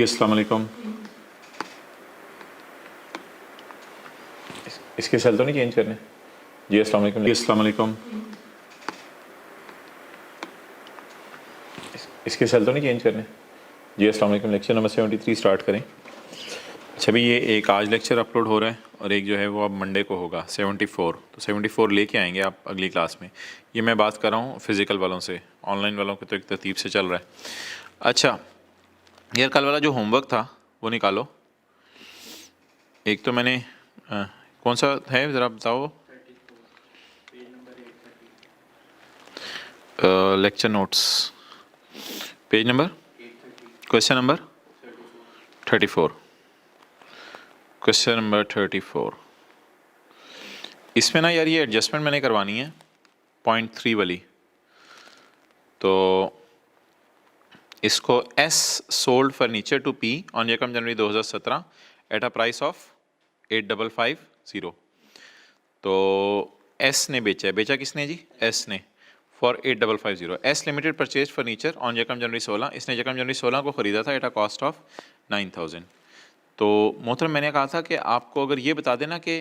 अस्सलाम वालेकुम। इसके सेल तो नहीं चेंज करने? जी अस्सलाम वालेकुम। जी अस्सलाम वालेकुम। इसके सेल तो नहीं चेंज करने? जी अस्सलाम वालेकुम। लेक्चर नंबर 73 स्टार्ट करें। अच्छा भी, ये एक आज लेक्चर अपलोड हो रहा है और एक जो है वो अब मंडे को होगा 74। तो 74 लेके आएंगे आप अगली क्लास में। ये मैं बात कर रहा हूँ फिज़िकल वालों से, ऑनलाइन वालों के तो एक तरतीब से चल रहा है। अच्छा यार, कल वाला जो होमवर्क था वो निकालो। एक तो मैंने कौन सा है ज़रा बताओ। Lecture notes page number, question number 34। Question number 34। इसमें ना यार ये एडजस्टमेंट मैंने करवानी है 0.3 वाली। तो इसको S sold furniture to P on यकम January 2017 at a price of 8550। तो एस ने बेचा किसने जी? एस ने for 8550। S limited purchase furniture on यकम जनवरी 16। इसने यकम जनवरी 16 को ख़रीदा था एट अ कॉस्ट ऑफ 9000। तो मोहतरम मैंने कहा था कि आपको अगर ये बता देना कि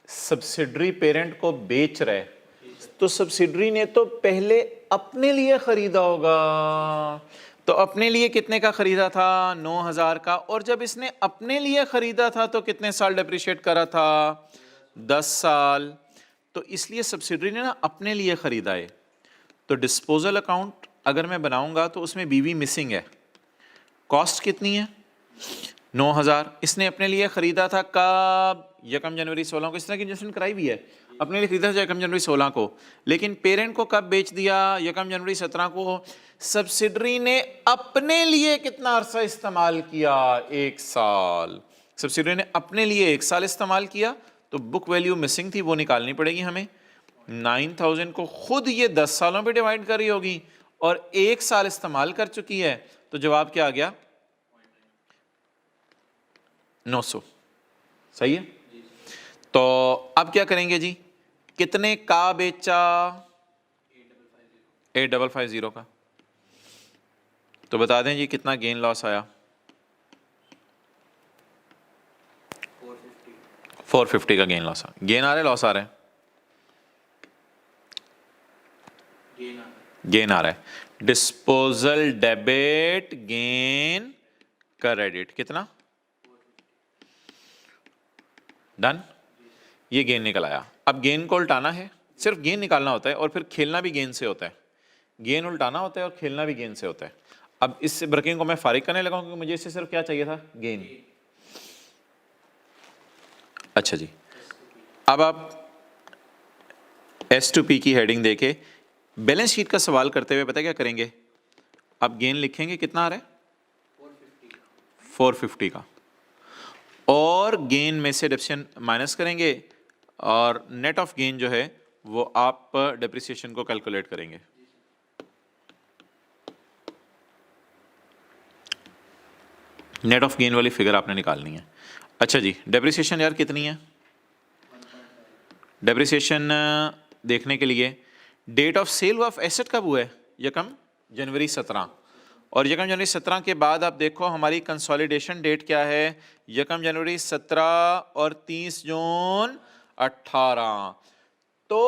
सब्सिडरी पेरेंट को बेच रहा है तो सब्सिडरी ने तो पहले अपने लिए ख़रीदा होगा। तो अपने लिए कितने का ख़रीदा था? 9000 का। और जब इसने अपने लिए ख़रीदा था तो कितने साल डेप्रिशिएट करा था? 10 साल। तो इसलिए सब्सिडरी ने ना अपने लिए ख़रीदा है। तो डिस्पोजल अकाउंट अगर मैं बनाऊंगा तो उसमें बीवी मिसिंग है। कॉस्ट कितनी है? 9000। इसने अपने लिए ख़रीदा था कब? यकम जनवरी 16 को। इस तरह की इन्वेस्टमेंट कराई हुई है। अपने लिए खरीदा था यकम जनवरी 16 को, लेकिन पेरेंट को कब बेच दिया? यकम जनवरी 17 को। सब्सिडरी ने अपने लिए कितना अरसा इस्तेमाल किया? 1 साल। सब्सिडरी ने अपने लिए 1 साल इस्तेमाल किया, तो बुक वैल्यू मिसिंग थी, वो निकालनी पड़ेगी हमें। 9000 को खुद ये 10 सालों पे डिवाइड कर रही होगी और 1 साल इस्तेमाल कर चुकी है। तो जवाब क्या आ गया? 900। सही है। तो अब क्या करेंगे जी? कितने का बेचा? 8550 का। तो बता दें जी कितना गेन लॉस आया? 450 का गेन लॉस। गेन आ रहा है, लॉस आ रहा है? गेन आ रहा है। डिस्पोजल डेबिट, गेन क्रेडिट कितना? डन। ये गेन निकल आया। अब गेन को उल्टाना है, सिर्फ गेन निकालना होता है और फिर खेलना भी गेन से होता है। गेन उल्टाना होता है और खेलना भी गेन से होता है। अब इस ब्रेकिंग को मैं फारिग करने लगा हूं क्योंकि मुझे इससे सिर्फ क्या चाहिए था? गेन। अच्छा जी, अब आप S2P की हेडिंग देके बैलेंस शीट का सवाल करते हुए पता क्या करेंगे? अब गेन लिखेंगे, कितना आ रहा है? 450 का। और गेन में से डिप्रेशिएशन माइनस करेंगे और नेट ऑफ गेन जो है वो आप डेप्रिसिएशन को कैलकुलेट करेंगे। नेट ऑफ गेन वाली फिगर आपने निकालनी है। अच्छा जी, डेप्रिसिएशन यार कितनी है? डेप्रिसिएशन देखने के लिए date of sale of asset कब हुआ है? यकम जनवरी 17। और यकम जनवरी 17 के बाद आप देखो हमारी कंसोलिडेशन डेट क्या है? यकम जनवरी 17 और 30 जून 18। तो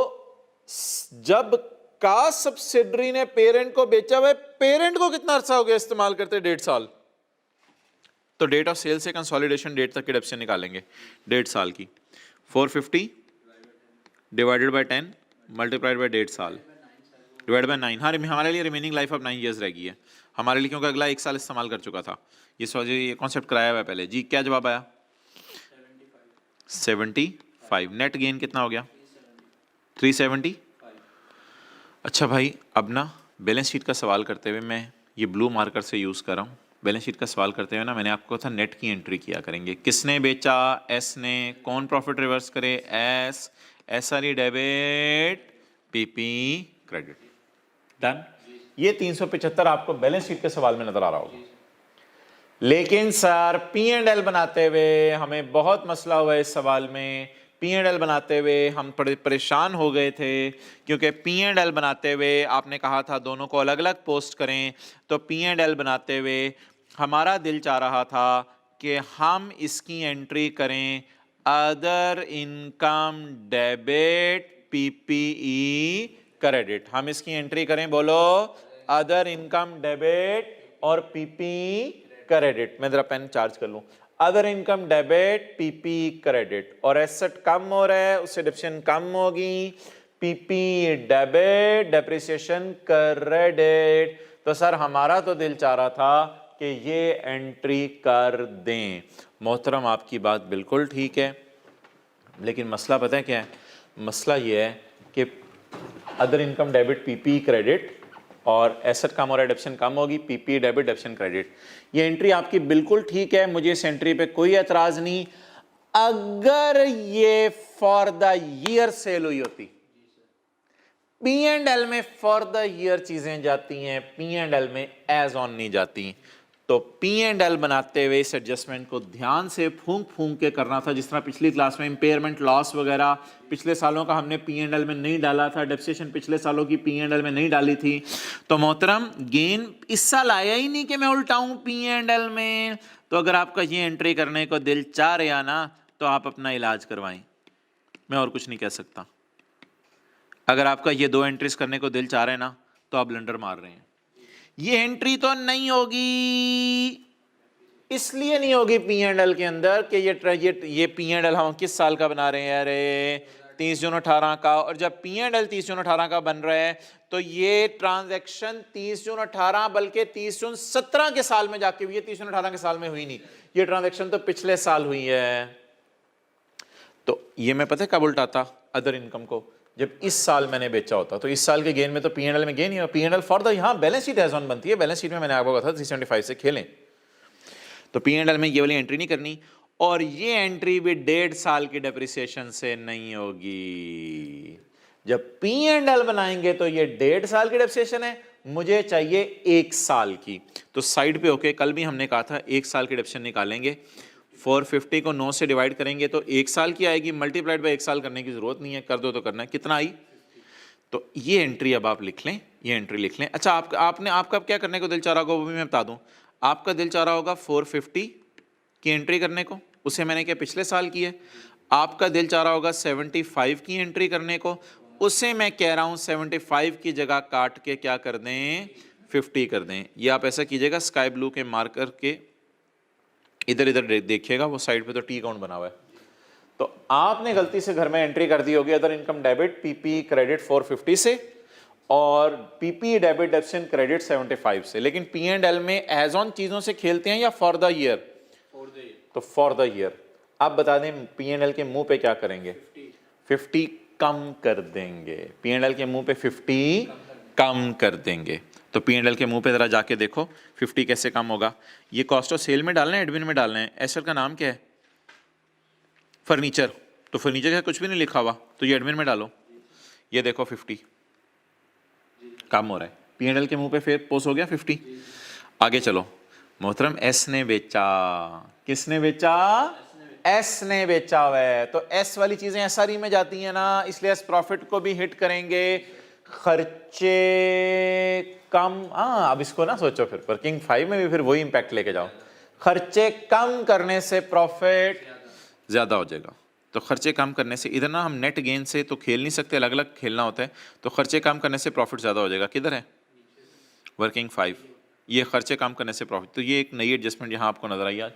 जब का सब्सिडरी ने पेरेंट को बेचा हुआ, पेरेंट को कितना अरसा हो गया इस्तेमाल करते? 1.5 साल। तो डेट ऑफ सेल से कंसोलिडेशन डेट तक की डिडक्शन निकालेंगे 1.5 साल की। 450 डिवाइडेड बाय 10 मल्टीप्लाइड बाय 1.5 साल डिवाइड बाय 9। हाँ, हमारे लिए रिमेनिंग लाइफ ऑफ 9 ईयर्स रह गई है हमारे लिए, क्योंकि अगला 1 साल इस्तेमाल कर चुका था। ये कॉन्सेप्ट कराया हुआ है पहले जी। क्या जवाब आया? 75। नेट गेन कितना हो गया? 370। अच्छा भाई, अब ना बैलेंस शीट का सवाल करते हुए मैं ये ब्लू मार्कर से यूज़ कर रहा हूँ। बैलेंस शीट का सवाल करते हुए ना मैंने आपको था नेट की एंट्री किया करेंगे। किसने बेचा? एस ने। कौन प्रॉफिट रिवर्स करे? S. SRE debit, PP credit. Done. ये 375 आपको बैलेंस शीट के सवाल में नजर आ रहा होगा। लेकिन सर P&L बनाते हुए हमें बहुत मसला हुआ है इस सवाल में। पी एंड एल बनाते हुए हम थोड़े परेशान हो गए थे, क्योंकि पी एंड एल बनाते हुए आपने कहा था दोनों को अलग अलग पोस्ट करें। तो पी एंड एल बनाते हुए हमारा दिल चाह रहा था कि हम इसकी एंट्री करें other income debit PPE credit. हम इसकी एंट्री करें, बोलो, अदर इनकम डेबिट और पीपीई क्रेडिट। मैं जरा पेन चार्ज कर लूं। Other income debit PPE credit, और एसेट कम हो रहा है उससे डिप्रेशिएशन कम होगी, पीपीई डेबिट डेप्रिसिएशन क्रेडिट। तो सर हमारा तो दिल चाह रहा था कि ये एंट्री कर दें। मोहतरम आपकी बात बिल्कुल ठीक है, लेकिन मसला पता है क्या है? मसला ये है कि other income debit PP credit और एसेट कम और डिप्रेशिएशन कम होगी, पीपी डेबिट डिप्रेशिएशन क्रेडिट। ये एंट्री आपकी बिल्कुल ठीक है, मुझे इस एंट्री पे कोई एतराज नहीं, अगर ये फॉर द ईयर सेल हुई होती। पी एंड एल में फॉर द ईयर चीजें जाती हैं, पी एंड एल में एज ऑन नहीं जाती। तो पी एंड एल बनाते हुए इस एडजस्टमेंट को ध्यान से फूंक फूंक के करना था, जिस तरह पिछली क्लास में इंपेयरमेंट लॉस वगैरह पिछले सालों का हमने पी एंड एल में नहीं डाला था, डेप्रिसिएशन पिछले सालों की पी एंड एल में नहीं डाली थी। तो मोहतरम गेन इस साल आया ही नहीं कि मैं उल्टाऊं पी एंड एल में। तो अगर आपका ये एंट्री करने को दिल चाह रहा ना, तो आप अपना इलाज करवाएं, मैं और कुछ नहीं कह सकता। अगर आपका ये दो एंट्रीज करने को दिल चाह रहे हैं ना, तो आप ब्लंडर मार रहे हैं। ये एंट्री तो नहीं होगी, इसलिए नहीं होगी पी एंड एल के अंदर कि ये पी एंड एल हम किस साल का बना रहे हैं? अरे 30 जून 18 का। और जब पी एंड एल 30 जून 18 का बन रहा है, तो ये ट्रांजैक्शन 30 जून 18 बल्कि 30 जून 17 के साल में जाके हुई है, 30 जून 18 के साल में हुई नहीं। ये ट्रांजैक्शन तो पिछले साल हुई है। तो ये मैं पता है कब उल्टाता अदर इनकम को? जब इस साल मैंने बेचा होता। तो इस साल के गेन में तो पी एंड एल में गेन ही है। P and L for the, यहाँ बैलेंस शीट एज ऑन बनती है, बैलेंस शीट में मैंने आपको कहा था 375 से खेलें। तो पी एंड एल में ये वाली एंट्री नहीं करनी, और ये एंट्री भी 1.5 साल की डेप्रिसिएशन से नहीं होगी। जब पी एंड एल बनाएंगे तो ये 1.5 साल की डेप्रिसिएशन है, मुझे चाहिए 1 साल की। तो साइड पे होके कल भी हमने कहा था 1 साल की डेप्रिसिएशन निकालेंगे। 450 को 9 से डिवाइड करेंगे तो 1 साल की आएगी, मल्टीप्लाइड बाय 1 साल करने की जरूरत नहीं है, कर दो तो करना है। कितना आई? तो ये एंट्री अब आप लिख लें, ये एंट्री लिख लें। अच्छा, आपका क्या करने को दिल चाह रहा होगा वो भी मैं बता दूं। आपका दिल चाह रहा होगा 450 की एंट्री करने को, उसे मैंने क्या पिछले साल की है। आपका दिल चाह रहा होगा 75 की एंट्री करने को, उसे मैं कह रहा हूं 75 की जगह काट के क्या कर दें, 50 कर दें। ये आप ऐसा कीजिएगा, स्काई ब्लू के मार्कर के इधर इधर देखिएगा, वो साइड पे तो टी अकाउंट बना हुआ है। तो आपने गलती से घर में एंट्री कर दी होगी other income debit PP credit 450 से और पीपी डेबिट डेप्रिसिएशन क्रेडिट 75 से। लेकिन पी एंड एल में एज ऑन चीजों से खेलते हैं या फॉर द ईयर? तो फॉर द ईयर। आप बता दें पी एंड एल के मुंह पे क्या करेंगे? 50 कम कर देंगे। पी एंड एल के मुंह पे 50 कम कर देंगे। तो पी एंड एल के मुंह पे जरा जाके देखो 50 कैसे कम होगा। ये कॉस्ट ऑफ सेल में डालना है, एडमिन में डालना है। एसेट का नाम क्या है? फर्नीचर। तो फर्नीचर का कुछ भी नहीं लिखा हुआ, तो ये एडमिन में डालो। ये देखो 50 कम हो रहा है। पी एंड एल के मुंह पे फिर पोस्ट हो गया 50। आगे चलो मोहतरम, एस ने बेचा। किसने बेचा? एस ने बेचा हुआ है। तो एस वाली चीजें एसआरई में जाती हैं ना, इसलिए एस प्रॉफिट को भी हिट करेंगे। खर्चे कम, हाँ अब इसको ना सोचो, फिर वर्किंग 5 में भी फिर वही इंपैक्ट लेके जाओ। खर्चे कम करने से प्रॉफिट ज्यादा हो जाएगा। तो खर्चे कम करने से, इधर ना हम नेट गेन से तो खेल नहीं सकते, अलग अलग खेलना होता है। तो खर्चे कम करने से प्रॉफिट ज्यादा हो जाएगा। किधर है वर्किंग 5? ये खर्चे कम करने से प्रॉफिट। तो ये एक नई एडजस्टमेंट यहाँ आपको नजर आई आज,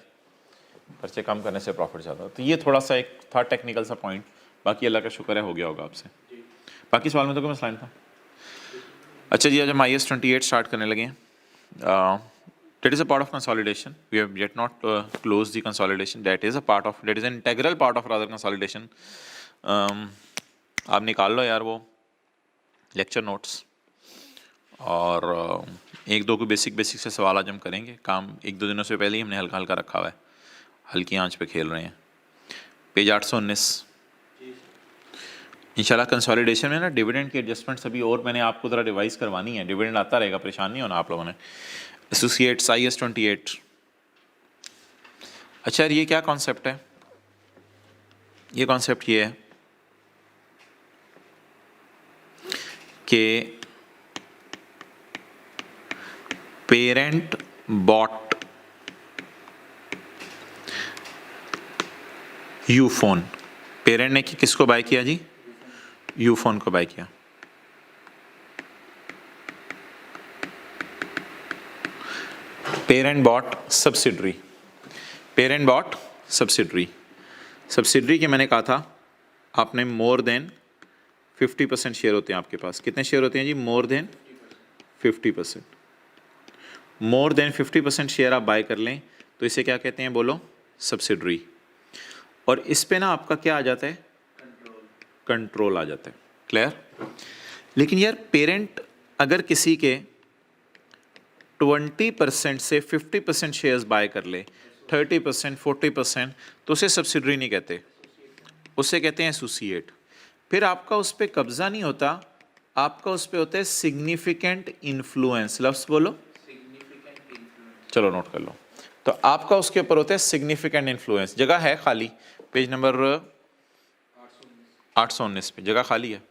खर्चे कम करने से प्रॉफिट ज्यादा। तो ये थोड़ा सा एक था टेक्निकल सा पॉइंट। बाकी अल्लाह का शुक्र है हो गया होगा आपसे। बाकी सवाल में तो कोई मसला नहीं था। अच्छा जी, आज हम IAS 28 स्टार्ट करने लगे हैं। That is a part of consolidation. We have yet not closed the consolidation. That is an integral part of rather consolidation. आप निकाल लो यार वो लेक्चर नोट्स, और एक दो को बेसिक से सवाल आज हम करेंगे। काम 1-2 दिनों से पहले ही हमने हल्का हल्का रखा हुआ है, हल्की आंच पे खेल रहे हैं। पेज 819। इंशाल्लाह कंसोलिडेशन में ना डिविडेंड की एडजस्टमेंट्स अभी और मैंने आपको ज़रा रिवाइज करवानी है। डिविडेंड आता रहेगा, परेशान नहीं होना आप लोगों ने। Associates IAS 28। अच्छा ये क्या कॉन्सेप्ट है? ये कॉन्सेप्ट ये है कि पेरेंट बॉट यूफोन, पेरेंट ने किसको बाय किया जी? यूफोन को बाय किया। Parent bought subsidiary, parent bought subsidiary, subsidiary के मैंने कहा था आपने मोर देन 50% शेयर होते हैं आपके पास। कितने शेयर होते हैं जी? More than 50%। More than 50% share आप बाय कर लें तो इसे क्या कहते हैं बोलो? सब्सिडरी। और इस पे ना आपका क्या आ जाता है? कंट्रोल आ जाता है। क्लियर? लेकिन यार पेरेंट अगर किसी के 20% से 50% शेयर्स बाय कर ले, 30%, 40%, तो उसे सब्सिडरी नहीं कहते, उसे कहते हैं एसोसिएट। फिर आपका उस पर कब्जा नहीं होता, आपका उस पर होता है सिग्निफिकेंट इन्फ्लुएंस। लफ्ज़ बोलो, चलो नोट कर लो। तो आपका उसके ऊपर होता है सिग्निफिकेंट इन्फ्लुएंस। जगह है खाली, पेज नंबर 819 पे जगह खाली है।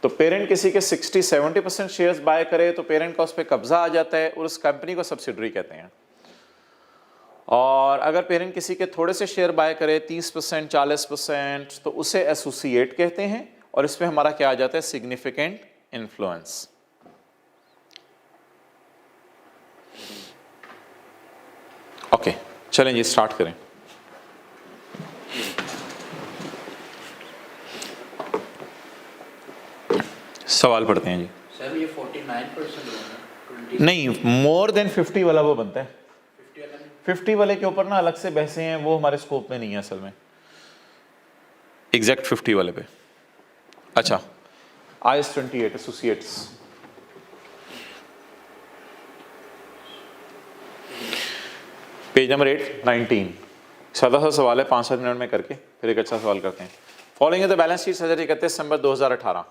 तो पेरेंट किसी के 60-70% शेयर्स बाय करे तो पेरेंट का उस पर कब्जा आ जाता है और उस कंपनी को सब्सिडरी कहते हैं। और अगर पेरेंट किसी के थोड़े से शेयर बाय करे 30%, 40%, तो उसे एसोसिएट कहते हैं और इसमें हमारा क्या आ जाता है? Significant influence. ओके, चलें जी स्टार्ट करें। सवाल पढ़ते हैं जी। सर ये 49% नहीं, मोर देन 50 वाला वो बनता है। 50 वाले के ऊपर ना अलग से बहसें हैं, वो हमारे स्कोप में नहीं है असल में। एग्जैक्ट 50 वाले पे। अच्छा, IS 28 एसोसिएट्स। Page number 819। सादा सा सवाल है, 5-7 मिनट में करके फिर एक अच्छा सवाल करते हैं। फॉलोइंग द बैलेंस शीट सजा 31 दिसंबर 2018।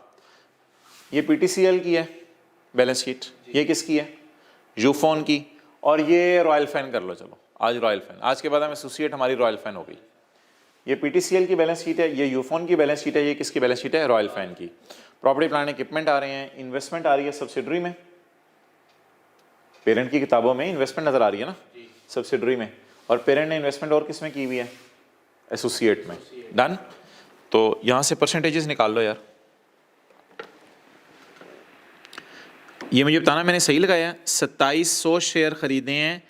ये PTCL की है बैलेंस शीट, ये किसकी है? यूफोन की। और ये रॉयल फैन कर लो, चलो आज रॉयल फैन, आज के बाद हम एसोसिएट हमारी रॉयल फैन हो गई। ये PTCL की बैलेंस शीट है, ये यूफोन की बैलेंस शीट है, ये किसकी बैलेंस शीट है? रॉयल फैन की। प्रॉपर्टी प्लांट इक्विपमेंट आ रहे हैं, इन्वेस्टमेंट आ रही है सब्सिडरी में। पेरेंट की किताबों में इन्वेस्टमेंट नजर आ रही है ना सब्सिडरी में, और पेरेंट ने इन्वेस्टमेंट और किस में की हुई है? एसोसिएट में। डन। तो यहां से परसेंटेजेस निकाल लो यार। ये मुझे बताना मैंने सही लगाया? 2700 शेयर खरीदे हैं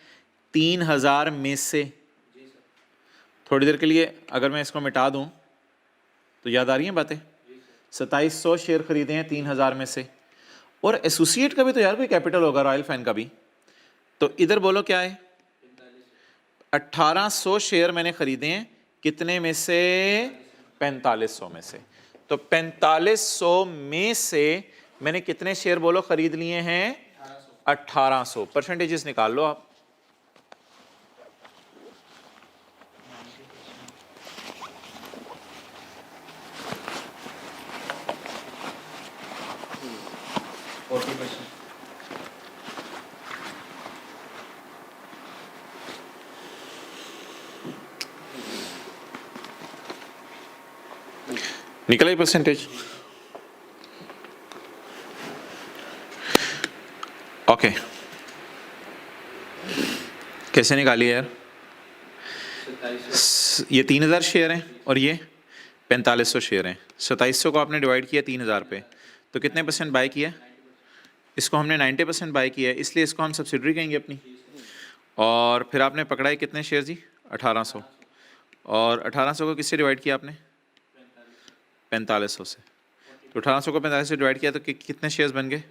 3000 में से। थोड़ी देर के लिए अगर मैं इसको मिटा दूं तो याद आ रही हैं बातें? 2700 शेयर खरीदे हैं 3000 में से। और एसोसिएट का भी तो यार कोई कैपिटल होगा, रॉयल फैन का भी। तो इधर बोलो क्या है? 1800 शेयर मैंने खरीदे हैं कितने में से? 4500 में से। तो 4500 में से मैंने कितने शेयर बोलो खरीद लिए हैं? 1800। परसेंटेजेस निकाल लो आप। निकला ही परसेंटेज। ओके, कैसे निकालिए यार? ये 3000 शेयर हैं और ये 4500 शेयर हैं। 2700 को आपने डिवाइड किया 3000 पे, तो कितने परसेंट बाय किया? इसको हमने 90% बाय किया है, इसलिए इसको हम सब्सिडरी कहेंगे अपनी। और फिर आपने पकड़ा है कितने शेयर जी? 1800। और 1800 को किससे डिवाइड किया आपने? 4500 से। तो 1800 को 4500 से डिवाइड किया तो कितने शेयर्स बन गए?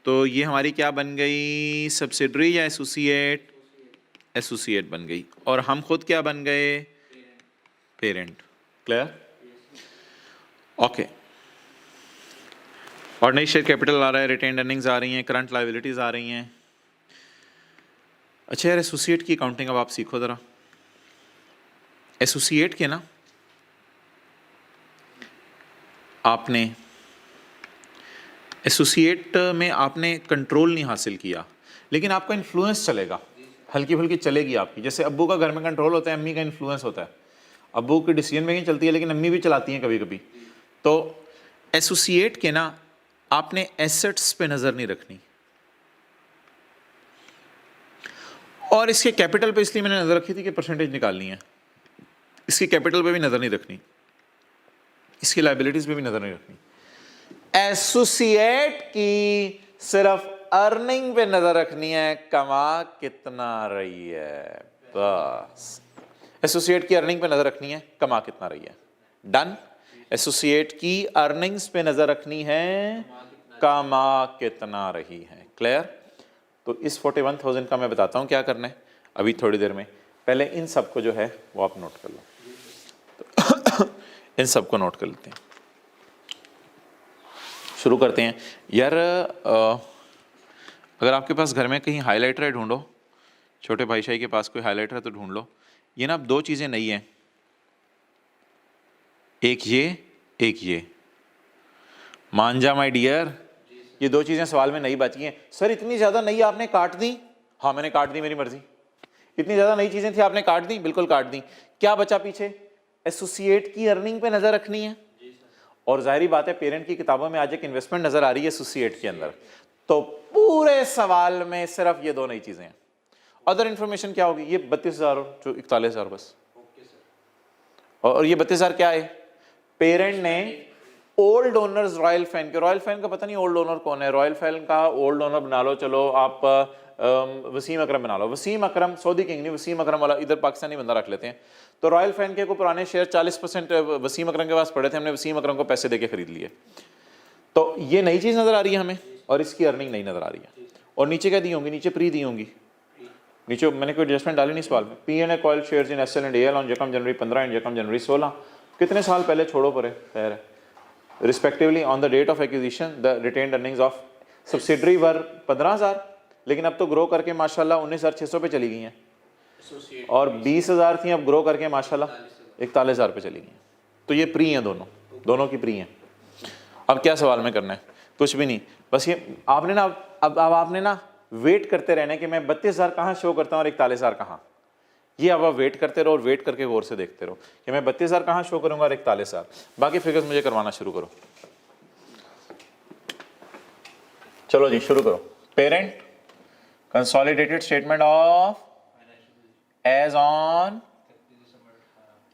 तो ये हमारी क्या बन गई? सब्सिडरी या एसोसिएट? एसोसिएट बन गई। और हम खुद क्या बन गए? Parent. Clear? Okay. Ordinary share capital आ रहा है, रिटेन्ड अर्निंग्स आ रही हैं, करंट लायबिलिटीज आ रही हैं। अच्छा यार, एसोसिएट की अकाउंटिंग अब आप सीखो ज़रा। एसोसिएट के ना आपने एसोसिएट में आपने कंट्रोल नहीं हासिल किया, लेकिन आपका इन्फ्लुएंस चलेगा। हल्की फुल्की चलेगी आपकी। जैसे अब्बू का घर में कंट्रोल होता है, अम्मी का इन्फ्लुएंस होता है। अब्बू की डिसीजन मेकिंग चलती है लेकिन अम्मी भी चलाती हैं कभी कभी। तो एसोसिएट के ना आपने एसेट्स पे नज़र नहीं रखनी, और इसके कैपिटल पे इसलिए मैंने नज़र रखी थी कि परसेंटेज निकालनी है। इसकी कैपिटल पे भी नज़र नहीं रखनी, इसकी लाइबिलिटीज पे भी नज़र नहीं रखनी। एसोसिएट की सिर्फ अर्निंग पे नज़र रखनी है, कमा कितना रही है, बस। एसोसिएट की अर्निंग पे नज़र रखनी है, कमा कितना रही है, डन। एसोसिएट की अर्निंग्स पे नज़र रखनी है, कमा कितना रही है, क्लियर। तो इस 41,000 का मैं बताता हूँ क्या करना है अभी थोड़ी देर में। पहले इन सब को जो है वो आप नोट कर लो, तो इन सब को नोट कर लेते हैं, शुरू करते हैं। यार अगर आपके पास घर में कहीं हाइलाइटर है ढूंढो, छोटे भाई शाही के पास कोई हाइलाइटर है तो ढूंढ लो। ये ना अब दो चीज़ें नई हैं, एक ये मान जा माय डियर, ये दो चीज़ें सवाल में नई बची हैं। सर इतनी ज़्यादा नई आपने काट दी? हाँ मैंने काट दी, मेरी मर्जी। इतनी ज़्यादा नई चीज़ें थी आपने काट दी, बिल्कुल काट दी। क्या बचा पीछे? एसोसिएट की अर्निंग पे नज़र रखनी है, और जाहिर बात है पेरेंट की किताबों में आज एक इन्वेस्टमेंट नज़र आ रही है एसोसिएट के अंदर। तो पूरे सवाल में सिर्फ ये दो नई चीज़ें हैं। अदर इन्फॉर्मेशन क्या होगी? ये 32,000 और 41,000 बस। और ये 32,000 क्या है? पेरेंट ने ओल्ड ओनर्स रॉयल फैन के, रॉयल फैन का पता नहीं ओल्ड ओनर कौन है, रॉयल फैन का ओल्ड ओनर बना लो, चलो आप वसीम अकरम बना लो। वसीम अकरम सऊदी किंग नहीं, वसीम अकरम वाला इधर पाकिस्तानी बंदा रख लेते हैं। तो रॉयल फैन के को पुराने शेयर 40% वसीम अकरम के पास पड़े थे, हमने वसीम अकरम को पैसे देके खरीद लिए। तो ये नई चीज़ नज़र आ रही है हमें, और इसकी अर्निंग नई नज़र आ रही है। और नीचे क्या दी होंगी? नीचे प्री दी होंगी। नीचे मैंने कोई एडजस्टमेंट डाली नहीं सवाल में। P&A कॉयल shares in SL and AL on जकम जनवरी 15 एंड जकम जनवरी 16, कितने साल पहले छोड़ो परे, खैर है। Respectively on the date of acquisition the retained earnings of subsidiary were 15,000, लेकिन अब तो ग्रो करके माशाल्लाह 19,600 पे चली गई हैं, और 20,000 थी, अब ग्रो करके माशाल्लाह 41,000 पे चली गई हैं। तो ये प्री हैं, दोनों की प्री हैं। अब क्या सवाल में करना है? कुछ भी नहीं, बस ये आपने ना अब आपने ना वेट करते रहना है कि मैं 32,000 कहाँ शो करता हूँ और 41,000 कहाँ। ये अब आप वेट करते रहो और वेट करके गौर से देखते रहो कि मैं 32,000 कहाँ शो करूँगा और 41,000। बाकी फिगर्स मुझे करवाना शुरू करो। चलो जी शुरू करो। Parent consolidated statement of as on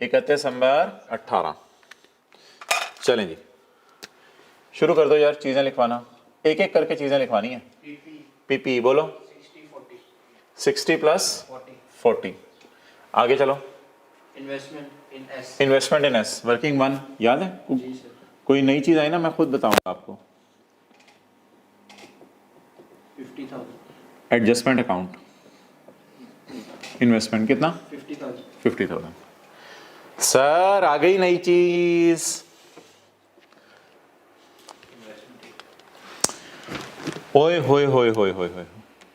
31 December 18। चलें जी शुरू कर दो यार, चीज़ें लिखवाना, एक एक करके चीज़ें लिखवानी है। पीपी बोलो 60 प्लस 40। आगे चलो। इन्वेस्टमेंट इन एस वर्किंग 1 याद है? कोई नई चीज़ आई ना मैं खुद बताऊंगा आपको। 50,000 एडजस्टमेंट अकाउंट इन्वेस्टमेंट कितना? 50,000। सर आ गई नई चीज। ओए होए होए होए होए होए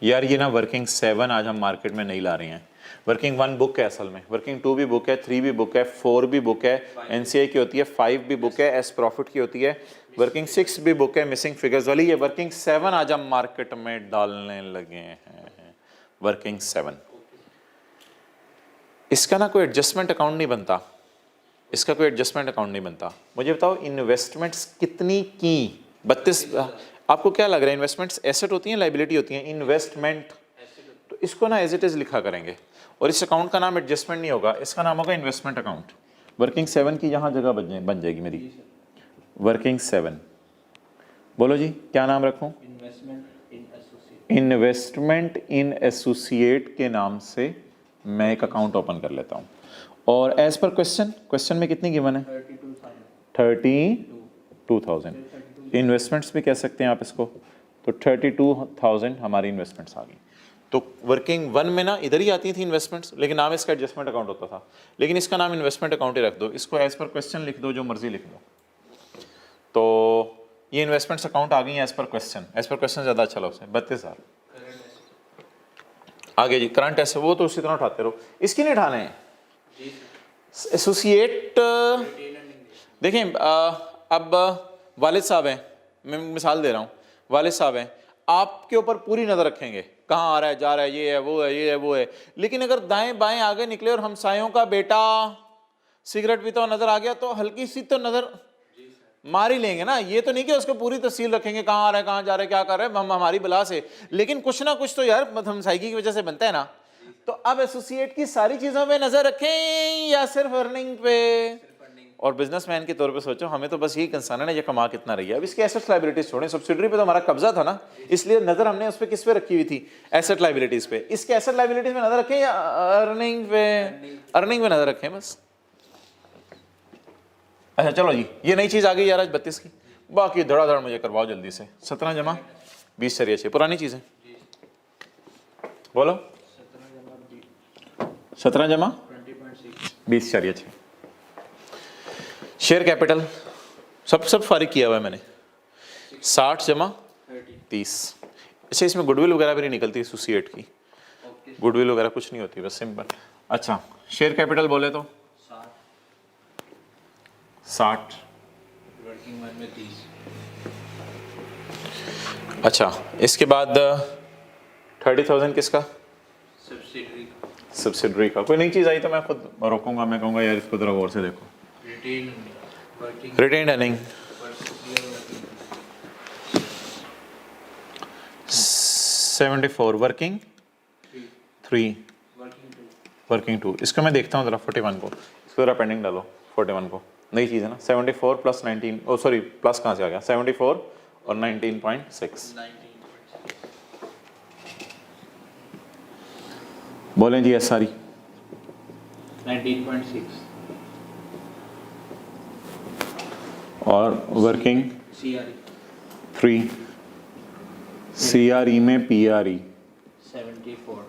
यार, ये ना वर्किंग 7 आज हम मार्केट में नहीं ला रहे हैं। वर्किंग 1 बुक है असल में, वर्किंग 2 भी बुक है, 3 भी बुक है, 4 भी बुक है, एनसीआई की होती है, 5 भी बुक है, एस प्रॉफिट की होती है, वर्किंग 6 भी बुक है मिसिंग फिगर्स वाली। ये वर्किंग 7 आज हम मार्केट में डालने लगे हैं। वर्किंग 7 इसका ना कोई एडजस्टमेंट अकाउंट नहीं बनता, इसका कोई एडजस्टमेंट अकाउंट नहीं बनता। मुझे बताओ इन्वेस्टमेंट्स कितनी की? 32। आपको क्या लग रहा है इन्वेस्टमेंट्स एसेट होती हैं लाइबिलिटी होती हैं? इन्वेस्टमेंट, तो इसको ना एज इट इज लिखा करेंगे, और इस अकाउंट का नाम एडजस्टमेंट नहीं होगा, इसका नाम होगा इन्वेस्टमेंट अकाउंट। वर्किंग 7 की यहाँ जगह बन जाएगी मेरी। वर्किंग 7 बोलो जी क्या नाम रखूं? इन्वेस्टमेंट इन एसोसिएट के नाम से मैं एक अकाउंट ओपन कर लेता हूं, और एज पर क्वेश्चन में कितनी गिवन है? 32,000। इन्वेस्टमेंट्स भी कह सकते हैं आप इसको, तो 32,000 हमारी इन्वेस्टमेंट्स आ गई। तो वर्किंग 1 में ना इधर ही आती थी इन्वेस्टमेंट्स, लेकिन नाम इसका एडजस्टमेंट अकाउंट होता था, लेकिन इसका नाम इन्वेस्टमेंट अकाउंट ही रख दो। इसको एज पर क्वेश्चन लिख दो, जो मर्जी लिख दो। तो ये इन्वेस्टमेंट्स अकाउंट आ गई हैं as per question. As per question ज़्यादा अच्छा लफ्ज़ है। 32,000 आगे जी। करंट ऐसे वो तो उसी तरह उठाते रहो, इसकी नहीं उठाने हैं। एसोसिएट देखें, अब वालिद साहब हैं, मैं मिसाल दे रहा हूँ, वालिद साहब हैं, आपके ऊपर पूरी नजर रखेंगे, कहाँ आ रहा है, जा रहा है, ये है, वो है, ये है, वो है। लेकिन अगर दाएं बाएं आगे निकले और हमसायों का बेटा सिगरेट पीता हुआ नजर आ गया तो हल्की सी तो नजर मार ही लेंगे ना। ये तो नहीं कि उसको पूरी तफसील रखेंगे, कहाँ आ रहा है, कहाँ जा रहा है, क्या कर रहा है, हम हमारी बला से। लेकिन कुछ ना कुछ तो यार हमसायगी की वजह से बनता है ना। तो अब एसोसिएट की सारी चीजों पे नजर रखें या सिर्फ अर्निंग पे? और बिजनेसमैन के तौर पे सोचो, हमें तो बस यही कंसर्न है ना, ये कमा कितना रही है। अब इसके एसेट लायबिलिटीज छोड़ें, सब्सिडरी पे तो हमारा कब्जा था ना, इसलिए नजर हमने उस पर किस पे रखी हुई थी, एसेट लायबिलिटीज पे। इसके एसेट लायबिलिटीज में नजर रखें या अर्निंग पे? अर्निंग पे नजर रखें बस। अच्छा चलो जी, ये नई चीज आ गई यार आज 32 की, बाकी धड़ाधड़ मुझे करवाओ जल्दी से। 17 जमा 20 शरिया 6, पुरानी चीज है, बोलो। 17 जमा 20 शरिया 6। शेयर कैपिटल सब फारिग किया हुआ है मैंने। 60 जमा 30। अच्छा, इसमें गुडविल वगैरह भी नहीं निकलती एसोसिएट की, गुडविल वगैरह कुछ नहीं होती, बस सिंपल। अच्छा, शेयर कैपिटल बोले तो 60, वर्किंग वन में 30। अच्छा, इसके बाद 30,000 किसका? सब्सिडरी सब्सिडरी का। कोई नई चीज़ आई तो मैं खुद रोकूंगा, मैं कहूँगा यार इसको जरा गौर से देखो। Retain working retained earning 74, working 3, working 2। इसको मैं देखता हूँ ज़रा 41 को, इसको ज़रा पेंडिंग डालो 41 को। नई चीज़ है ना, 74 प्लस 19, ओ सॉरी प्लस कहाँ से आ गया, 74 और 19.6। बोलें जी सारी 19.6 और वर्किंग CRE 3, CRE में PRE 74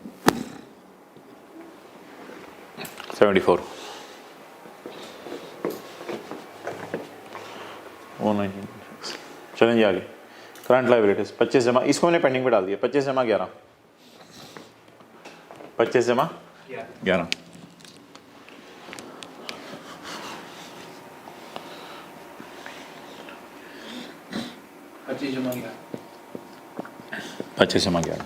74 वो 19.6। चलें जी आगे। करंट लायबिलिटीज 25 जमा, इसको मैंने पेंडिंग पे डाल दिया। 25 जमा 11, 25 जमा 11। पच्चीस जमा 11।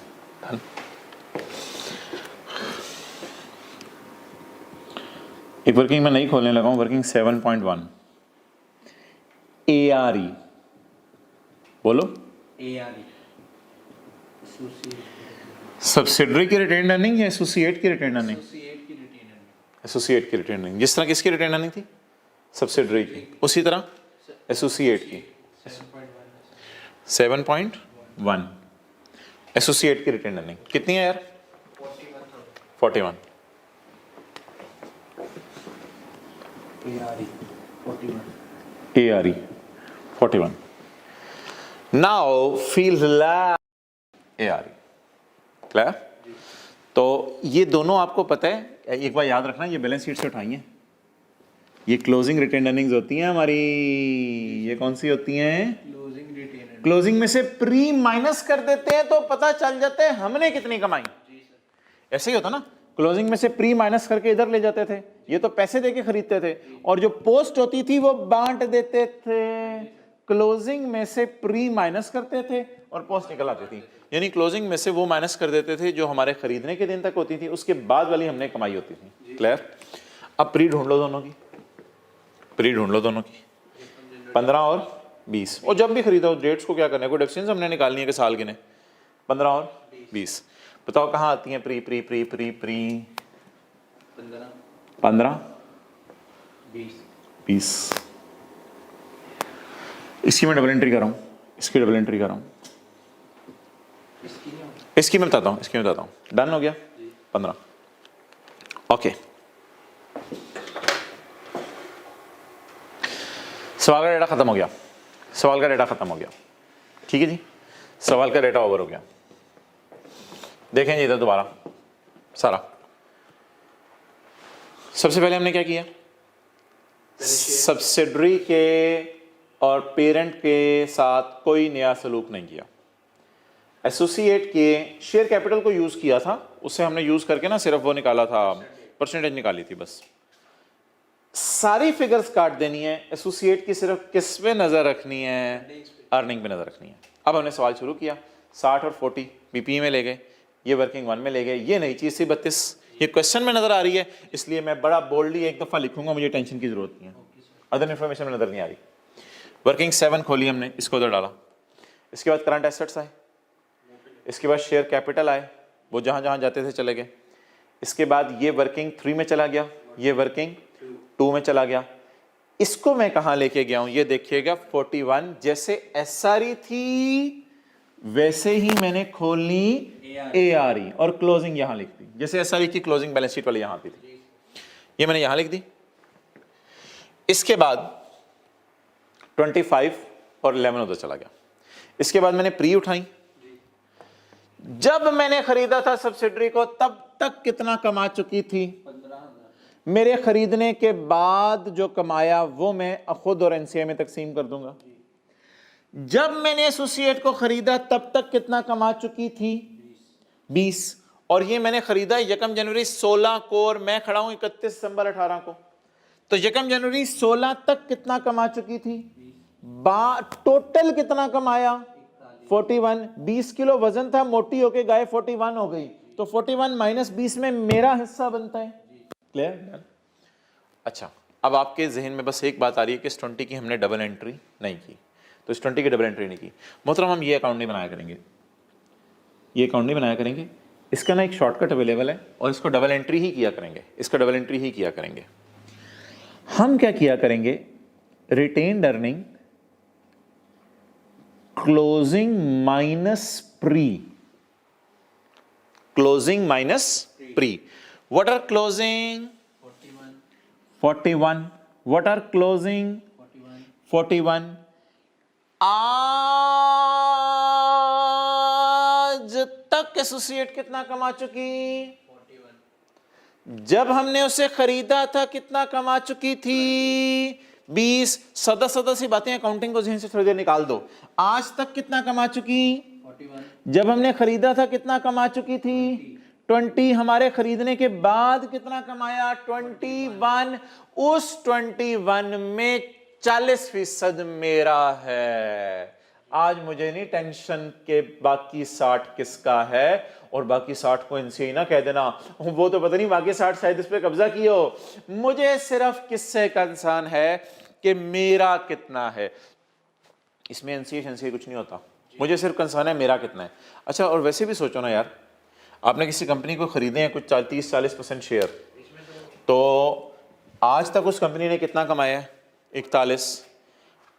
एक वर्किंग में नहीं खोलने लगा हूँ, वर्किंग 7.1 ARE, बोलो। ARE सब्सिडरी की रिटेन अर्निंग या एसोसिएट की रिटेन अर्निंग? एसोसिएट की रिटेन एसोसिएट की रिटेन अर्निंग, जिस तरह किसकी रिटेन अर्निंग थी सब्सिडरी की, उसी तरह एसोसिएट की 7.1। एसोसिएट की रिटेन अर्निंग कितनी है यार? 41। ARE 41। Now feel ARE clear? तो ये दोनों आपको पता है, एक बार याद रखना, ये बैलेंस शीट से उठाई हैं, ये क्लोजिंग रिटेन अर्निंग्स होती हैं हमारी। ये कौन सी होती हैं? क्लोजिंग रिटेन क्लोजिंग में से प्री माइनस कर देते हैं तो पता चल जाता है हमने कितनी कमाई। ऐसे ही होता ना, क्लोजिंग में से प्री माइनस करके इधर ले जाते थे, ये तो पैसे देके खरीदते थे, और जो पोस्ट होती थी वो बांट देते थे। क्लोजिंग में से प्री माइनस करते थे और पोस्ट निकल आती थी, यानी क्लोजिंग में से वो माइनस कर देते थे जो हमारे खरीदने के दिन तक होती थी, उसके बाद वाली हमने कमाई होती थी। क्लियर? अब प्री ढूंढ लो दोनों की, प्री ढूंढ लो दोनों की, 15 और 20। और जब भी खरीदो डेट्स को क्या करना है, कोई डिफरेंस हमने निकालनी है कि साल गिने। 15 और 20 बताओ कहाँ आती हैं? Pre pre pre pre pre 15 20। इसकी मैं डबल एंट्री कर रहा हूँ, इसकी डबल एंट्री कर रहा हूँ, इसकी मैं बताता हूँ, इसकी मैं बताता हूँ। डन हो गया 15। ओके, सवाल का डेटा खत्म हो गया, सवाल का डेटा खत्म हो गया। ठीक है जी, सवाल का डेटा ओवर हो गया। देखें जी इधर दोबारा सारा। सबसे पहले हमने क्या किया? सब्सिडरी के और पेरेंट के साथ कोई नया सलूक नहीं किया। एसोसिएट के शेयर कैपिटल को यूज किया था, उससे हमने यूज करके ना सिर्फ वो निकाला था, परसेंटेज निकाली थी बस। सारी फिगर्स काट देनी है। एसोसिएट की सिर्फ किस पे नजर रखनी है? अर्निंग पे नजर रखनी है। अब हमने सवाल शुरू किया, 60 और 40 बीपी में ले गए, ये वर्किंग 1 में ले गए, ये नई चीज़ थी 32, ये क्वेश्चन में नज़र आ रही है, इसलिए मैं बड़ा बोल्डली एक दफ़ा लिखूंगा, मुझे टेंशन की ज़रूरत नहीं है, अदर इन्फॉर्मेशन में नज़र नहीं आ रही। वर्किंग 7 खोली हमने, इसको उधर डाला, इसके बाद करंट एसेट्स आए, इसके बाद शेयर कैपिटल आए, वो जहाँ जहाँ जाते थे चले गए, इसके बाद ये वर्किंग 3 में चला गया, ये वर्किंग 2 में चला गया, इसको मैं कहाँ लेके गया हूँ, ये देखिएगा 41, जैसे एसआरई थी वैसे ही मैंने खोलनी एआरई और क्लोजिंग यहां लिख दी, जैसे एसआरई की क्लोजिंग बैलेंस शीट वाली यहां आती थी, ये मैंने यहां लिख दी। इसके बाद 25 और 11 उधर चला गया, इसके बाद मैंने प्री उठाई, जब मैंने खरीदा था सब्सिडरी को तब तक कितना कमा चुकी थी, 15,000। मेरे खरीदने के बाद जो कमाया वो मैं खुद और एनसीए में तकसीम कर दूंगा। जब मैंने एसोसिएट को खरीदा तब तक कितना कमा चुकी थी, 20, और ये मैंने खरीदा 1 जनवरी 16 को और मैं खड़ा हूं 31 दिसंबर 18 को, तो 1 जनवरी 16 तक कितना कमा चुकी थी, टोटल कितना कमाया 41, 20 किलो वजन था, मोटी होके गाय 41 हो गई, तो 41 माइनस 20 में मेरा हिस्सा बनता है। क्लियर? अच्छा, अब आपके जहन में बस एक बात आ रही है कि इस 20 की हमने डबल एंट्री नहीं की, तो इस 20 की डबल एंट्री नहीं की, मोहतरम हम ये अकाउंट नहीं बनाया करेंगे, ये अकाउंट नहीं बनाया करेंगे, इसका ना एक शॉर्टकट अवेलेबल है और इसको डबल एंट्री ही किया करेंगे, इसका डबल एंट्री ही किया करेंगे। हम क्या किया करेंगे, retained earning closing minus pre, closing minus pre, what are closing 41, what are closing 41। आज तक एसोसिएट कितना कमा चुकी, 41। जब हमने उसे खरीदा था कितना कमा चुकी थी, 20। सदा सदा सी बातें अकाउंटिंग को जहन से थोड़ी देर निकाल दो। आज तक कितना कमा चुकी, 41। जब हमने खरीदा था कितना कमा चुकी थी, 20। हमारे खरीदने के बाद कितना कमाया, 21। उस 21 में 40% मेरा है। आज मुझे नहीं टेंशन के बाकी 60 किसका है, और बाकी 60 को इनसे ही ना कह देना वो तो पता नहीं बाकी 60 शायद इस पे कब्जा किए हो। मुझे सिर्फ किससे कंसर्न है कि मेरा कितना है, इसमें एनसीए कुछ नहीं होता, मुझे सिर्फ कंसर्न है मेरा कितना है। अच्छा, और वैसे भी सोचो ना यार, आपने किसी कंपनी को खरीदे हैं कुछ 30-40% शेयर, तो आज तक उस कंपनी ने कितना कमाया है, 41।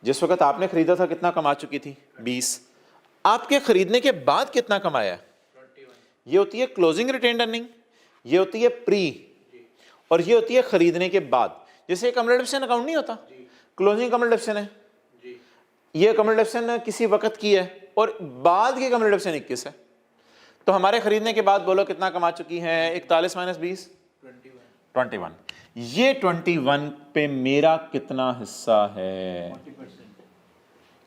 जिस वक्त आपने खरीदा था कितना कमा चुकी थी, 20। आपके खरीदने के बाद कितना कमाया है, 21। ये होती है क्लोजिंग रिटेन्ड अर्निंग, ये होती है प्री, और ये होती है खरीदने के बाद। जैसे कम्युलेटिव अकाउंट नहीं होता, क्लोजिंग कम्युलेटिव है, ये कम्युलेटिव किसी वक्त की है और बाद की कम्युलेटिव 21 है। तो हमारे खरीदने के बाद बोलो कितना कमा चुकी है, 41 माइनस 20, 21। ये 21 पे मेरा कितना हिस्सा है, 40%।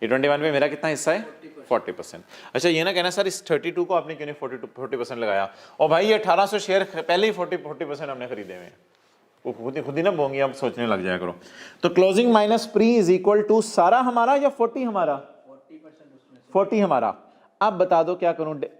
ये 21 पे मेरा कितना हिस्सा है, 40%। अच्छा, ये ना कहना सर इस 32 को आपने क्यों नहीं 40% लगाया, और भाई ये 1800 शेयर पहले ही 40% हमने खरीदे हुए हैं, वो खुद ही ना बोंगी, आप सोचने लग जाया करो। तो closing minus pre is equal to सारा हमारा या 40 हमारा, 40% उसमें से 40 हमारा। अब बता दो क्या करूं, 8.4।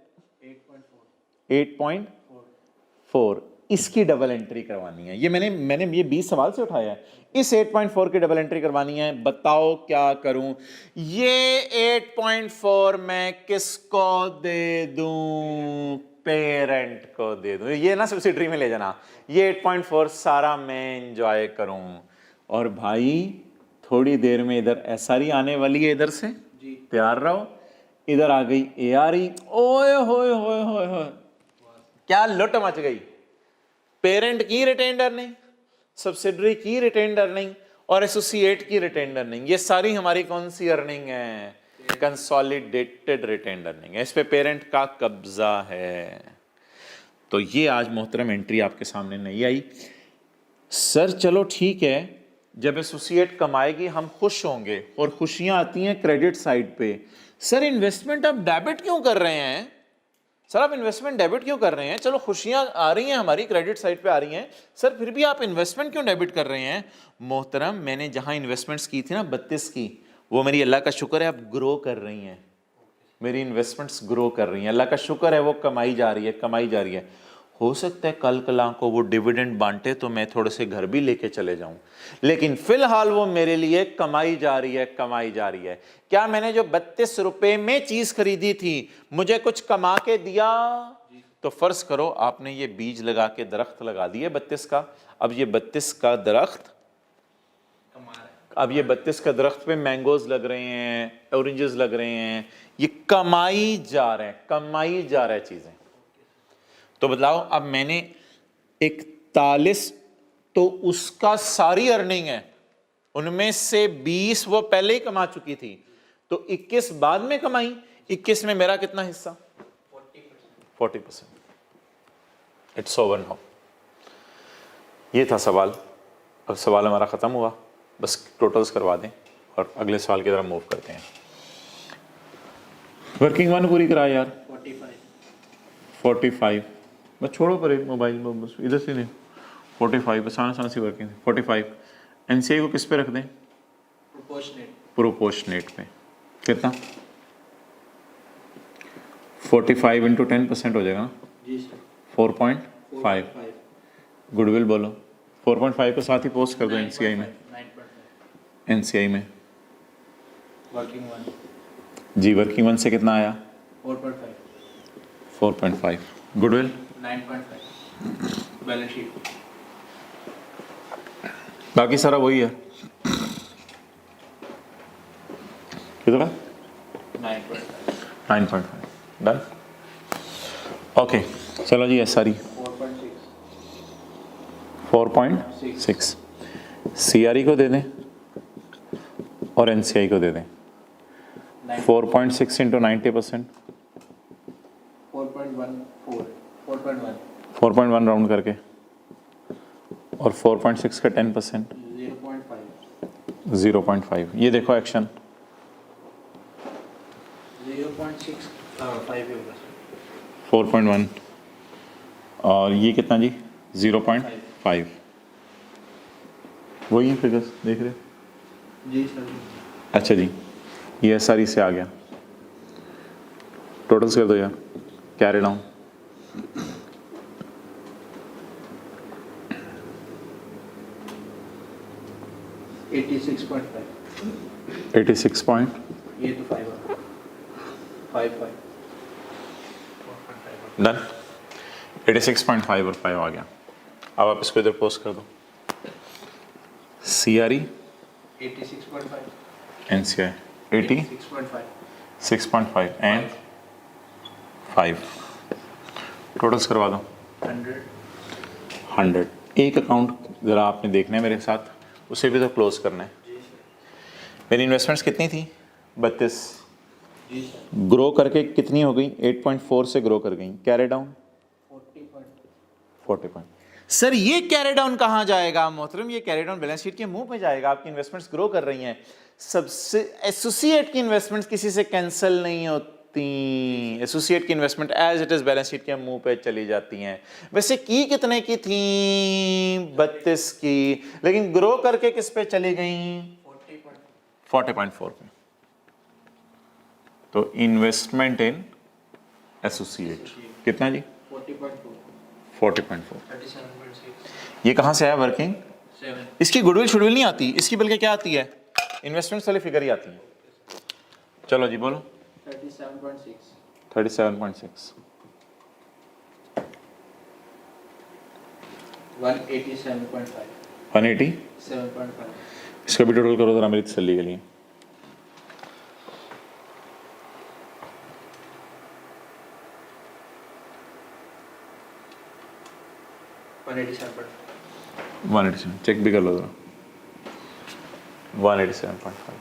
8.4 इसकी डबल एंट्री करवानी है। ये मैंने ये 20 सवाल से उठाया है, इस 8.4 की डबल एंट्री करवानी है। बताओ क्या करूं, ये 8.4 मैं किसको दे दूं, पेरेंट को दे दूं, ये ना सब्सिडरी में ले जाना, ये 8.4 सारा मैं एंजॉय करूं। और भाई थोड़ी देर में इधर एसआरई आने वाली है, इधर से जी तैयार रहो, इधर आ गई एआरई, ओए होए होए होए होए, क्या लुट मच गई। पेरेंट की रिटेन्ड अर्निंग, सब्सिडरी की रिटेन्ड अर्निंग और एसोसिएट की रिटेन्ड अर्निंग, ये सारी हमारी कौन सी अर्निंग है, कंसोलिडेटेड रिटेन्ड अर्निंग है, इस पे पेरेंट का कब्जा है। तो ये आज मोहतरम एंट्री आपके सामने नहीं आई। सर चलो ठीक है, जब एसोसिएट कमाएगी हम खुश होंगे, और खुशियां आती हैं क्रेडिट साइड पे। सर इन्वेस्टमेंट आप डेबिट क्यों कर रहे हैं, सर आप इन्वेस्टमेंट डेबिट क्यों कर रहे हैं, चलो खुशियां आ रही हैं हमारी क्रेडिट साइड पे आ रही हैं, सर फिर भी आप इन्वेस्टमेंट क्यों डेबिट कर रहे हैं। मोहतरम मैंने जहां इन्वेस्टमेंट्स की थी ना 32 की, वो मेरी अल्लाह का शुक्र है अब ग्रो कर रही हैं, मेरी इन्वेस्टमेंट्स ग्रो कर रही हैं, अल्लाह का शुक्र है, वो कमाई जा रही है, कमाई जा रही है। हो सकता है कल कला को वो डिविडेंड बांटे तो मैं थोड़े से घर भी लेके चले जाऊं, लेकिन फिलहाल वो मेरे लिए कमाई जा रही है, कमाई जा रही है। क्या मैंने जो 32 रुपए में चीज खरीदी थी मुझे कुछ कमा के दिया? तो फर्ज करो आपने ये बीज लगा के दरख्त लगा दिए 32 का, अब ये 32 का दरख्त, अब ये 32 का दरख्त पे मैंगोज लग रहे हैं, ऑरेंजेस लग रहे हैं, ये कमाई जा रहे हैं, कमाई जा रहा है चीजें। तो बताओ अब मैंने 41, तो उसका सारी अर्निंग है, उनमें से 20 वो पहले ही कमा चुकी थी, तो 21 बाद में कमाई, 21 में मेरा कितना हिस्सा? 40%। It's over now. ये था सवाल। अब सवाल हमारा खत्म हुआ, बस टोटल्स करवा दें और अगले सवाल की तरफ मूव करते हैं। वर्किंग वन पूरी करा यार। 45 बस छोड़ो पर एक मोबाइल में, बस इधर से नहीं। 45 आसान आसान सी वर्किंग। 45 एनसीआई को किस पे रख दें? प्रोपोर्शनेट पे। कितना? 45 इंटू 10% हो जाएगा ना? जी सर। 4.5। गुडविल बोलो। 4.5 के साथ ही पोस्ट कर दो एनसीआई में। 9.5 एनसीआई में वर्किंग वन जी, वर्किंग वन से कितना आया? 4.5 4.5। गुडविल 9.5 बैलेंस शीट बाकी सारा वही है। कितना? 9.5 डन। ओके चलो जी, SRE 4.6 CRE को दे दें और NCI को दे दें। 4.6 इंटू 90%, 4.1 राउंड करके, और 4.6 का 10% 0.5। ये देखो एक्शन 4.1 और ये कितना जी? 0.5। वही फिगर्स देख रहे हो? जी सर। अच्छा जी, ये SRE से आ गया। टोटल्स कर दो यार, कैरी डाउन। 86 पॉइंट, ये तो 5 डन। 86.5 और 5 आ गया। अब आप इसको इधर पोस्ट कर दो। CRE 86.5 NCI 86.5 and 5। टोटल्स करवा दो। 100। एक अकाउंट ज़रा आपने देखना है मेरे साथ, उसे भी तो क्लोज करना है। मेरी इन्वेस्टमेंट्स कितनी थी? 32। जी सर। ग्रो करके कितनी हो गई? 8.4 से ग्रो कर गई। Carry down 40 point. सर ये कैरी डाउन कहाँ जाएगा मोहतरम? ये कैरी डाउन बैलेंस शीट के मुंह पे जाएगा। आपकी इन्वेस्टमेंट्स ग्रो कर रही हैं। सबसे एसोसिएट की इन्वेस्टमेंट्स किसी से कैंसिल नहीं होती। एसोसिएट की investment as it is balance sheet के मुंह पे चली जाती हैं। वैसे की कितने की थी? 32 की, लेकिन ग्रो करके किस पे चली गई? 40.4 पे। तो इन्वेस्टमेंट इन एसोसिएट कितना जी? 40.4। 37.6 ये कहाँ से आया वर्किंग? 7 इसकी गुडविल शुडविल नहीं आती, इसकी बल्कि क्या आती है? इन्वेस्टमेंट्स वाली फिगर ही आती है। चलो जी बोलो। 37.6 37.6 187.5 180। 7.5 इसका भी टोटल करो जरा मेरी तसल्ली के लिए।187.5 187 चेक भी कर लो जरा। 187.5।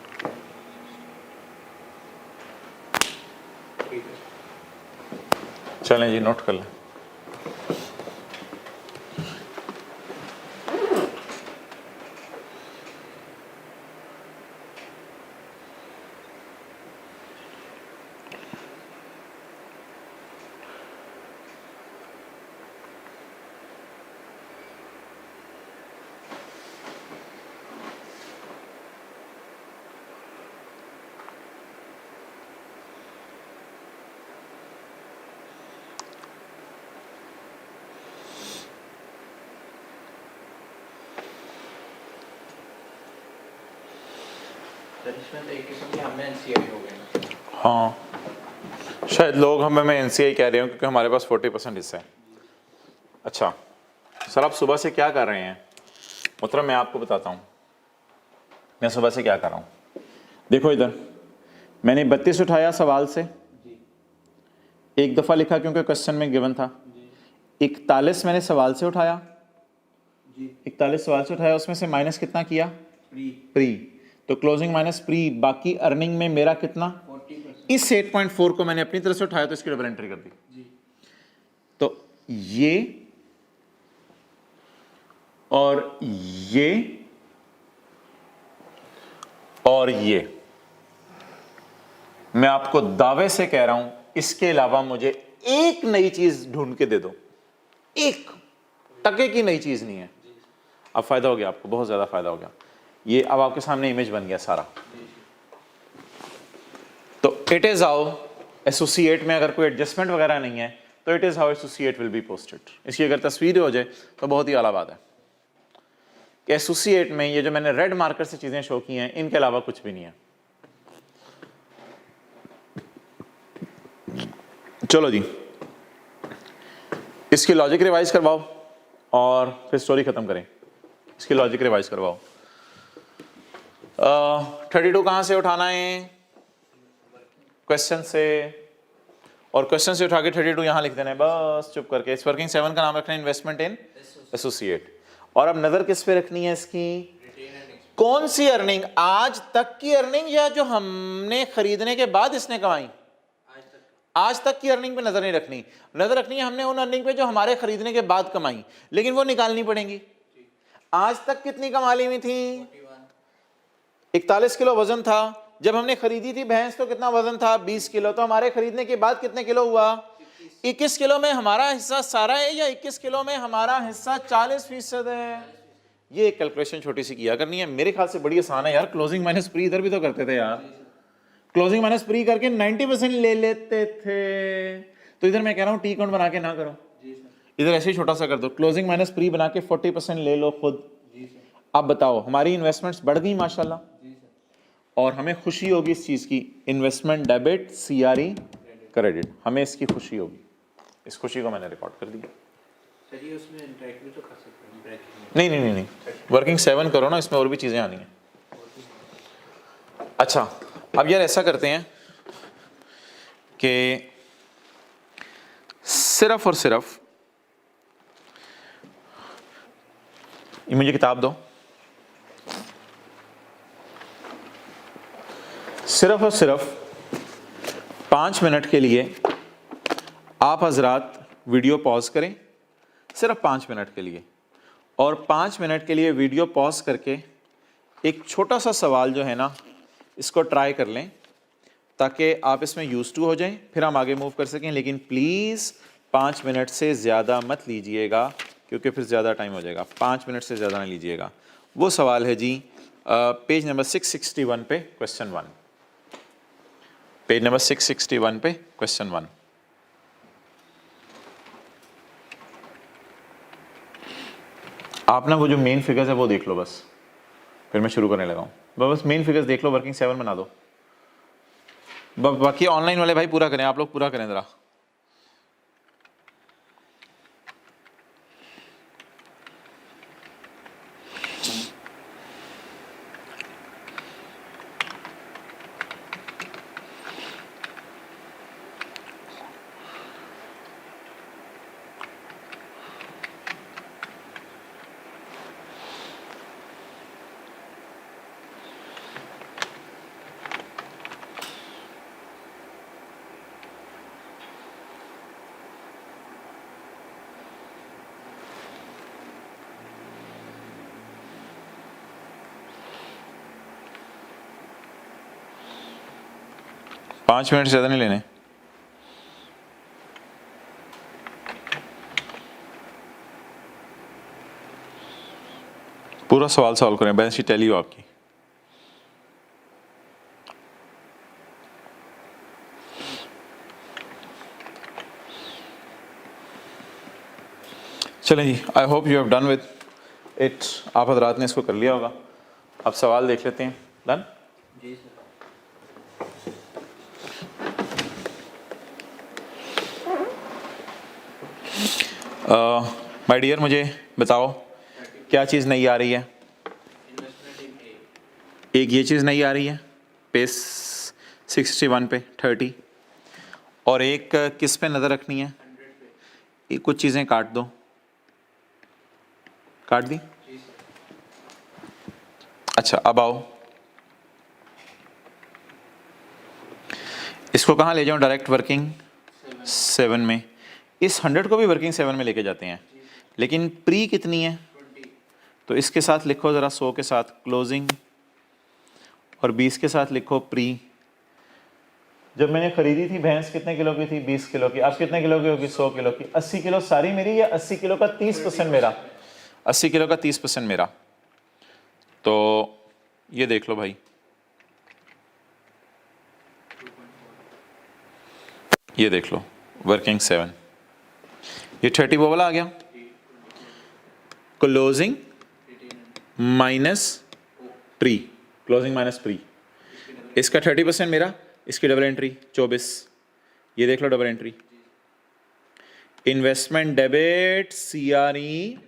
ठीक है। चलें जी, नोट कर लें। सर इसमें तो एक किस्म की हमें एनसीआई हो गए ना। हाँ शायद लोग हमें एनसीआई कह रहे हो क्योंकि हमारे पास 40% हिस्सा है। अच्छा सर आप सुबह से क्या कर रहे हैं? मतलब मैं आपको बताता हूँ मैं सुबह से क्या कर रहा हूँ। देखो इधर मैंने 32 उठाया सवाल से, एक दफ़ा लिखा क्योंकि क्वेश्चन में गिवन था। 41 मैंने सवाल से उठाया, 41 सवाल से उठाया, उसमें से माइनस कितना किया? प्री। तो क्लोजिंग माइनस प्री, बाकी अर्निंग में मेरा कितना? 40%। इस 8.4 को मैंने अपनी तरफ से उठाया तो इसकी डबल एंट्री कर दी। तो ये और ये और ये मैं आपको दावे से कह रहा हूं, इसके अलावा मुझे एक नई चीज ढूंढ के दे दो, एक टके की नई चीज नहीं है। अब फायदा हो गया आपको, बहुत ज्यादा फायदा हो गया। ये अब आपके सामने इमेज बन गया सारा। तो इट इज हाउ एसोसिएट में अगर कोई एडजस्टमेंट वगैरह नहीं है तो it is how associate will be posted. इसकी अगर तस्वीर हो जाए तो बहुत ही आला बात है कि एसोसिएट में ये जो मैंने रेड मार्कर से चीजें शो की हैं इनके अलावा कुछ भी नहीं है। चलो जी इसकी लॉजिक रिवाइज करवाओ और फिर स्टोरी खत्म करें। इसकी लॉजिक रिवाइज करवाओ। 32 कहां से उठाना है? क्वेश्चन से, और क्वेश्चन से उठा के 32 यहां लिख देना है बस चुप करके। इस वर्किंग 7 का नाम रखना है इन्वेस्टमेंट इन एसोसिएट। और अब नजर किस पे रखनी है इसकी? कौन सी अर्निंग? आज तक की अर्निंग या जो हमने खरीदने के बाद इसने कमाई? आज तक की अर्निंग पे नजर नहीं रखनी, नजर रखनी है हमने उन अर्निंग पे जो हमारे खरीदने के बाद कमाई, लेकिन वो निकालनी पड़ेंगी। आज तक कितनी कमा ली हुई थी? 41 किलो वजन था जब हमने खरीदी थी भैंस, तो कितना वजन था? 20 किलो। तो हमारे खरीदने के बाद कितने किलो हुआ? 21 किलो में हमारा हिस्सा सारा है या 21 किलो में हमारा हिस्सा 40% है? ये कैलकुलेशन छोटी सी किया करनी है, मेरे ख्याल से बड़ी आसान है यार। क्लोजिंग माइनस प्री इधर भी तो करते थे यार, क्लोजिंग माइनस प्री करके 90% ले लेते थे। तो इधर मैं कह रहा हूं टी काउंट बना के ना करो, इधर ऐसे ही छोटा सा कर दो, क्लोजिंग माइनस प्री बना के 40% ले लो खुद। अब बताओ हमारी इन्वेस्टमेंट्स बढ़ गई माशाल्लाह, और हमें खुशी होगी इस चीज की। इन्वेस्टमेंट डेबिट सीआरई क्रेडिट, हमें इसकी खुशी होगी। इस खुशी को मैंने रिकॉर्ड कर दिया। चलिए उसमें इंटरेक्ट भी तो कर सकते हैं, ब्रेकिंग नहीं नहीं नहीं नहीं, वर्किंग 7 करो ना, इसमें और भी चीजें आनी हैं। अच्छा अब यार ऐसा करते हैं कि सिर्फ और सिर्फ ये मुझे किताब दो, सिर्फ और सिर्फ 5 मिनट के लिए आप हजरात वीडियो पॉज करें, सिर्फ 5 मिनट के लिए। और 5 मिनट के लिए वीडियो पॉज करके एक छोटा सा सवाल जो है ना इसको ट्राई कर लें, ताकि आप इसमें यूज टू हो जाएं, फिर हम आगे मूव कर सकें। लेकिन प्लीज़ 5 मिनट से ज़्यादा मत लीजिएगा क्योंकि फिर ज़्यादा टाइम हो जाएगा। 5 मिनट से ज़्यादा नहीं लीजिएगा। वो सवाल है जी पेज नंबर 661 पे क्वेश्चन 1, पेज नंबर 661 पे क्वेश्चन 1। आप ना वो जो मेन फिगर्स है वो देख लो बस, फिर मैं शुरू करने लगा हूँ। बस मेन फिगर्स देख लो, वर्किंग 7 बना दो। बाकी ऑनलाइन वाले भाई पूरा करें, आप लोग पूरा करें जरा। पाँच मिनट से ज़्यादा नहीं लेने। पूरा सवाल सॉल्व करें, बैलेंस शीट टैली हो आपकी। चलें जी, I hope you have done with it. आप हजरात ने इसको कर लिया होगा। अब सवाल देख लेते हैं। डन? जी सर। माय डियर, मुझे बताओ क्या चीज़ नहीं आ रही है? इन्वेस्टमेंट इन एक ये चीज़ नहीं आ रही है पेज 61 पे 30, और एक किस पे नज़र रखनी है? 100 पे। ये कुछ चीज़ें काट दो, काट दी। जी सर। अच्छा, अब आओ, इसको कहाँ ले जाऊँ? डायरेक्ट वर्किंग 7 में। इस 100 को भी वर्किंग 7 में लेके जाते हैं, जी सर। लेकिन प्री कितनी है? 20। तो इसके साथ लिखो ज़रा 100 के साथ क्लोजिंग, और 20 के साथ लिखो प्री। जब मैंने खरीदी थी भैंस कितने किलो की थी? 20 किलो की। अब कितने किलो की होगी? 100 किलो की। 80 किलो सारी मेरी, या 80 किलो का 30% मेरा? 80 किलो का 30% मेरा। तो ये देख लो भाई, ये देख लो वर्किंग 7, ये 30 वो वाला आ गया, closing minus pre, closing minus pre. इसका 30% मेरा, इसकी डबल एंट्री 24, ये देख लो double entry. Investment debit, CRE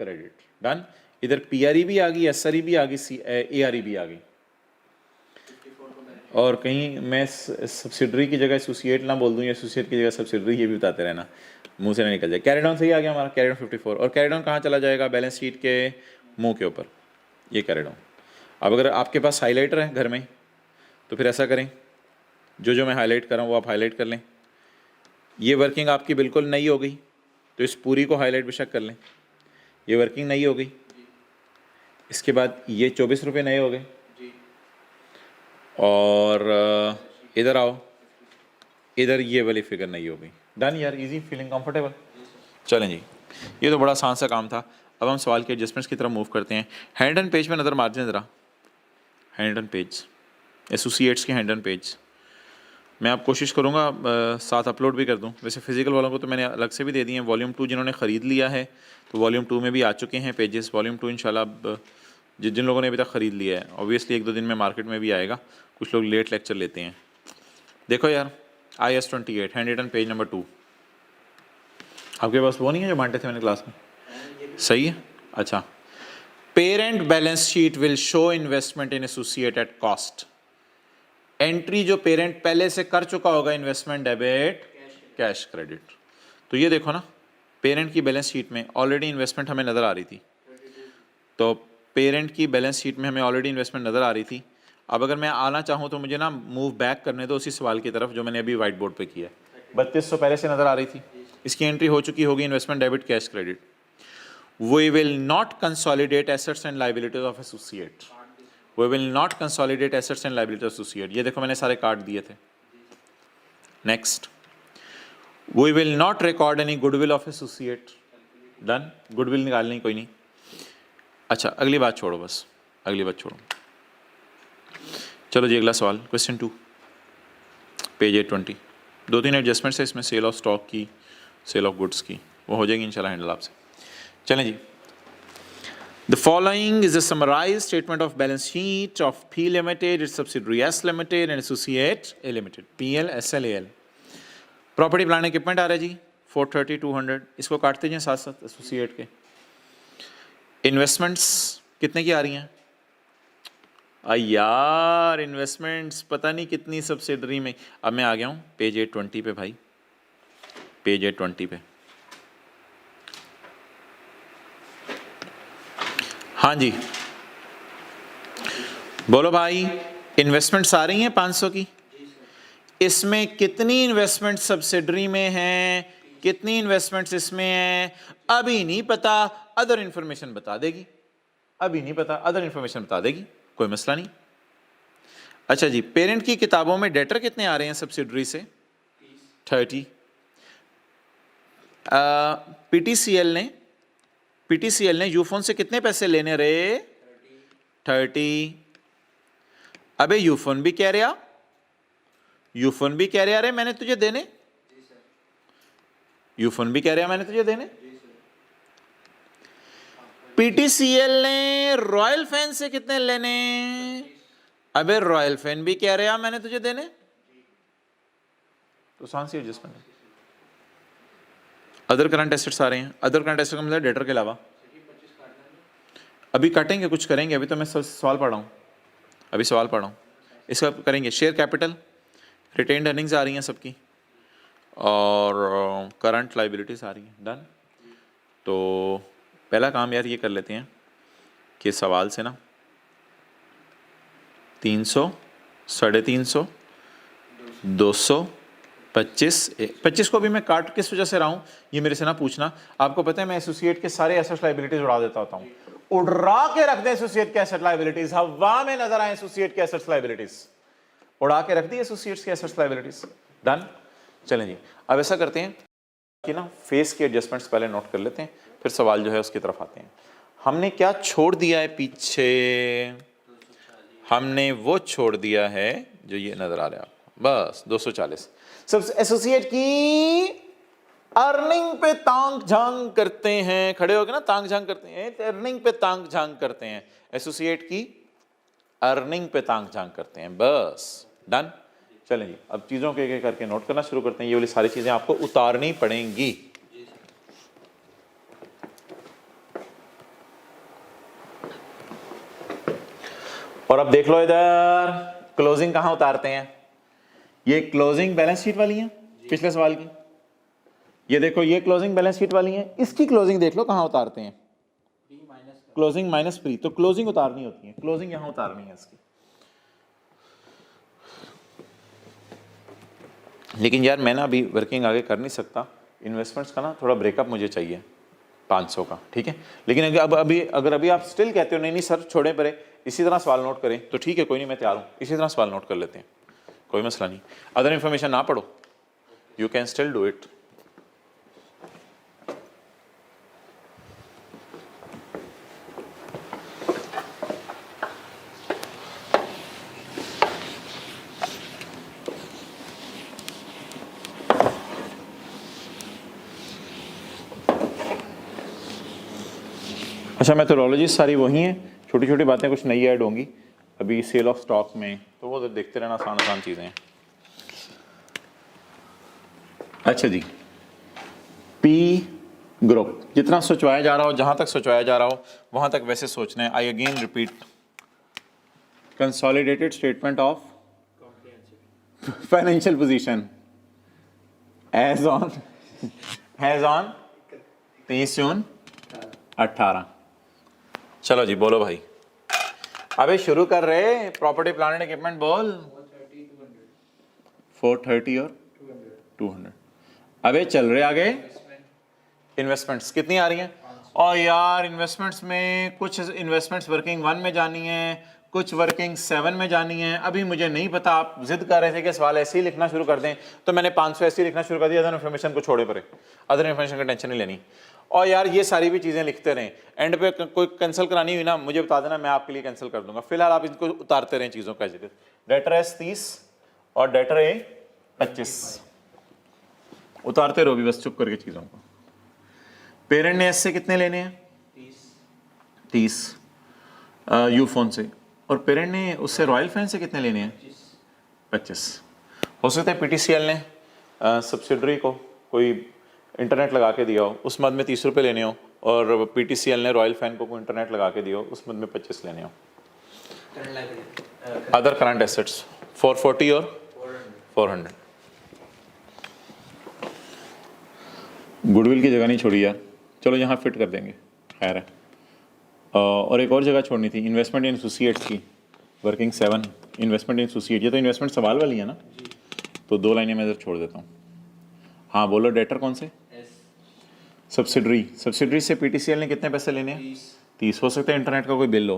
credit, done. इधर पीआरई भी आ गई, एसआरई भी आ गई, एआरई भी आ गई। और कहीं मैं सब्सिडरी की जगह एसोसिएट ना बोल दूं, या एसोसिएट की जगह सब्सिडरी, ये भी बताते रहना, मुंह से नहीं निकल जाए। कैरी डाउन सही आ गया हमारा, कैरी डाउन 54। और कैरी डाउन कहाँ चला जाएगा? बैलेंस शीट के मुंह के ऊपर, ये कैरी डाउन। अब अगर आपके पास हाईलाइटर है घर में, तो फिर ऐसा करें, जो जो मैं हाईलाइट कर रहा हूँ वो आप हाईलाइट कर लें। ये वर्किंग आपकी बिल्कुल नई हो गई, तो इस पूरी को हाईलाइट बेशक कर लें। ये वर्किंग नई हो गई, इसके बाद ये 24 रुपये नए हो गए। जी। और इधर आओ, इधर ये वाली फिगर नहीं हो गई। डन यार, इजी, फीलिंग कंफर्टेबल। चलें जी, ये तो बड़ा आसान सा काम था। अब हम सवाल के एडजस्टमेंट्स की तरफ मूव करते हैं। हैंड एंड पेज में नज़र मारते हैं ज़रा, हैंड एंड पेज, एसोसिएट्स के हैंड एंड पेज। मैं आप कोशिश करूँगा साथ अपलोड भी कर दूँ। वैसे फिजिकल वालों को तो मैंने अलग से भी दे दिए हैं। वॉल्यूम 2 जिन्होंने ख़रीद लिया है, तो वॉल्यूम 2 में भी आ चुके हैं पेजेस। वॉल्यूम 2 इंशाल्लाह अब जिन लोगों ने अभी तक ख़रीद लिया है, ऑब्वियसली 1-2 दिन में मार्केट में भी आएगा। कुछ लोग लेट लेक्चर लेते हैं। देखो यार, IS-28 hand written page number 2, आपके पास वो नहीं है जो बांटे थे मैंने क्लास में? सही है, अच्छा। Parent balance sheet will show investment in associate at cost. Entry जो पेरेंट पहले से कर चुका होगा, इन्वेस्टमेंट डेबिट, कैश क्रेडिट। तो ये देखो ना, पेरेंट की बैलेंस शीट में ऑलरेडी इन्वेस्टमेंट हमें नज़र आ रही थी। तो पेरेंट की बैलेंस शीट में हमें ऑलरेडी इन्वेस्टमेंट नज़र आ रही थी। अब अगर मैं आना चाहूँ तो मुझे ना मूव बैक करने दो उसी सवाल की तरफ जो मैंने अभी वाइट बोर्ड पे किया है। 3200 पहले से नज़र आ रही थी, इसकी एंट्री हो चुकी होगी, investment debit cash credit. We will not consolidate assets and liabilities of associate. We will not consolidate assets and liabilities of associate. ये देखो मैंने सारे कार्ड दिए थे। Next, we will not record any goodwill of associate. Done, goodwill निकालनी कोई नहीं। अच्छा, अगली बात छोड़ो, बस अगली बात छोड़ो। चलो जी, अगला सवाल, क्वेश्चन 2, पेज 820। 2-3 एडजस्टमेंट्स है इसमें, सेल ऑफ स्टॉक की, सेल ऑफ गुड्स की, वो हो जाएगी इंशाल्लाह हैंडल आपसे। चलें जी। The following is a summarised statement of balance sheet of P लिमिटेड, इट्स सब्सिडरी S लिमिटेड एंड एसोसिएट A लिमिटेड, PL SL AL। Property plant equipment आ रहा है जी 430 200, इसको काटते जाएं साथ साथ एसोसिएट के। इन्वेस्टमेंट्स कितने की आ रही हैं? यार इन्वेस्टमेंट्स पता नहीं कितनी सब्सिडरी में। अब मैं आ गया हूँ पेज 820 पे भाई, पेज 820 पे। हाँ जी, बोलो भाई, इन्वेस्टमेंट्स आ रही हैं 500 की। इसमें कितनी इन्वेस्टमेंट सब्सिडरी में हैं, कितनी इन्वेस्टमेंट्स इसमें हैं, अभी नहीं पता, अदर इंफॉर्मेशन बता देगी। अभी नहीं पता, अदर इंफॉर्मेशन बता देगी, कोई मसला नहीं। अच्छा जी, पेरेंट की किताबों में डेटर कितने आ रहे हैं सब्सिडरी से? 30। पीटीसीएल ने यूफोन से कितने पैसे लेने रहे? 30। अबे यूफोन भी कह रहा, यूफोन भी कह रहा रे मैंने तुझे देने, यूफोन भी कह रहा मैंने तुझे देने। पीटीसीएल ने रॉयल फैन से कितने लेने? अबे रॉयल फैन भी कह रहे हैं मैंने तुझे देने, तो कौन सी एडजस्टमेंट है? अदर करंट एसेट्स आ रहे हैं, अदर करंट एसेट्स का मतलब डेटर के अलावा। अभी काटेंगे, कुछ करेंगे, अभी तो मैं सवाल पढ़ रहा हूँ, अभी सवाल पढ़ रहा हूँ, इसका करेंगे। शेयर कैपिटल, रिटेन्ड अर्निंग्स आ रही हैं सबकी, और करंट लाइबिलिटीज आ रही हैं। डन। तो पहला काम यार ये कर लेते हैं कि सवाल से ना 300, 350, 200, 25 को भी मैं काट किस वजह से रहा हूँ ये मेरे से ना पूछना। आपको पता है मैं एसोसिएट के सारे एसेट लाइबिलिटीज उड़ा देता होता हूँ, उड़ा के रख दे एसोसिएट के एसेट लाइबिलिटीज, हवा में नजर आए एसोसिएट के एसेट लाइबिलिटीज, उड़ा के रख दी एसोसिएट्स के एसेट लाइबिलिटीज। डन। चलें जी, अब ऐसा करते हैं कि ना फेस की एडजस्टमेंट्स पहले नोट कर लेते हैं, फिर सवाल जो है उसकी तरफ आते हैं। हमने क्या छोड़ दिया है पीछे? हमने वो छोड़ दिया है जो ये नजर आ रहा है आपको, बस 240। सब एसोसिएट की अर्निंग पे तांग झांग करते हैं, खड़े होकर ना तांग झांग करते हैं, अर्निंग पे तांग झांग करते हैं, एसोसिएट की अर्निंग पे तांग झांग करते हैं, बस। डन। चलें जी, अब चीजों के एक करके नोट करना शुरू करते हैं। ये वाली सारी चीजें आपको उतारनी पड़ेंगी। और अब देख लो इधर क्लोजिंग कहां उतारते हैं। ये क्लोजिंग बैलेंस शीट वाली है पिछले सवाल की, ये देखो ये क्लोजिंग बैलेंस शीट वाली है, इसकी क्लोजिंग देख लो कहां उतारते हैं, क्लोजिंग माइनस प्री। तो क्लोजिंग उतारनी होती है, क्लोजिंग यहां उतारनी है इसकी। लेकिन यार मैं ना अभी वर्किंग आगे कर नहीं सकता, इन्वेस्टमेंट्स का ना थोड़ा ब्रेकअप मुझे चाहिए 500 का, ठीक है। लेकिन अगर अभी आप स्टिल कहते हो नहीं नहीं सर छोड़े परे, इसी तरह सवाल नोट करें तो ठीक है, कोई नहीं, मैं तैयार हूँ, इसी तरह सवाल नोट कर लेते हैं, कोई मसला नहीं। अदर इन्फॉर्मेशन ना पढ़ो, you can still do it. अच्छा, मेथोडोलॉजी सारी वही है, छोटी छोटी बातें कुछ नई ऐड होंगी अभी सेल ऑफ स्टॉक में, तो वो देखते रहना, आसान आसान चीज़ें हैं। अच्छा जी, पी ग्रुप जितना सोचवाया जा रहा हो, जहां तक सोचवाया जा रहा हो वहां तक वैसे सोचना है। I again repeat, consolidated statement of financial position as on 30 June 18। चलो जी बोलो भाई, अबे शुरू कर रहे, प्रॉपर्टी प्लांट एंड इक्विपमेंट बोल। 430 और 200। अबे चल रहे आगे। इन्वेस्टमेंट्स कितनी आ रही हैं? और यार इन्वेस्टमेंट्स में कुछ इन्वेस्टमेंट्स वर्किंग 1 में जानी है, कुछ वर्किंग 7 में जानी है। अभी मुझे नहीं पता, आप जिद कर रहे थे कि सवाल ऐसे ही लिखना शुरू कर दें, तो मैंने 500 ऐसे ही लिखना शुरू कर दिया। अदर इन्फॉर्मेशन को छोड़े परे, अदर इन्फॉर्मेशन की टेंशन नहीं लेनी। और यार ये सारी भी चीज़ें लिखते रहें, एंड पे कोई कैंसिल करानी हुई ना मुझे बता देना, मैं आपके लिए कैंसिल कर दूंगा। फिलहाल आप इनको उतारते रहें चीज़ों का। डेटर एस 30 और डेटर ए 25 उतारते रहो भी, बस चुप करके चीज़ों को। पेरेंट ने एस से कितने लेने हैं? 30 यू फोन से, और पेरेंट ने उससे रॉयल फैन से कितने लेने हैं? 25। हो सकता है पीटीसीएल ने सब्सिडरी को कोई इंटरनेट लगा के दिया हो, उस मद में 30 रुपये लेने हो, और पीटीसीएल ने रॉयल फैन को कोई इंटरनेट लगा के दिया हो, उस मद में 25 लेने हो। अदर करंट एसेट्स 440 और 400। गुडविल की जगह नहीं छोड़ी यार, चलो यहाँ फिट कर देंगे, खैर है। और एक और जगह छोड़नी थी, इन्वेस्टमेंट इन एसोसिएट्स की, वर्किंग 7, इन्वेस्टमेंट इन एसोसिएट। ये तो इन्वेस्टमेंट सवाल वाली है ना, तो 2 लाइनें मैं इधर छोड़ देता हूँ। हाँ बोलो, डेटर कौन से? सब्सिडरी। सब्सिडरी से पीटीसीएल ने कितने पैसे लेने हैं? 30। हो सकता है इंटरनेट का कोई बिल हो।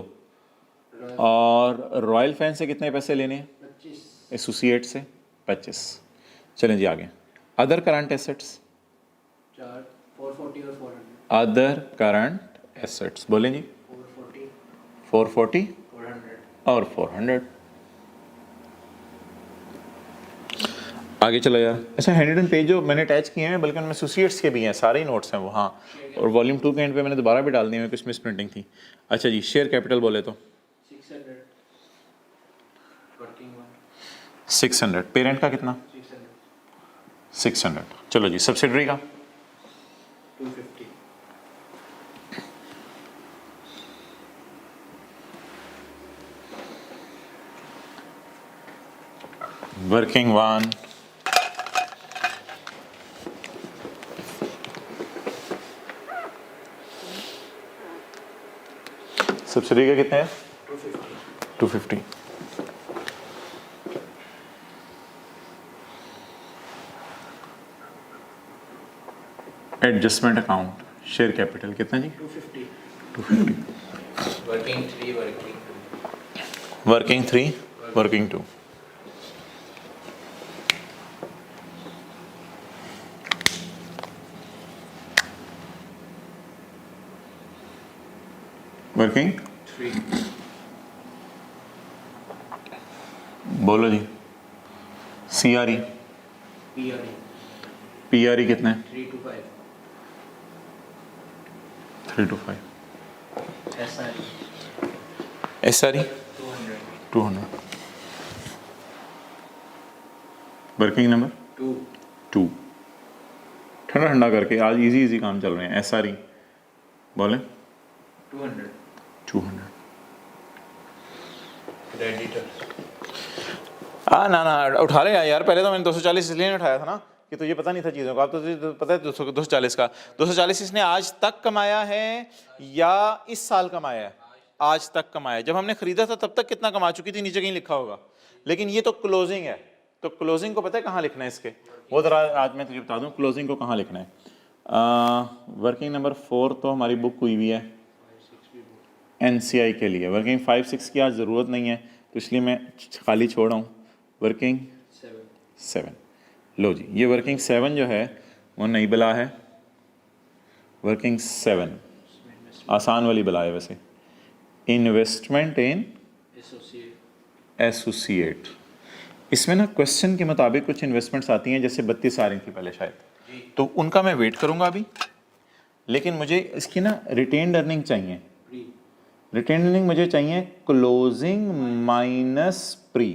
और रॉयल फैन से कितने पैसे लेने हैं? 25। एसोसिएट से 25। चलें जी आगे। अदर करंट एसेट्स 440 और 400। अदर करंट एसेट्स बोलें जी। 440 और 400। आगे चलो यार। अच्छा, हैंडरिटन पेज जो मैंने अटैच किए हैं, बल्कि उनमें एसोसिएट्स के भी हैं, सारे ही नोट्स हैं वो। हाँ, और वॉल्यूम 2 के एंड पे मैंने दोबारा भी डाल दिए हैं, कुछ मिस प्रिंटिंग थी। अच्छा जी, शेयर कैपिटल बोले तो 600। 600। पेरेंट का कितना? 600। चलो जी, सब्सिडरी का 250। वर्किंग वन, सब्सिडी के कितने हैं? 250। एडजस्टमेंट अकाउंट शेयर कैपिटल कितना जी? 250। 250। Working 3, working 2। Working 3, working 2। Working 3। बोलो जी। CRE, PRE PRE कितने हैं? 3 to 5। 3 to 5। SRE SRE 200। 200। Working number 2। 2। ठंडा ठंडा करके आज इजी इजी काम चल रहे हैं। SRE बोले 200। 200। क्रेडिटर ना ना उठा ले यार, पहले तो मैंने 240 इसलिए नहीं उठाया था ना कि तुझे पता नहीं था चीज़ों का। अब तो तुझे पता है 240 का। 240 इसने आज तक कमाया है या इस साल कमाया है? आज तक कमाया है। जब हमने खरीदा था तब तक कितना कमा चुकी थी नीचे कहीं लिखा होगा, लेकिन ये तो क्लोजिंग है। तो क्लोजिंग को पता है कहाँ लिखना है इसके? वो ज़रा आज मैं तुझे बता दूँ क्लोजिंग को कहाँ लिखना है। वर्किंग नंबर 4 तो हमारी बुक हुई हुई है NCI के लिए। वर्किंग 5 6 की आज ज़रूरत नहीं है तो इसलिए मैं खाली छोड़ रहा हूँ। वर्किंग 7। लो जी, ये वर्किंग 7 जो है वो नई बला है। वर्किंग 7 आसान वाली बला है वैसे। इन्वेस्टमेंट इन एसोसिएट, इसमें ना क्वेश्चन के मुताबिक कुछ इन्वेस्टमेंट्स आती हैं, जैसे 32 आ रही थी पहले शायद, तो उनका मैं वेट करूंगा अभी। लेकिन मुझे इसकी ना रिटेन्ड अर्निंग चाहिए। रिटेन्ड अर्निंग मुझे चाहिए क्लोजिंग माइनस प्री।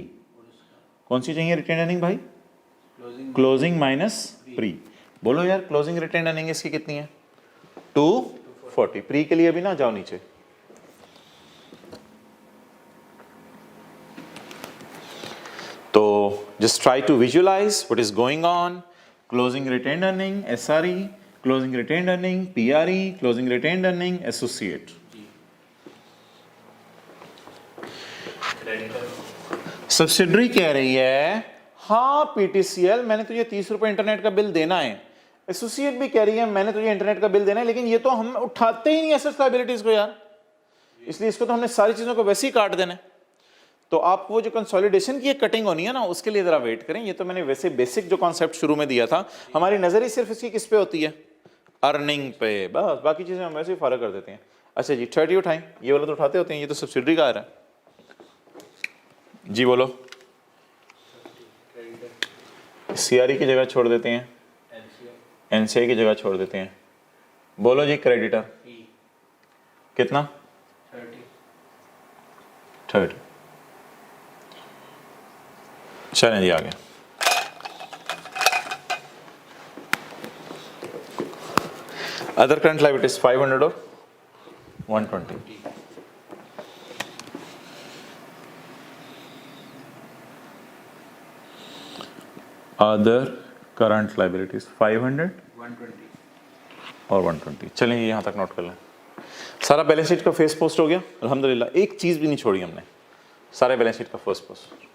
कौन सी चाहिए रिटेन्ड अर्निंग भाई? Closing minus pre. बोलो यार, क्लोजिंग रिटेन्ड अर्निंग इसकी कितनी है? 240। प्री के लिए अभी ना जाओ नीचे। तो just try to visualize what is going on. Closing retained earning, SRE, closing retained earning, PRE, closing retained earning, associate. Subsidiary कह रही है हाँ PTCL मैंने तुझे 30 रुपए इंटरनेट का बिल देना है। एसोसिएट भी कह रही है मैंने तुझे इंटरनेट का बिल देना है, लेकिन ये तो हम उठाते ही नहीं एसेट्स लायबिलिटीज को यार, इसलिए इसको तो हमने सारी चीजों को वैसे ही काट देना है। तो आप वो जो कंसोलिडेशन की एक कटिंग होनी है ना, उसके लिए जरा वेट करें। ये तो मैंने वैसे बेसिक जो कॉन्सेप्ट शुरू में दिया था। हमारी नजर ही सिर्फ इसकी किस पे होती है? अर्निंग पे, बस बाकी चीजें हम वैसे ही फारग कर देते हैं। अच्छा जी 30 उठाएं, ये वाला तो उठाते होते हैं, ये तो सब्सिडरी का आ रहा है जी। बोलो। CRE की जगह छोड़ देते हैं, NCI की जगह छोड़ देते हैं। बोलो जी क्रेडिटर कितना? 30। चलें जी आगे। अदर करंट लायबिलिटीज 500 और 120। अदर करंट लायबिलिटीज 500 और 120। चलें यहाँ तक नोट कर लें। सारा बैलेंस शीट का फेस पोस्ट हो गया अल्हम्दुलिल्लाह, एक चीज़ भी नहीं छोड़ी हमने, सारे बैलेंस शीट का फर्स्ट पोस्ट।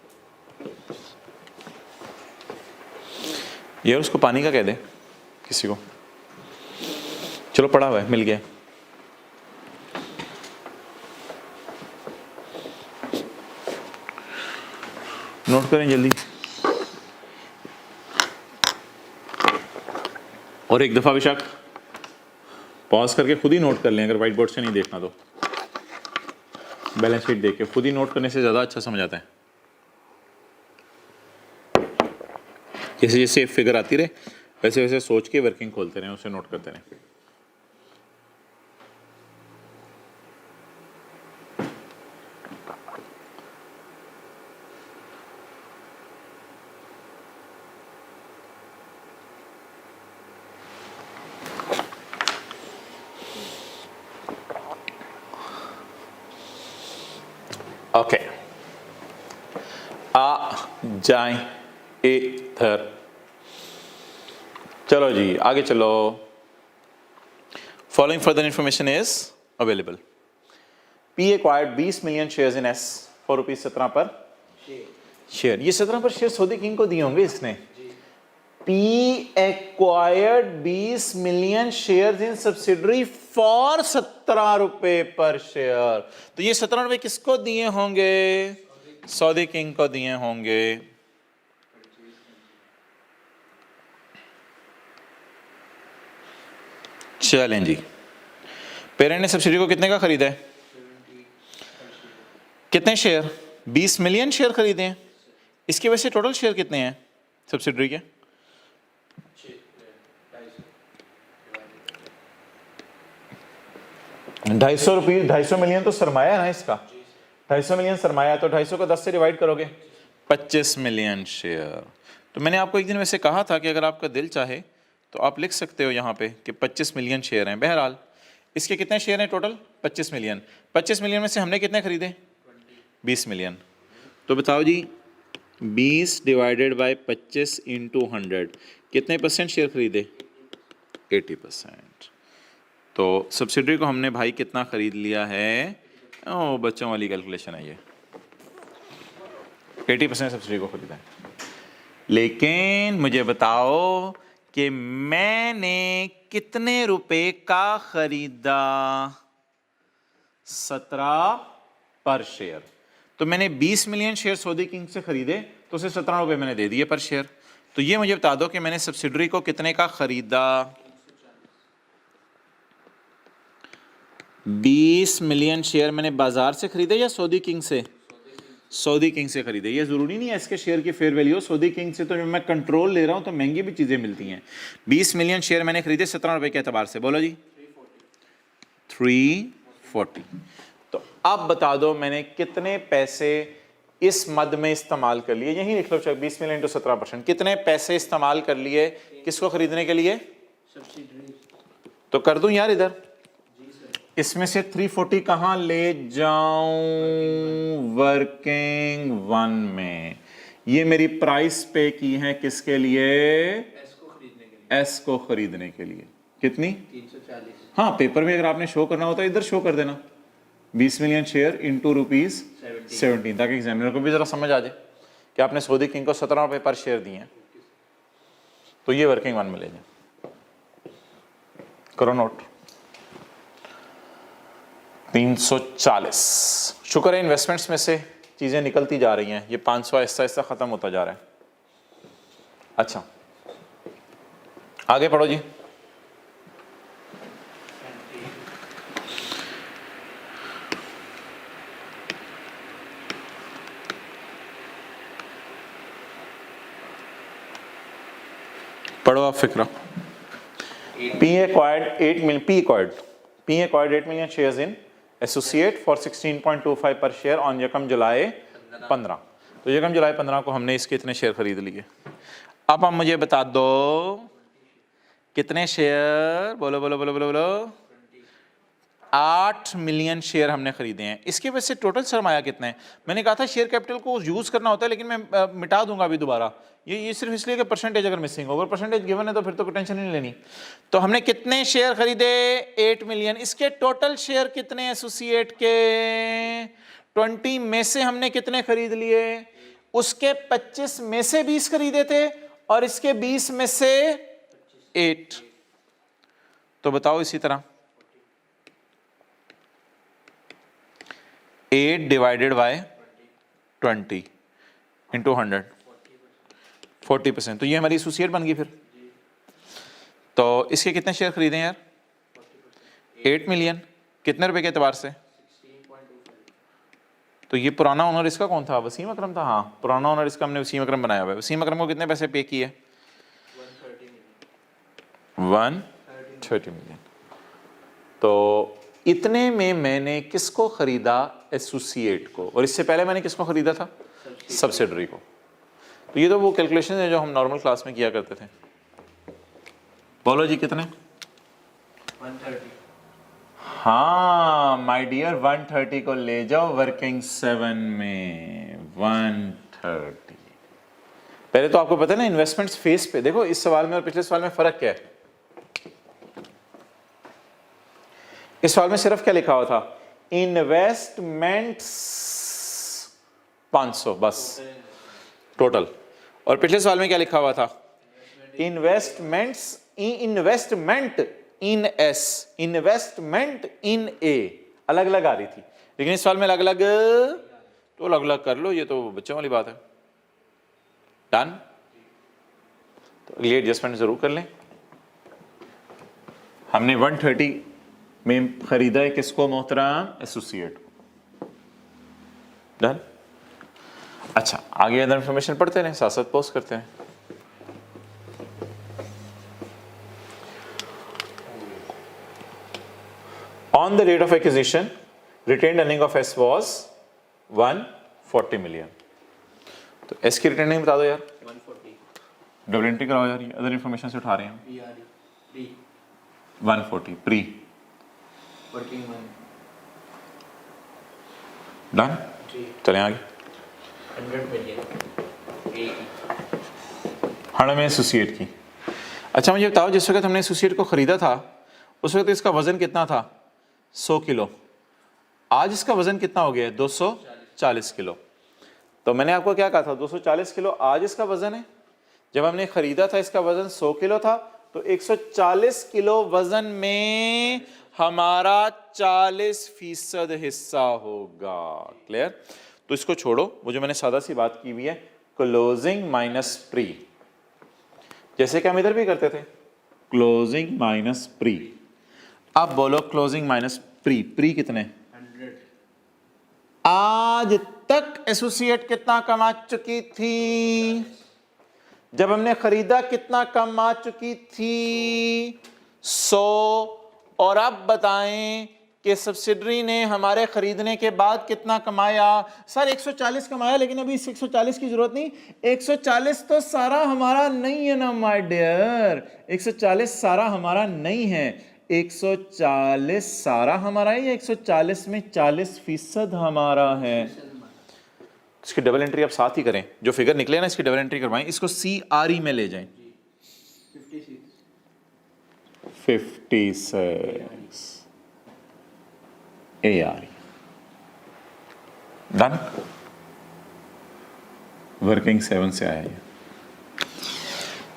यार उसको पानी का कह दे किसी को। चलो पड़ा हुआ है, मिल गया। नोट करें जल्दी, और एक दफ़ा बेशक पॉज करके खुद ही नोट कर लें, अगर वाइट बोर्ड से नहीं देखना तो। बैलेंस शीट देख के खुद ही नोट करने से ज़्यादा अच्छा समझ आता है। जैसे जैसे फिगर आती रहे वैसे वैसे सोच के वर्किंग खोलते रहें, उसे नोट करते रहें। ओके, आ जाएं इधर, चलो जी आगे चलो। Following further information is available. P acquired 20 million shares in S for rupees 17 पर शेयर। ये 17 पर शेयर सऊदी किंग को दिए होंगे इसने। P acquired 20 million shares in subsidiary for 17 रुपए पर शेयर। तो ये 17 रुपए किसको दिए होंगे? सऊदी किंग को दिए होंगे। चलें जी, पेरेंट ने सब्सिडी को कितने का खरीदा है? कितने शेयर? 20 मिलियन शेयर खरीदे हैं। इसकी वजह से टोटल शेयर कितने हैं सब्सिडरी के? 250 रुपये, 250 मिलियन तो सरमाया है ना इसका। 250 मिलियन सरमाया, तो 250 को 10 से डिवाइड करोगे 25 मिलियन शेयर। तो मैंने आपको एक दिन वैसे कहा था कि अगर आपका दिल चाहे तो आप लिख सकते हो यहाँ पे कि 25 मिलियन शेयर हैं। बहरहाल इसके कितने शेयर हैं टोटल? 25 मिलियन। 25 मिलियन में से हमने कितने खरीदे? 20 मिलियन। तो बताओ जी 20 डिवाइडेड बाय 25 इंटू 100 कितने परसेंट शेयर खरीदे? 80%। तो सब्सिडरी को हमने भाई कितना खरीद लिया है? ओ बच्चों वाली कैलकुलेशन है ये, 80% सब्सिडी को खरीदा है। लेकिन मुझे बताओ कि मैंने कितने रुपए का खरीदा? 17 पर शेयर। तो मैंने 20 मिलियन शेयर सऊदी किंग से खरीदे, तो उसे 17 रुपए मैंने दे दिए पर शेयर। तो ये मुझे बता दो कि मैंने सब्सिडरी को कितने का खरीदा? 20 मिलियन शेयर मैंने बाजार से खरीदे या सऊदी किंग से? सऊदी किंग से खरीदे। ये जरूरी नहीं है इसके शेयर की फेयर वैल्यू। सऊदी किंग से तो जब मैं कंट्रोल ले रहा हूं तो महंगी भी चीजें मिलती हैं। 20 मिलियन शेयर मैंने खरीदे 17 रुपए के एतबार से। बोलो जी 340। तो अब बता दो मैंने कितने पैसे इस मद में इस्तेमाल कर लिए? यही लिख लो, 20 मिलियन टू 17%। कितने पैसे इस्तेमाल कर लिए किसको खरीदने के लिए? सब्सिडरी। तो कर दूं यार इधर, इसमें से 340 कहां ले जाऊं? वर्किंग वन में। ये मेरी प्राइस पे की है किसके लिए? एस को खरीदने के लिए। एस को खरीदने के लिए। कितनी? 340। हाँ, पेपर में अगर आपने शो करना होता है इधर शो कर देना 20 मिलियन शेयर इंटू रुपीज 17, ताकि एग्जामिनर को भी जरा समझ आ जाए कि आपने सऊदी किंग को 17 रुपए पर शेयर दिए हैं। तो ये वर्किंग वन में ले जाए, करो नोट। 340। शुक्र है इन्वेस्टमेंट्स में से चीज़ें निकलती जा रही हैं। ये 500 आहिस्ता आहिस्ता ख़त्म होता जा रहा है। अच्छा आगे पढ़ो जी। पढ़ो आप फिक्रा। P acquired 8 million shares in associate for 16.25 per share on यकम जुलाई 15। तो यकम जुलाई 15 को हमने इसके इतने शेयर खरीद लिए। अब आप मुझे बता दो कितने शेयर? बोलो बोलो बोलो बोलो बोलो। 8 मिलियन शेयर हमने खरीदे हैं। इसके वजह से टोटल सरमाया कितना है? मैंने कहा था शेयर कैपिटल को यूज करना होता है, लेकिन मैं मिटा दूंगा अभी दोबारा। ये सिर्फ इसलिए कि परसेंटेज अगर मिसिंग हो, अगर परसेंटेज गिवन है तो फिर तो कोई टेंशन नहीं लेनी। तो हमने कितने शेयर खरीदे? 8 मिलियन। इसके टोटल शेयर कितने एसोसिएट के? 20 में से हमने कितने खरीद लिए? उसके 25 में से 20 खरीदे थे और इसके 20 में से 8। तो बताओ इसी तरह 8 डिवाइडेड बाय 20 इंटू 100 40%। तो ये हमारी एसोसिएट बन गई फिर। तो इसके कितने शेयर खरीदे यार? 8 मिलियन। कितने रुपए के एतबार से? तो ये पुराना ओनर इसका कौन था? वसीम अकरम था। हाँ, पुराना ओनर इसका हमने वसीम अकरम बनाया हुआ है। वसीम अकरम को कितने पैसे पे किए? 130 मिलियन। तो इतने में मैंने किसको खरीदा? एसोसिएट को। और इससे पहले मैंने किसको खरीदा था? सब्सिडरी को। तो ये तो वो कैलकुलेशन है जो हम नॉर्मल क्लास में किया करते थे। बोलो जी कितने? 130। हाँ माय डियर 130 को ले जाओ वर्किंग 7 में 130। पहले तो आपको पता है ना इन्वेस्टमेंट्स फेस पे। देखो इस सवाल में और पिछले सवाल में फर्क क्या है। इस सवाल में सिर्फ क्या लिखा हुआ था, इन्वेस्टमेंट्स 500 बस टोटल। और पिछले सवाल में क्या लिखा हुआ था, investments investment in S, investment in A, अलग अलग आ रही थी। लेकिन इस सवाल में अलग अलग, तो अलग अलग कर लो, ये तो बच्चों वाली बात है। डन। तो अगली एडजस्टमेंट जरूर कर लें। हमने 130 में खरीदा है किसको मोहतरम, एसोसिएट। डन। अच्छा आगे अदर इंफॉर्मेशन पढ़ते हैं, साथ साथ पोस्ट करते हैं। On the date of acquisition, retained earning of S was 140 million। तो S की रिटेनिंग बता दो यार। 140 डबल एंट्री कराओ यार, ये अदर इंफॉर्मेशन से उठा रहे हैं। Pre 140 pre. Working one done. चलें आगे। 100 मिलियन ए की 100 में एसोसिएट की। अच्छा मुझे बताओ, जिस वक्त हमने एसोसिएट को खरीदा था उस वक्त इसका वजन कितना था, 100 किलो। आज इसका वजन कितना हो गया है, 240 किलो। तो मैंने आपको क्या कहा था, 240 किलो आज इसका वजन है। जब हमने खरीदा था इसका वजन 100 किलो था, तो 140 किलो वजन में हमारा 40% हिस्सा होगा। क्लियर। तो इसको छोड़ो, वो जो मैंने सादा सी बात की हुई है, क्लोजिंग माइनस प्री, जैसे कि हम इधर भी करते थे, क्लोजिंग माइनस प्री। अब बोलो क्लोजिंग माइनस प्री, प्री कितने, 100 आज तक एसोसिएट कितना कमा चुकी थी, जब हमने खरीदा कितना कमा चुकी थी, 100। और अब बताएं कि सब्सिडरी ने हमारे खरीदने के बाद कितना कमाया। सर 140 कमाया, लेकिन अभी इस 140 की जरूरत नहीं। 140 तो सारा हमारा नहीं है ना माय डियर, 140 सारा हमारा नहीं है। 140 सारा हमारा है या 140 में 40% हमारा है। इसकी डबल एंट्री आप साथ ही करें, जो फिगर निकले ना इसकी डबल एंट्री करवाएं, इसको CRE में ले जाएं। 56 ARE। डन। वर्किंग 7 से आया है।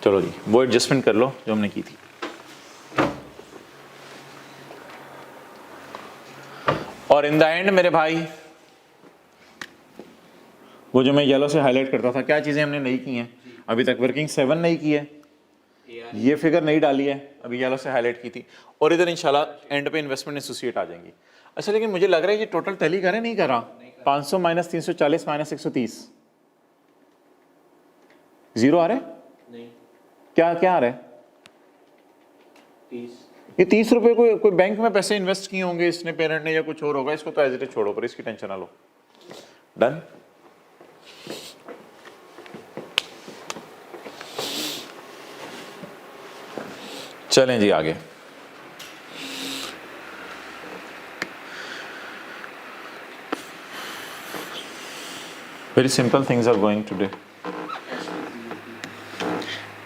चलो जी वो एडजस्टमेंट कर लो जो हमने की थी। और इन द एंड मेरे भाई, वो जो मैं येलो से हाईलाइट करता था, क्या चीजें हमने नहीं की हैं अभी तक। वर्किंग 7 नहीं की है, ये फिगर नहीं डाली है, अभी येलो से हाईलाइट की थी। और इधर इंशाल्लाह एंड पे इन्वेस्टमेंट एसोसिएट आ जाएंगी। अच्छा लेकिन मुझे लग रहा है ये टोटल टैली करे नहीं कर रहा। 500 माइनस 340 माइनस 130, जीरो आ रहा है। नहीं क्या क्या आ रहा है, 30 ये 30 रुपए कोई बैंक में पैसे इन्वेस्ट किए होंगे इसने, पेरेंट ने, या कुछ और होगा। इसको तो एज इट इज छोड़ो, पर इसकी टेंशन ना लो। डन। चलें जी आगे। Very simple things are going today.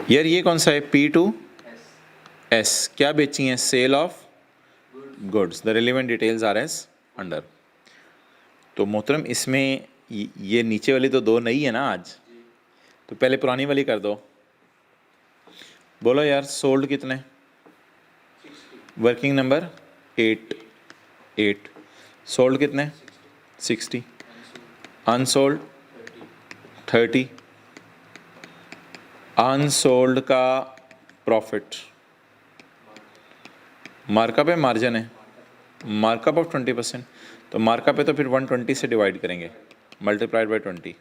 यार ये कौन सा है, P2S, क्या बेची है, sale of goods. The relevant details are as under. तो मोहतरम इसमें ये नीचे वाली तो 2 नहीं है ना आज, तो पहले पुरानी वाली कर दो। बोलो यार सोल्ड कितने, वर्किंग नंबर 8 सोल्ड कितने 60, अनसोल्ड 30, अनसोल्ड का प्रॉफिट, मार्कअप है मार्जिन है, मार्कअप ऑफ 20%। तो मार्कअप है तो फिर 120 से डिवाइड करेंगे, मल्टीप्लाइड बाई 25।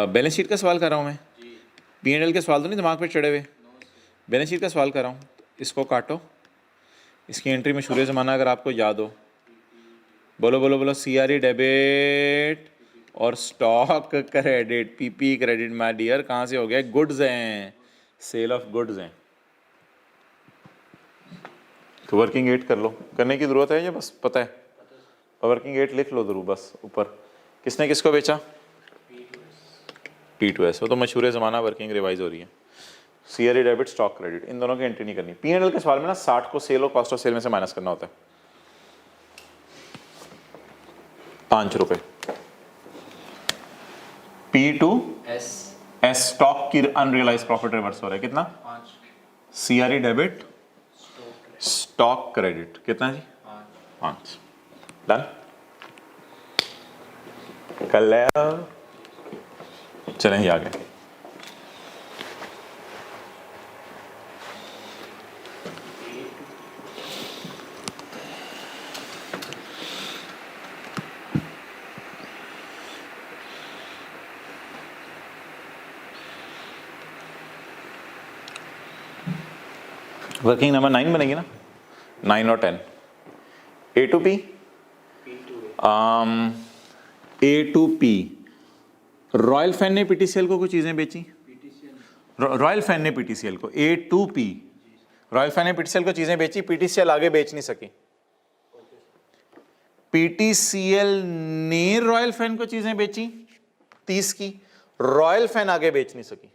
बैलेंस शीट का सवाल कर रहा हूँ मैं, P&L के सवाल तो नहीं दिमाग पे चढ़े हुए, बैलेंस शीट का सवाल कर रहा हूँ। इसको काटो, इसकी एंट्री में शुरू ज़माना अगर आपको याद हो, बोलो बोलो बोलो, CRE डेबिट और stock credit, PP credit. My dear कहाँ से हो गया, गुड्स हैं, सेल ऑफ गुड्स हैं। तो वर्किंग 8 कर लो, करने की ज़रूरत है या बस पता है? वर्किंग 8 लिख लो जरूर बस ऊपर। किसने किसको बेचा? T2S। वो तो मशहूर ज़माना वर्किंग रिवाइज हो रही है। CRE डेबिट, स्टॉक क्रेडिट, इन दोनों की एंट्री नहीं करनी। P&L के सवाल में ना 60 को सेल और कॉस्ट ऑफ सेल में से माइनस करना होता है। 5 रुपए। P2S स्टॉक की अनरियलाइज प्रॉफिट रिवर्स हो रहा है, कितना? 5 CRE डेबिट, स्टॉक क्रेडिट, कितना जी? 5। डन कर ले। चलें ये आगे। वर्किंग नंबर 9 बनेगी ना, 9 और 10। A to P, A to P। Royal fan ने PTCL को कुछ चीजें बेची। रॉयल फैन ने PTCL को, A to P, royal fan ने PTCL को चीजें बेची, PTCL आगे बेच नहीं सकी। PTCL ने रॉयल फैन को चीजें बेची 30 की, रॉयल फैन आगे बेच नहीं सकी।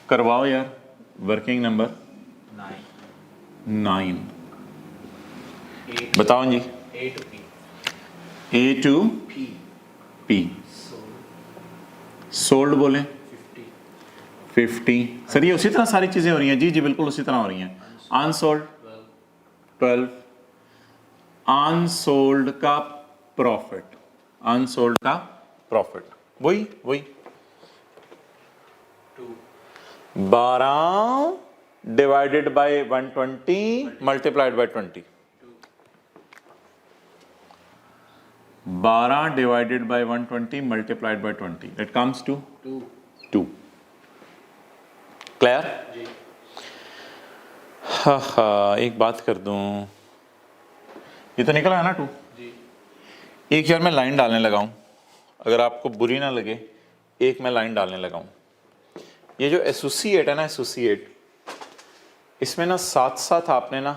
करवाओ यार। वर्किंग नंबर 9 बताओ जी। A to P, सोल्ड बोले 50। सर ये उसी तरह सारी चीजें हो रही हैं? जी जी बिल्कुल उसी तरह हो रही हैं। अनसोल्ड 12, अनसोल्ड का प्रॉफिट, अनसोल्ड का प्रॉफिट वही 12 divided by 120 multiplied by 20। 12 divided by 120 multiplied by 20, it comes to 2। Clear? हाँ, एक बात कर दूं, ये तो निकला है ना 2। एक यार मैं लाइन डालने लगा हूं, अगर आपको बुरी ना लगे, एक मैं लाइन डालने लगा हूं। ये जो एसोसिएट है ना, एसोसिएट, इसमें ना साथ साथ आपने ना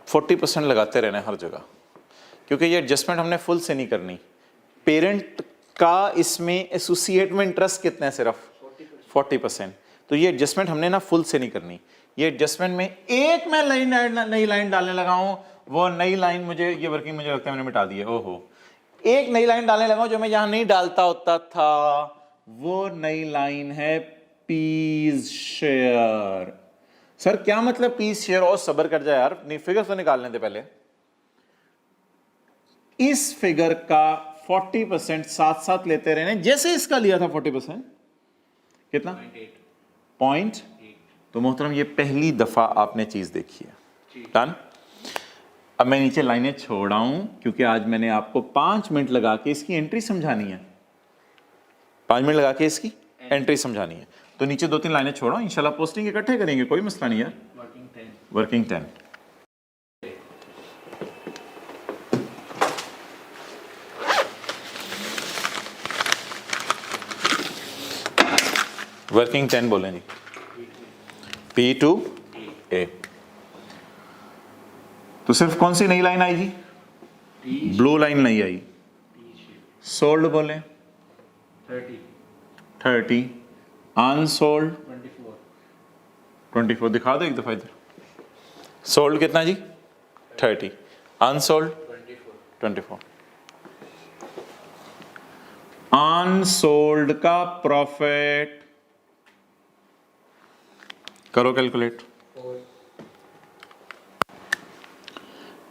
40% लगाते रहना है हर जगह, क्योंकि ये एडजस्टमेंट हमने फुल से नहीं करनी। पेरेंट का इसमें एसोसिएट में इंटरेस्ट कितना है? सिर्फ 40%। तो ये एडजस्टमेंट हमने ना फुल से नहीं करनी। ये एडजस्टमेंट में एक मैं नई लाइन डालने लगा हूं, वो नई लाइन मुझे, ये वर्किंग मुझे लगता है मैंने मिटा दी है। ओहो, एक नई लाइन डालने लगा हूं जो मैं यहां नहीं डालता होता था। वो नई लाइन है पीस शेयर। सर क्या मतलब पीस शेयर? और सब्र कर जाए यार, फिगर तो निकालने दे पहले। इस फिगर का 40% साथ साथ लेते रहने, जैसे इसका लिया था 40%, कितना? 0.8। तो मोहतरम ये पहली दफा आपने चीज देखी है। डन। अब मैं नीचे लाइनें छोड़ रहा हूं, क्योंकि आज मैंने आपको 5 मिनट लगा के इसकी एंट्री समझानी है। 5 मिनट लगा के इसकी एंट्री समझानी है। तो नीचे 2-3 लाइनें छोड़ो, इंशाल्लाह पोस्टिंग इकट्ठे करेंगे, कोई मसला नहीं है। वर्किंग 10। वर्किंग 10 बोलें जी। P2A। तो सिर्फ कौन सी नई लाइन आई जी? ब्लू लाइन नहीं आई। सोल्ड बोले 30, अनसोल्ड 24। दिखा दो एक दफा इधर। सोल्ड कितना जी? 30, अनसोल्ड 24। अनसोल्ड का प्रॉफिट करो calculate.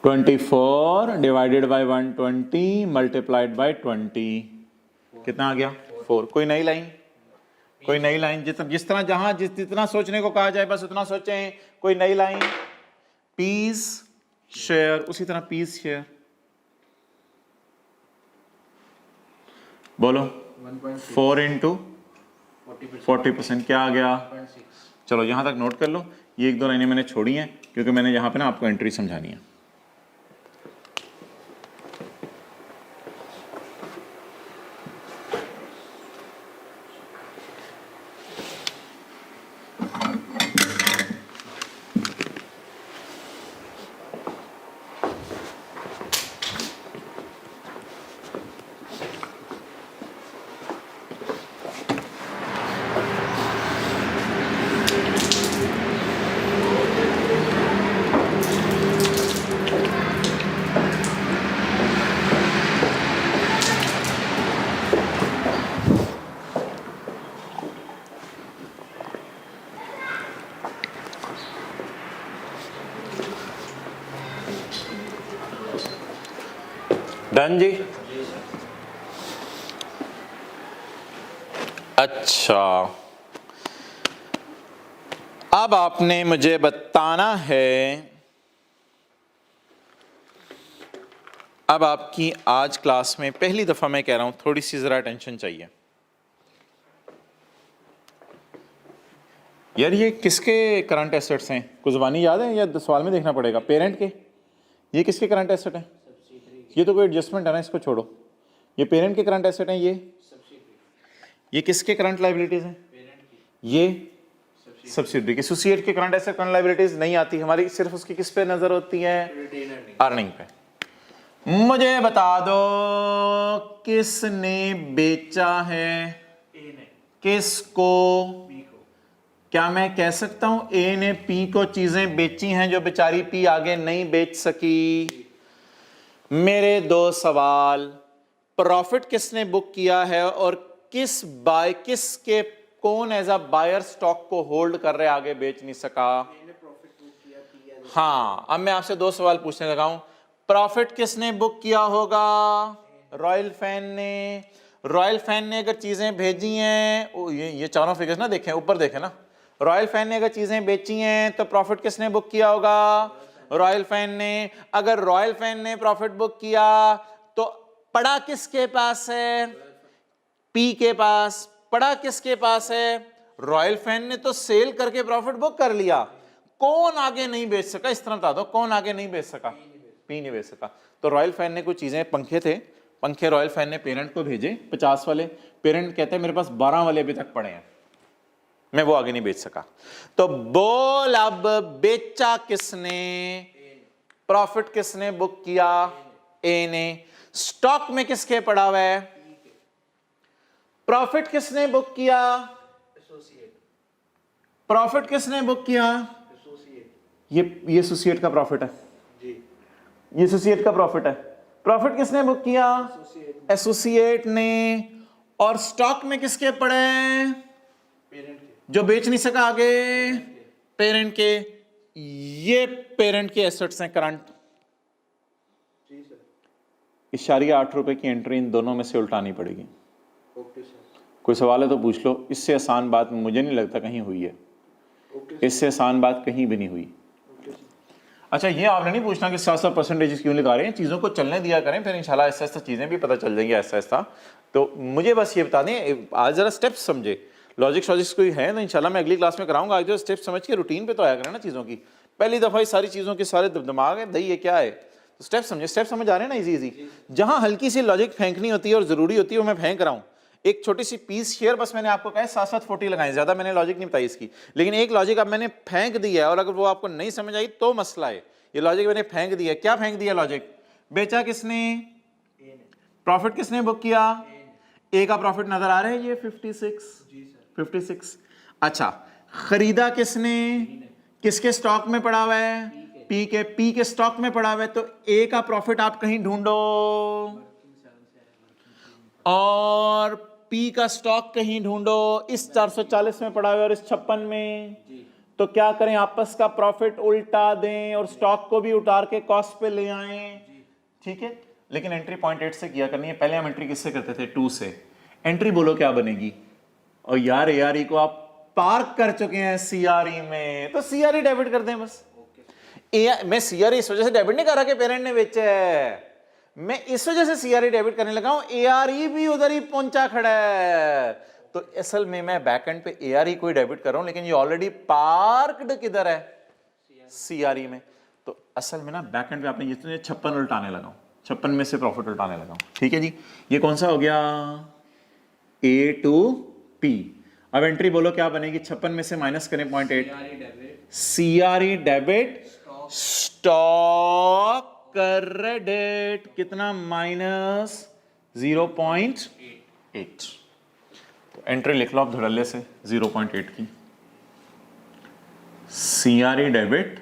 24 divided by 120 multiplied by 20, कितना आ गया? 4। कोई नई लाइन? कोई नई लाइन? जिस तरह जहां जितना सोचने को कहा जाए बस उतना सोचें। कोई नई लाइन? पीस शेयर, उसी तरह पीस शेयर बोलो। 4 इंटू 40% क्या आ गया? 1.6। चलो यहां तक नोट कर लो। ये 1-2 लाइनें मैंने छोड़ी हैं, क्योंकि मैंने यहां पे ना आपको एंट्री समझानी है। डन जी। अच्छा, अब आपने मुझे बताना है, अब आपकी आज क्लास में पहली दफा मैं कह रहा हूं थोड़ी सी जरा अटेंशन चाहिए यार। ये किसके करंट एसेट्स हैं? कुछ ज़बानी याद है या सवाल में देखना पड़ेगा? पेरेंट के। ये किसके करंट एसेट हैं? ये तो कोई एडजस्टमेंट है ना, इसको छोड़ो। ये पेरेंट के करंट एसेट हैं। ये किसके करंट लायबिलिटीज हैं? ये सब्सिडरी के। एसोसिएट के करंट एसेट करंट लायबिलिटीज नहीं आती हमारी, सिर्फ उसकी किस पे नजर होती है? अर्निंग पे। मुझे बता दो किसने बेचा है? किसको? क्या मैं कह सकता हूं ए ने पी को चीजें बेची हैं जो बेचारी पी आगे नहीं बेच सकी? मेरे दो सवाल, प्रॉफिट किसने बुक किया है और किसके कौन एज अ बायर स्टॉक को होल्ड कर रहे आगे बेच नहीं सका? हाँ, अब मैं आपसे दो सवाल पूछने लगा हूं। प्रॉफिट किसने बुक किया होगा? रॉयल फैन ने। रॉयल फैन ने अगर चीजें भेजी हैं, ये चारों फिगर्स ना देखें, ऊपर देखें ना। रॉयल फैन ने अगर चीजें बेची हैं तो प्रॉफिट किसने बुक किया होगा? रॉयल फैन ने। अगर रॉयल फैन ने प्रॉफिट बुक किया तो पड़ा किसके पास है? पी के पास। पड़ा किसके पास है? रॉयल फैन ने तो सेल करके प्रॉफिट बुक कर लिया। कौन आगे नहीं बेच सका? इस तरह बता दो, कौन आगे नहीं बेच सका? पी नहीं बेच सका। तो रॉयल फैन ने कुछ चीजें, पंखे थे, पंखे रॉयल फैन ने पेरेंट को भेजे 50 वाले। पेरेंट कहते हैं मेरे पास 12 वाले अभी तक पड़े हैं, मैं वो आगे नहीं बेच सका। तो बोल अब बेचा किसने? प्रॉफिट किसने बुक किया? ए ने। स्टॉक में किसके पड़ा हुआ है? प्रॉफिट किसने बुक किया? प्रॉफिट किसने बुक किया? ये एसोसिएट का प्रॉफिट है जी। ये एसोसिएट का प्रॉफिट है। प्रॉफिट किसने बुक किया? एसोसिएट ने। और स्टॉक में किसके पड़े? पेरेंट के, जो बेच नहीं सका आगे। पेरेंट के। ये पेरेंट के एसेट्स हैं करंट। इशारिया 8 रुपए की एंट्री इन दोनों में से उल्टानी पड़ेगी। कोई सवाल है तो पूछ लो। इससे आसान बात मुझे नहीं लगता कहीं हुई है। इससे आसान बात कहीं भी नहीं हुई। अच्छा, ये आपने नहीं पूछना कि 700 परसेंटेज क्यों लगा रहे हैं, चीज़ों को चलने दिया करें, फिर इंशाल्लाह ऐसा ऐसा चीज़ें भी पता चल जाएंगी ऐसा ऐसा। तो मुझे बस ये बता दें, आज ज़रा स्टेप्स समझे, लॉजिक्स वॉजिक्स कोई है तो इंशाल्लाह मैं अगली क्लास में कराऊंगा। आज जो स्टेप्स समझ के रूटीन पे तो आया करें ना चीज़ों की। पहली दफ़ा ये सारी चीज़ों के सारे दिमाग है दही है क्या है, तो स्टेप समझे। स्टेप समझ आ रहे हैं ना, ईजी। जहाँ हल्की सी लॉजिक फेंकनी होती है और ज़रूरी होती है वो मैं फेंक रहा हूँ। एक छोटी सी पीस शेयर बस मैंने आपको कहा 7-7 40 लगाएं, ज़्यादा मैंने लॉजिक नहीं बताई इसकी, लेकिन एक लॉजिक अब मैंने फेंक दी है और अगर वो आपको नहीं समझ आई तो मसला है। ये लॉजिक मैंने फेंक दिया। क्या फेंक दिया लॉजिक? बेचा किसने? प्रॉफिट किसने बुक किया? ए का प्रॉफिट नजर आ रहा है ये 56। अच्छा, खरीदा किसने? किसके स्टॉक में पड़ा हुआ है? पी के स्टॉक में पड़ा हुआ है। तो ए का प्रॉफिट आप कहीं ढूंढो और पी का स्टॉक कहीं ढूंढो। इस 440 में पड़ा हुआ है और इस 56 में। तो क्या करें, आपस का प्रॉफिट उल्टा दें और स्टॉक को भी उतार के कॉस्ट पे ले आएं। ठीक है, लेकिन एंट्री 0.8 से किया करनी है। पहले हम एंट्री किससे करते थे? 2 से। एंट्री बोलो क्या बनेगी? और यार एआरई को आप पार्क कर चुके हैं सीआरई में, तो सीआरई डेबिट कर दें बस। मैं सीआरई इस वजह से डेबिट नहीं कर रहा कि पेरेंट ने बेचा है, मैं इस वजह से सीआरई डेबिट करने लगा हूं, एआरई भी उधर ही पहुंचा खड़ा है। तो असल में मैं बैकएंड पे एआरई को ही डेबिट कर रहा हूं, लेकिन ये ऑलरेडी पार्क्ड किधर है? सीआरई में। तो असल में ना बैकएंड पे आपने ये 56 उल्टाने लगा हूं, 56 में से प्रॉफिट उल्टाने लगा हूं। ठीक है जी, ये कौन सा हो गया? ए टू पी। अब एंट्री बोलो क्या बनेगी? 56 में से माइनस करें 0.8। सीआरई डेबिट, स्टॉक क्रेडिट कितना? माइनस 0.8। तो एंट्री लिख लो आप धड़ल्ले से 0.8 की। सीआरई डेबिट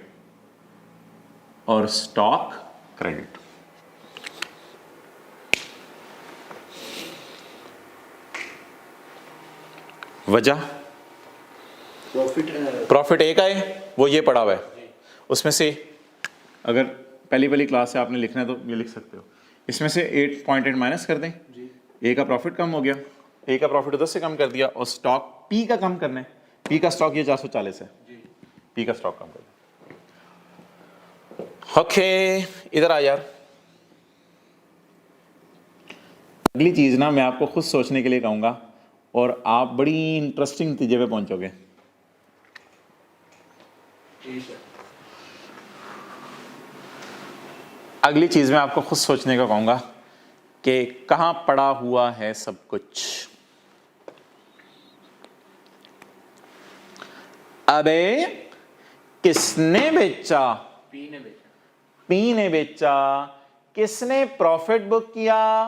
और स्टॉक क्रेडिट। वजह प्रॉफिट एक आए, वो ये पड़ा हुआ है। उसमें से अगर पहली क्लास से आपने लिखना है तो ये लिख सकते हो। इसमें से 8.8 माइनस कर दें, ए का प्रॉफिट कम हो गया, ए का प्रॉफिट उधर से कम कर दिया, और स्टॉक पी का कम करना है। पी का स्टॉक ये 440 है, पी का स्टॉक कम कर दिया। ओके, इधर आ यार। अगली चीज ना मैं आपको खुद सोचने के लिए कहूंगा और आप बड़ी इंटरेस्टिंग नतीजे पे पहुंचोगे। अगली चीज में आपको खुद सोचने का कहूंगा कि कहां पड़ा हुआ है सब कुछ। अबे किसने बेचा? पी ने बेचा। पी ने बेचा। किसने प्रॉफिट बुक किया?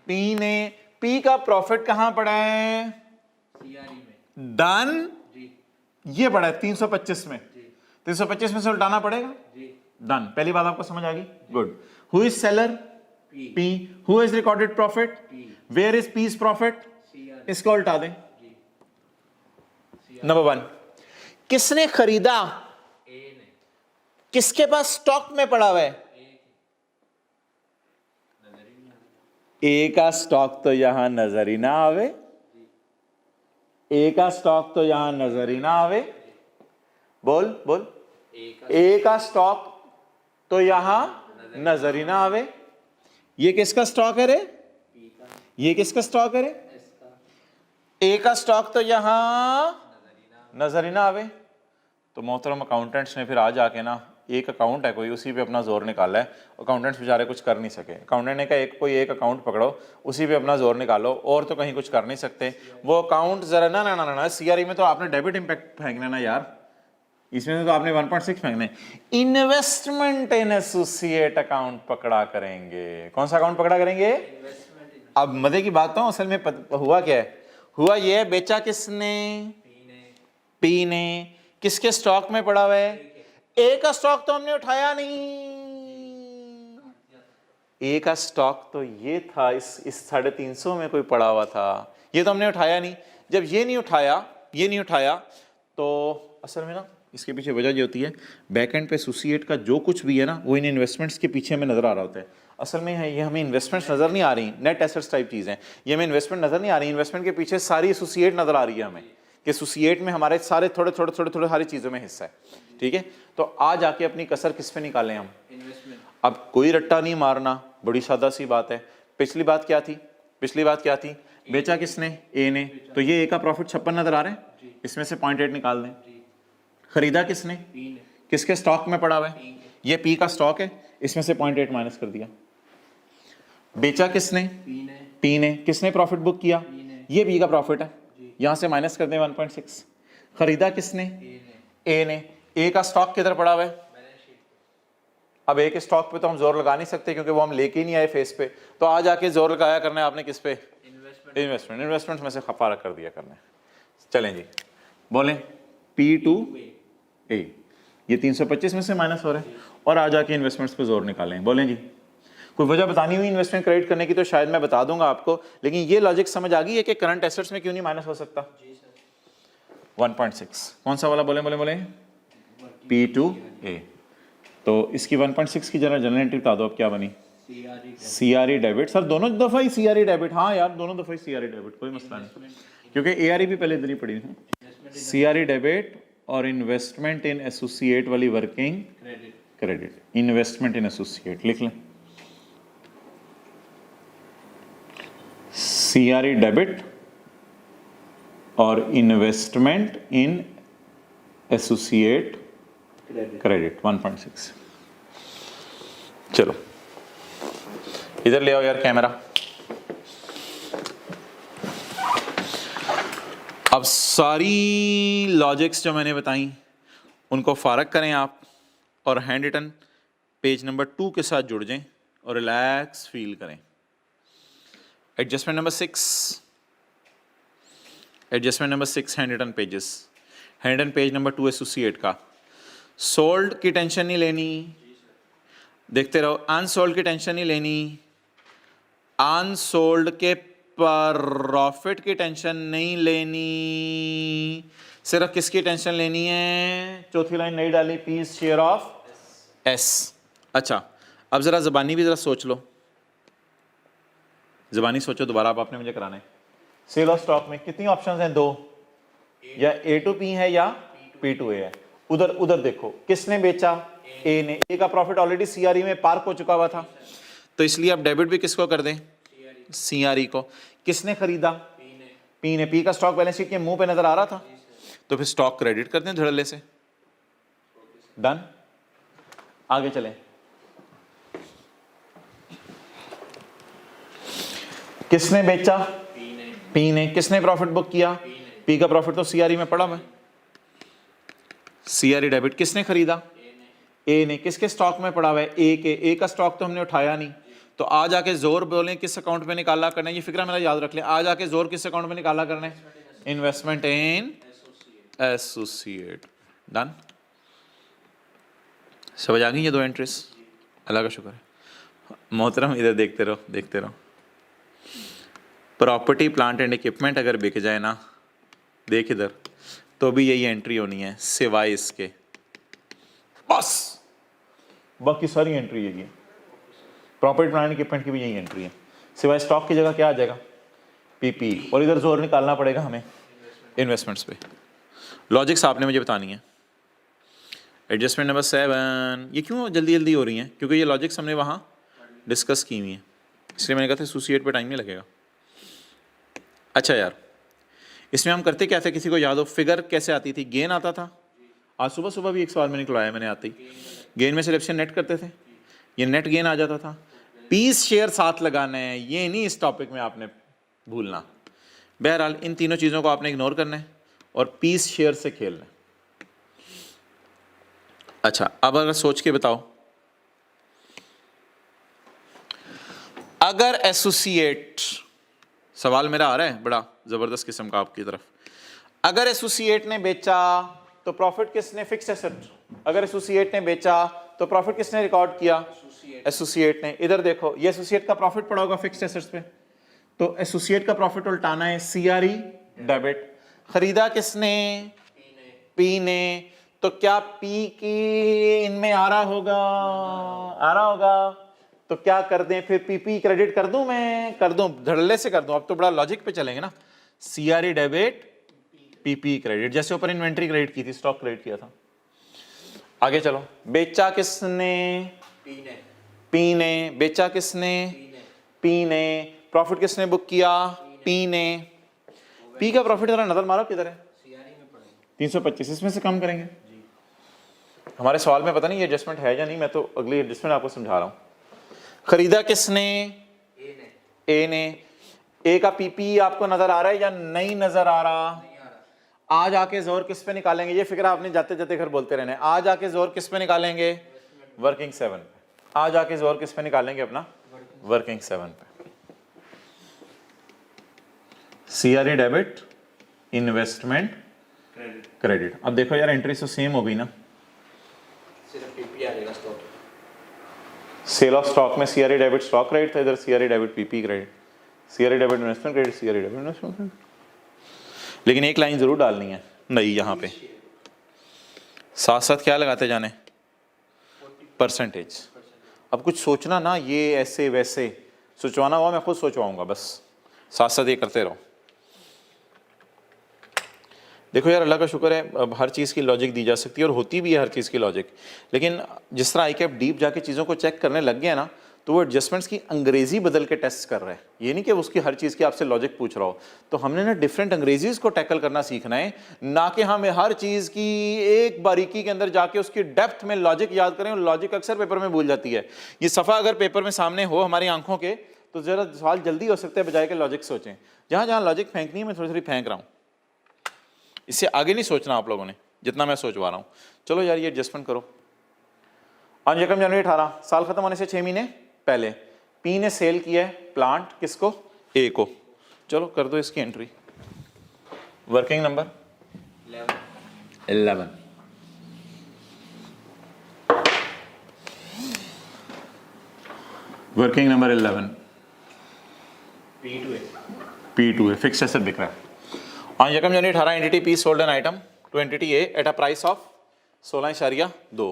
पी ने। पी का प्रॉफिट कहां पड़ा है? सीआरई में। डन। जी ये पड़ा है 325 में। 325 में से उल्टाना पड़ेगा। जी। डन। पहली बात आपको समझ आ गई? Good. Who is seller? P. P. Who is recorded profit? P. Where is P's profit? CRE. इसको उल्टा दें। जी। नंबर 1, किसने खरीदा? ए ने। किसके पास स्टॉक में पड़ा हुआ है? ए का स्टॉक तो यहां नजर ही ना आवे। ए का स्टॉक तो यहां नजर ही ना आवे। बोल बोल। ए का स्टॉक तो यहां नजर ही ना आवे। ये किसका स्टॉक है रे? ये किसका स्टॉक है रे? ए का स्टॉक तो यहां नजर ही ना आवे। तो मोहतरम अकाउंटेंट्स ने फिर आज आके ना, एक अकाउंट है कोई, उसी पे अपना जोर निकाला है। अकाउंटेंट्स बेचारे कुछ कर नहीं सके। अकाउंटेंट ने कहा एक अकाउंट पकड़ो, उसी पे अपना जोर निकालो, और तो कहीं कुछ कर नहीं सकते। वो अकाउंट जरा ना ना ना ना, सीआरई में तो आपने डेबिट इंपैक्ट फेंकना ना यार, इसमें तो आपने 1.6 फेंकना है। इन्वेस्टमेंट इन एसोसिएट अकाउंट पकड़ा करेंगे। कौन सा अकाउंट पकड़ा करेंगे? अब मजे की बात तो असल में हुआ क्या है? हुआ ये, बेचा किसने? पी ने। किसके स्टॉक में पड़ा हुआ है? ए का स्टॉक तो हमने उठाया नहीं। ए का स्टॉक तो ये था, इस 350 में कोई पड़ा हुआ था, ये तो हमने उठाया नहीं। जब ये नहीं उठाया तो असल में ना इसके पीछे वजह ये होती है, बैकएंड पे एसोसिएट का जो कुछ भी है ना, वो इन इन्वेस्टमेंट्स के पीछे हमें नजर आ रहा होता है। असल में है ये हमें इन्वेस्टमेंट्स नजर नहीं आ रही, नेट एसेट्स टाइप चीजें, ये हमें इन्वेस्टमेंट नजर नहीं आ रही। इन्वेस्टमेंट के पीछे सारी एसोसिएट नजर आ रही है हमें, कि एसोसिएट में हमारे सारे थोड़े सारी चीजों में हिस्सा है। ठीक है, तो आज आके अपनी कसर किस पे निकालें हम? इन्वेस्टमेंट। अब कोई रट्टा नहीं मारना, बड़ी सादा सी बात है। पिछली बात क्या थी? बेचा किसने? ए ने। तो ये ए का प्रॉफिट 56 नजर आ रहा है, इसमें से 0.8 निकाल दें। खरीदा किसने? पी ने। किसके स्टॉक में पड़ा हुआ है? ये पी का स्टॉक है, इसमें से 0.8 माइनस कर दिया। बेचा किसने? पी ने। किसने प्रॉफिट बुक किया? ये पी का प्रॉफिट है, यहां से माइनस कर दें 1.6। खरीदा किसने? ए ने। ए का स्टॉक किधर पड़ा हुआ है? अब ए के स्टॉक पे तो हम जोर लगा नहीं सकते, क्योंकि वो हम लेके ही नहीं आए फेस पे। तो आज आके जोर लगाया करना है आपने किस पे? इन्वेस्टमेंट में से खफा कर दिया करना है। चलें जी, बोलें। पी टू ए, ये 325 में से माइनस हो रहा है, और आज आके इन्वेस्टमेंट्स पे जोर निकालें। बोलें जी, कोई वजह बतानी हुई इन्वेस्टमेंट क्रेडिट करने की तो शायद मैं बता दूंगा आपको, लेकिन ये लॉजिक समझ आ गई है कि करंट एसेट्स में क्यों नहीं माइनस हो सकता? 1.6 कौन सा वाला? बोले पी टू ए। तो इसकी 1.6 की जरा जनरल बता दो, अब क्या बनी? CRE debit. सर दोनों दफा ही सीआरई डेबिट? हाँ यार, दोनों दफा ही सीआरई डेबिट, कोई मसला नहीं, क्योंकि एआरई भी पहले इधर ही पड़ी थी। सीआरई डेबिट और इन्वेस्टमेंट इन एसोसिएट वाली working credit. Investment in associate लिख लें, सीआरई डेबिट और इन्वेस्टमेंट इन एसोसिएट क्रेडिट 1.6। चलो इधर ले आओ यार कैमरा। अब सारी लॉजिक्स जो मैंने बताई उनको फारग करें आप, और हैंड रिटन पेज नंबर 2 के साथ जुड़ जाएं और रिलैक्स फील करें। Adjustment number 6 hand written pages. Hand written page number 2 associate का। सोल्ड की टेंशन नहीं लेनी, देखते रहो। अनसोल्ड की टेंशन नहीं लेनी, अनसोल्ड के प्रॉफिट की टेंशन नहीं लेनी, सिर्फ किसकी टेंशन लेनी है? चौथी लाइन नहीं डाली, पीस शेयर ऑफ एस। अच्छा, अब जरा ज़बानी भी जरा सोच लो। ज़बानी सोचो दोबारा, आप आपने मुझे कराना है। सेल ऑफ स्टॉक में कितनी ऑप्शंस हैं? 2, या A to P है या P to A है। उधर उधर देखो किसने बेचा? A ने। A का प्रॉफिट ऑलरेडी CRE में पार्क हो चुका हुआ था, तो इसलिए आप डेबिट भी किसको कर दें? CRE को। किसने खरीदा? P ने। P का स्टॉक बैलेंस शीट के मुंह पे नजर आ रहा था, तो फिर स्टॉक क्रेडिट कर दें धड़ल्ले से। डन। आगे चलें। किसने बेचा? P ने। किसने प्रॉफिट बुक किया? P का प्रॉफिट तो CRE में पड़ा हुआ है, CRE डेबिट। किसने खरीदा? A ने। किसके स्टॉक में पड़ा हुआ है? A के। A का स्टॉक तो हमने उठाया नहीं, तो आज आके जोर बोलें किस अकाउंट में निकाला करना है, ये फिक्रा मेरा याद रख लें। आज आके जोर किस अकाउंट में निकाला करना है? Investment in associate. डन। समझ आ गई ये 2 एंट्रीज? अल्लाह का शुक्र है। मोहतरम इधर देखते रहो, देखते रहो। प्रॉपर्टी प्लांट एंड इक्विपमेंट अगर बिक जाए ना, देख इधर, तो भी यही एंट्री होनी है सिवाय इसके, बस बाकी सारी एंट्री यही है। प्रॉपर्टी प्लांट इक्विपमेंट की भी यही एंट्री है, सिवाय स्टॉक की जगह क्या आ जाएगा? PP। और इधर जोर निकालना पड़ेगा हमें इन्वेस्टमेंट्स पे। लॉजिक्स आपने मुझे बतानी है। एडजस्टमेंट नंबर 7, ये क्यों जल्दी जल्दी हो रही हैं? क्योंकि ये लॉजिक्स हमने वहाँ डिस्कस की हुई हैं, इसलिए मैंने कहा था एसोसिएट पे टाइम नहीं लगेगा। अच्छा यार, इसमें हम करते क्या थे, किसी को याद हो? फिगर कैसे आती थी? गेन आता था। आज सुबह सुबह भी एक सवाल मैंने निकलवाया, मैंने आते ही गेन में सिलेक्शन नेट करते थे, ये नेट गेन आ जाता था। पीस शेयर साथ लगाना है, ये नहीं इस टॉपिक में आपने भूलना। बहरहाल इन तीनों चीज़ों को आपने इग्नोर करना है और पीस शेयर से खेलना है। अच्छा, अब अगर सोच के बताओ, अगर एसोसिएट, सवाल मेरा आ रहा है बड़ा जबरदस्त किस्म का आपकी तरफ, अगर एसोसिएट ने बेचा तो प्रॉफिट किसने? Fixed asset. अगर एसोसिएट ने बेचा तो प्रॉफिट किसने रिकॉर्ड किया? एसोसिएट ने। इधर देखो, ये एसोसिएट का प्रॉफिट पड़ा होगा फिक्स्ड एसेट्स पे, तो एसोसिएट का प्रॉफिट उल्टाना है CRE डेबिट। खरीदा किसने? P ने। तो क्या P की इनमें आ रहा होगा? आ रहा होगा, तो क्या कर दें फिर? PP क्रेडिट कर दूं? मैं कर दूं, धड़ल्ले से कर दूं। अब तो बड़ा लॉजिक पे चलेंगे ना। CRE डेबिट, PP क्रेडिट, जैसे ऊपर इन्वेंट्री क्रेडिट की थी, स्टॉक क्रेडिट किया था। आगे चलो। बेचा किसने? P ने। बेचा किसने? P ने। प्रॉफिट किसने बुक किया? P ने। P का प्रॉफिट जरा नजर मारो किधर है? 325। इसमें से कम करेंगे। हमारे सवाल में पता नहीं ये एडजस्टमेंट है या नहीं, मैं तो अगली एडजस्टमेंट आपको समझा रहा हूं। खरीदा किसने? A ने। A का PP आपको नजर आ रहा है या नहीं नजर आ रहा? आज आके जोर किस पे निकालेंगे? ये फिक्र आपने जाते जाते घर बोलते रहने। आज आके जोर किस पे निकालेंगे? वर्किंग 7 पे। आज आके जोर किस पे निकालेंगे अपना? वर्किंग 7 पे। CRE debit, investment credit. अब देखो यार, एंट्री तो सेम हो गई ना, सिर्फ PP आ जाएगा स्टॉक। सेल ऑफ स्टॉक में CRE डेबिट स्टॉक क्रेडिट था, इधर CRE debit PP credit, CRE debit investment credit, CRE debit investment credit. लेकिन एक लाइन जरूर डालनी है नहीं, यहाँ पे साथ साथ क्या लगाते जाने? परसेंटेज। अब कुछ सोचना ना, ये ऐसे वैसे सोचवाना हुआ मैं खुद सोचवाऊंगा, बस साथ साथ ये करते रहो। देखो यार, अल्लाह का शुक्र है, अब हर चीज़ की लॉजिक दी जा सकती है और होती भी है हर चीज़ की लॉजिक। लेकिन जिस तरह ICAP डीप जाके चीज़ों को चेक करने लग गया ना, तो वो एडजस्टमेंट्स की अंग्रेजी बदल के टेस्ट कर रहा है। ये नहीं कि उसकी हर चीज़ की आपसे लॉजिक पूछ रहा हो। तो हमने ना डिफरेंट अंग्रेजीज को टैकल करना सीखना है, ना कि हमें हर चीज़ की एक बारीकी के अंदर जाके उसकी डेप्थ में लॉजिक याद करें, और लॉजिक अक्सर पेपर में भूल जाती है। ये सफ़ा अगर पेपर में सामने हो हमारी आंखों के, तो ज़रा सवाल जल्दी हो सकता है, बजाय के लॉजिक सोचें। जहाँ जहाँ लॉजिक फेंकनी है मैं थोड़ी थोड़ी फेंक रहा हूँ, इससे आगे नहीं सोचना आप लोगों ने जितना मैं सोचवा रहा हूँ। चलो यार, ये एडजस्टमेंट करो। आज 1 जनवरी 18, साल खत्म होने से 6 महीने पहले P ने सेल किया है प्लांट, किसको? A को। चलो कर दो इसकी entry. Working number 11। Working number 11 P2 है, फिक्स्ड एसेट बिक रहा है। On 1 January 18, entity P sold an item to entity A at a price of 16.2.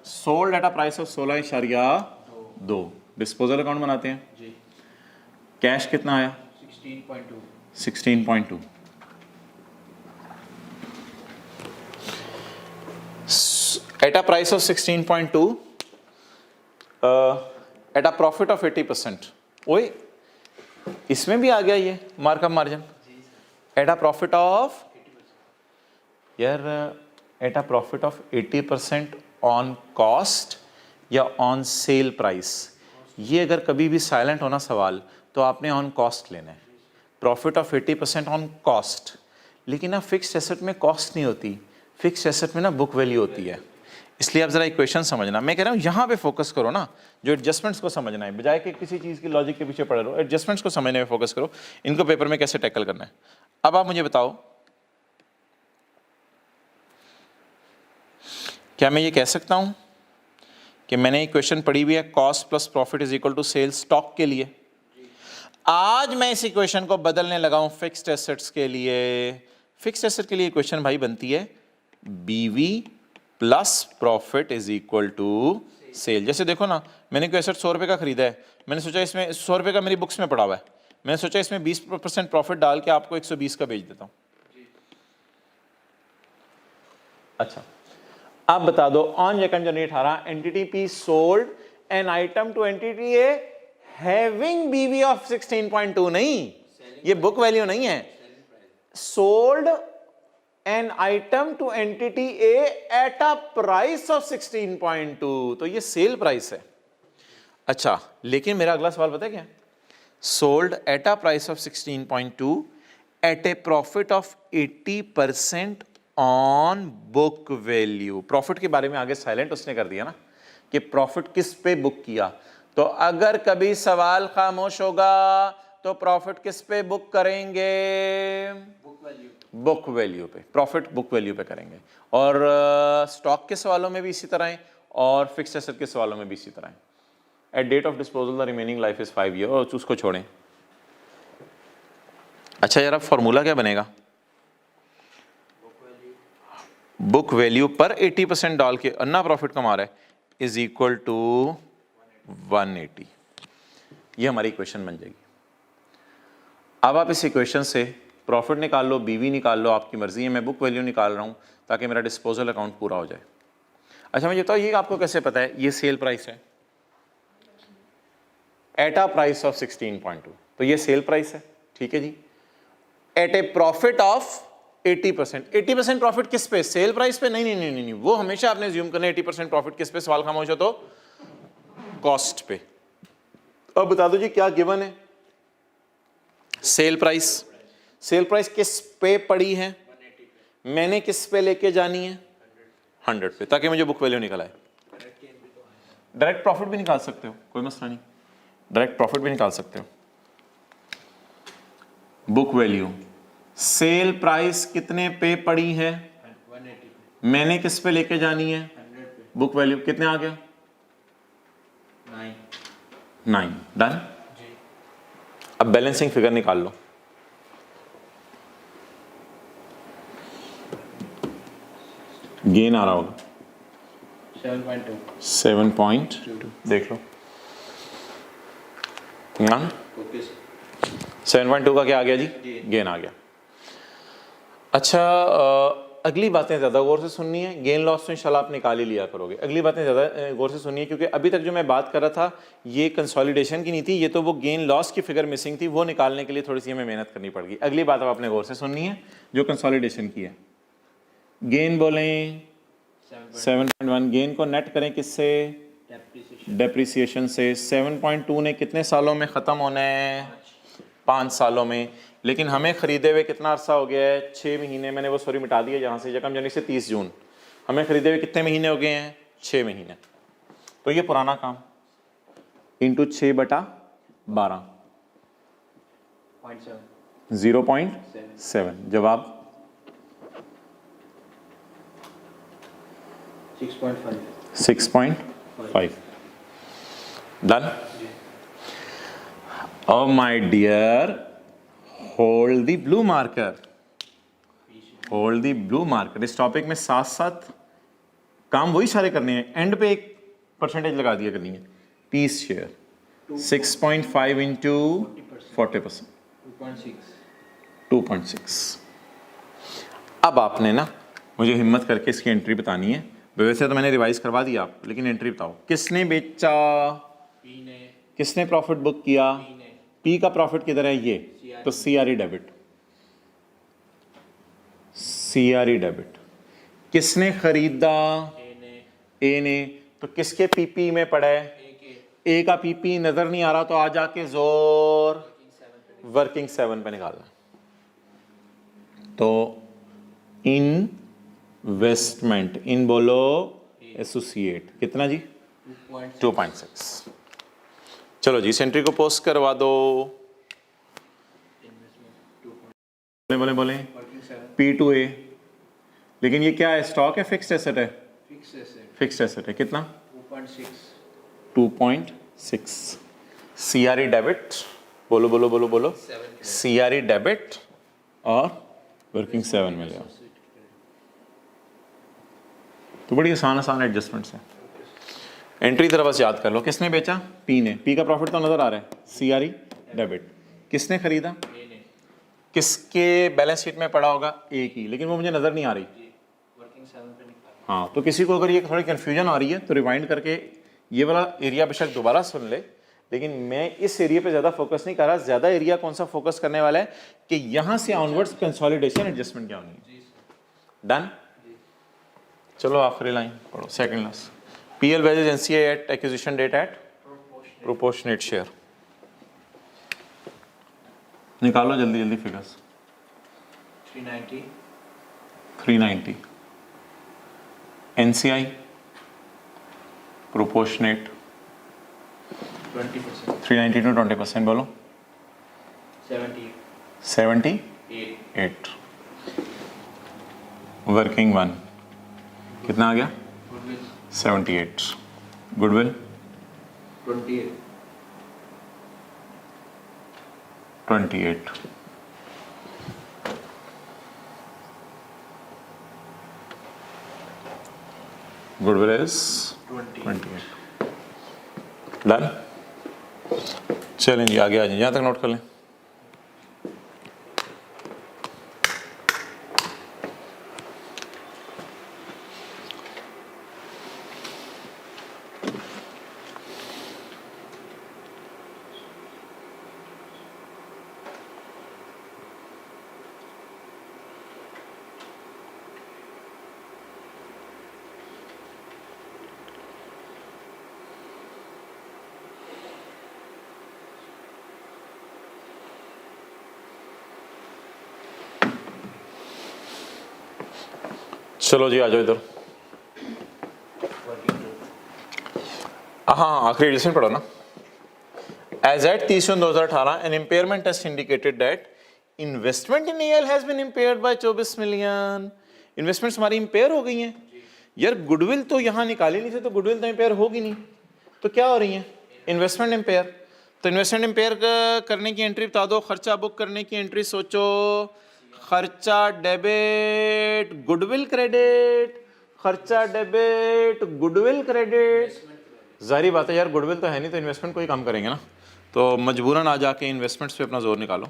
Sold at a price of 16.2. Disposal account बनाते हैं। जी। कैश कितना आया? 16.2। 16.2। At a price of 16.2, at a profit of 80%. ओए, इसमें भी आ गया ये markup margin. At a profit of, यार at a profit of 80% on cost या ऑन सेल प्राइस, ये अगर कभी भी साइलेंट होना सवाल तो आपने ऑन कॉस्ट लेना है। प्रॉफिट ऑफ 80% ऑन कॉस्ट, लेकिन ना फिक्स्ड एसेट में कॉस्ट नहीं होती, फिक्स्ड एसेट में ना बुक वैल्यू होती है। इसलिए आप जरा इक्वेशन समझना, मैं कह रहा हूँ यहाँ पे फोकस करो ना, जो एडजस्टमेंट्स को समझना है, बजाय कि किसी चीज़ की लॉजिक के पीछे पड़े रहो, एडजस्टमेंट्स को समझने में फोकस करो, इनको पेपर में कैसे टैकल करना है। अब आप मुझे बताओ, क्या मैं ये कह सकता हूँ कि मैंने इक्वेशन पढ़ी हुई है cost plus profit is equal to sales stock के लिए, आज मैं इस इक्वेशन को बदलने लगा हूँ फिक्स्ड एसेट्स के लिए। फिक्स्ड एसेट के लिए इक्वेशन भाई बनती है B V plus profit is equal to sale. जैसे देखो ना, मैंने कोई एसेट 100 रुपये का खरीदा है, मैंने सोचा इसमें 100 रुपये का मेरी बुक्स में पड़ा हुआ है, मैंने सोचा इसमें 20% प्रॉफिट डाल के आपको 120 का बेच देता हूँ। अच्छा, आप बता दो, on January 18 entity P sold an item to entity A having बीवी ऑफ 16.2, नहीं, ये बुक वैल्यू नहीं है, sold an item to entity A at a price of 16.2, तो ये सेल प्राइस है। अच्छा, लेकिन मेरा अगला सवाल पता है क्या? Sold at a price of 16.2 at a profit of 80% on book value. Profit के बारे में आगे साइलेंट उसने कर दिया ना कि प्रॉफिट किस पे बुक किया, तो अगर कभी सवाल खामोश होगा तो प्रॉफिट किस पे बुक करेंगे? बुक वैल्यू पे, प्रॉफिट बुक वैल्यू पे करेंगे। और स्टॉक के सवालों में भी इसी तरह है और फिक्स्ड एसेट के सवालों में भी इसी तरह है। At date of disposal the remaining life is 5 year, और उसको छोड़ें। अच्छा यार, अब फॉर्मूला क्या बनेगा? बुक वैल्यू पर 80% डाल के अन्ना प्रॉफिट कमा रहा है इज इक्वल टू 180। ये हमारी इक्वेशन बन जाएगी। अब आप इस इक्वेशन से प्रॉफिट निकाल लो, बीवी निकाल लो, आपकी मर्जी है, मैं बुक वैल्यू निकाल रहा हूं ताकि मेरा डिस्पोजल अकाउंट पूरा हो जाए। अच्छा, मुझे बताओ, ये आपको कैसे पता है ये सेल प्राइस है? एट अ प्राइस ऑफ 16.2, तो ये सेल प्राइस है, ठीक है जी। At a profit of 80%, 80% profit किस पे? सेल प्राइस पे? नहीं नहीं नहीं नहीं, वो हमेशा आपने ज्यूम करना है 80% प्रॉफिट किस पे, सवाल खामोश हो तो कॉस्ट पे। अब बता दो जी क्या गिवन है? Sale price. सेल प्राइस किस पे पड़ी है? मैंने किस पे लेके जानी है? 100 पे, ताकि मुझे बुक वैल्यू निकल आए। डायरेक्ट प्रॉफिट भी निकाल सकते हो, कोई मसला नहीं, डायरेक्ट प्रॉफिट भी निकाल सकते हो। बुक वैल्यू, सेल प्राइस कितने पे पड़ी है? 180 पे। मैंने किस पे लेके जानी है? 100 पे। बुक वैल्यू कितने आ गया? 9। डन। जी। अब बैलेंसिंग फिगर निकाल लो। गेन आ रहा होगा 7.2। 7.2, देख लो ना, ओके सर। 7.2 का क्या आ गया जी? गेन। गेन आ गया। अच्छा, अगली बातें ज़्यादा गौर से सुननी है, गेन लॉस तो इंशाल्लाह आप निकाल ही लिया करोगे। अगली बातें ज़्यादा गौर से सुननी है, क्योंकि अभी तक जो मैं बात कर रहा था ये कंसोलिडेशन की नहीं थी, ये तो वो गेन लॉस की फिगर मिसिंग थी, वो निकालने के लिए थोड़ी सी हमें मेहनत करनी पड़ेगी। अगली बात अब आपने गौर से सुननी है जो कंसोलिडेशन की है। गेन बोलें 7.1, गेन को नेट करें किससे? डेप्रिसिएशन से। 7.2 ने कितने सालों में ख़त्म होना है? 5 सालों में। लेकिन हमें ख़रीदे हुए कितना अरसा हो गया है? 6 महीने। मैंने वो सॉरी मिटा दिया जहाँ से, 1 जनवरी से 30 जून, हमें ख़रीदे हुए कितने महीने हो गए हैं? 6 महीने। तो ये पुराना काम इंटू 6/12 0.7, जवाब 6.5। Done. Oh my dear, hold the blue marker, hold the blue marker। इस टॉपिक में साथ साथ काम वही सारे करने हैं, एंड पे एक परसेंटेज लगा दिया करनी है। 30 शेयर 6.5 इंटू 40%, 2.6। अब आपने ना मुझे हिम्मत करके इसकी एंट्री बतानी है। वैसे तो मैंने रिवाइज करवा दिया आप, लेकिन एंट्री बताओ। किसने बेचा, पी ने, किसने प्रॉफिट बुक किया, पी ने, पी का प्रॉफिट किधर है, ये CRE। तो सीआरई डेबिट, सीआरई डेबिट। किसने खरीदा, ए ने, ए ने, तो किसके पीपी में पड़ा है, ए के, ए का पीपी नजर नहीं आ रहा, तो आ जाके जोर वर्किंग 7 पे वर्किंग 7 पे निकालना। तो इन्वेस्टमेंट, इन बोलो एसोसिएट, कितना जी, 2.6, 2.6। चलो जी, इस एंट्री को पोस्ट करवा दो। इन्वेस्टमेंट 2. बोले बोले बोले वर्किंग 7, पी टू ए, लेकिन ये क्या है, स्टॉक है, फिक्स्ड एसेट है, फिक्स एसेट फिक्स्ड एसेट है, कितना 2.6, 2.6। सीआरई डेबिट, बोलो बोलो बोलो बोलो, 7 सीआरई डेबिट और वर्किंग 7 मिल गया। तो बड़ी आसान आसान एडजस्टमेंट्स हैं। एंट्री तरह बस याद कर लो, किसने बेचा, पी ने, पी का प्रॉफिट तो नजर आ रहा है, सीआरई डेबिट। किसने खरीदा, ए ने, किसके बैलेंस शीट में पड़ा होगा, ए की, लेकिन वो मुझे नजर नहीं आ रही। जी, वर्किंग 7 पे निकाल। हाँ, तो किसी को अगर ये थोड़ी कन्फ्यूजन आ रही है तो रिवाइंड करके ये वाला एरिया बेशक दोबारा सुन ले, लेकिन मैं इस एरिया पे ज़्यादा फोकस नहीं कर रहा। ज़्यादा एरिया कौन सा फोकस करने वाला है कि यहाँ से ऑनवर्ड्स कंसोलिडेशन एडजस्टमेंट क्या होनी है। जी सर, डन। चलो आखिरी लाइन पढ़ो, second last. PL values NCA at acquisition date at proportionate share. निकालो जल्दी जल्दी फिगर्स। 390, 390 एनसीआई प्रोपोर्शनेट 20%, 390 to 20%, बोलो 78, 78। वर्किंग 1 कितना आ गया, goodwill 78। Goodwill 28, 28। Goodwill is 28। Done. चलें जी, आगे आ जाए, यहाँ तक नोट कर लें। चलो जी, आ जाओ इधर। हाँ, आखिरी एडिशन पढ़ो ना। As at 30/2018 an impairment test indicated that investment in EL has been impaired by 24 million. Investments हमारी इम्पेयर हो गई हैं यार। गुडविल तो यहाँ निकाली नहीं थी, तो गुडविल तो इम्पेयर होगी नहीं, तो क्या हो रही है, इन्वेस्टमेंट इम्पेयर। तो इन्वेस्टमेंट इम्पेयर करने की एंट्री बता दो। खर्चा बुक करने की एंट्री सोचो। खर्चा डेबिट गुडविल क्रेडिट, खर्चा डेबिट गुडविल क्रेडिट। जाहिर बात है यार, गुडविल तो है नहीं, तो इन्वेस्टमेंट को ही काम करेंगे ना, तो मजबूरन आ जाके इन्वेस्टमेंट्स पे अपना जोर निकालो।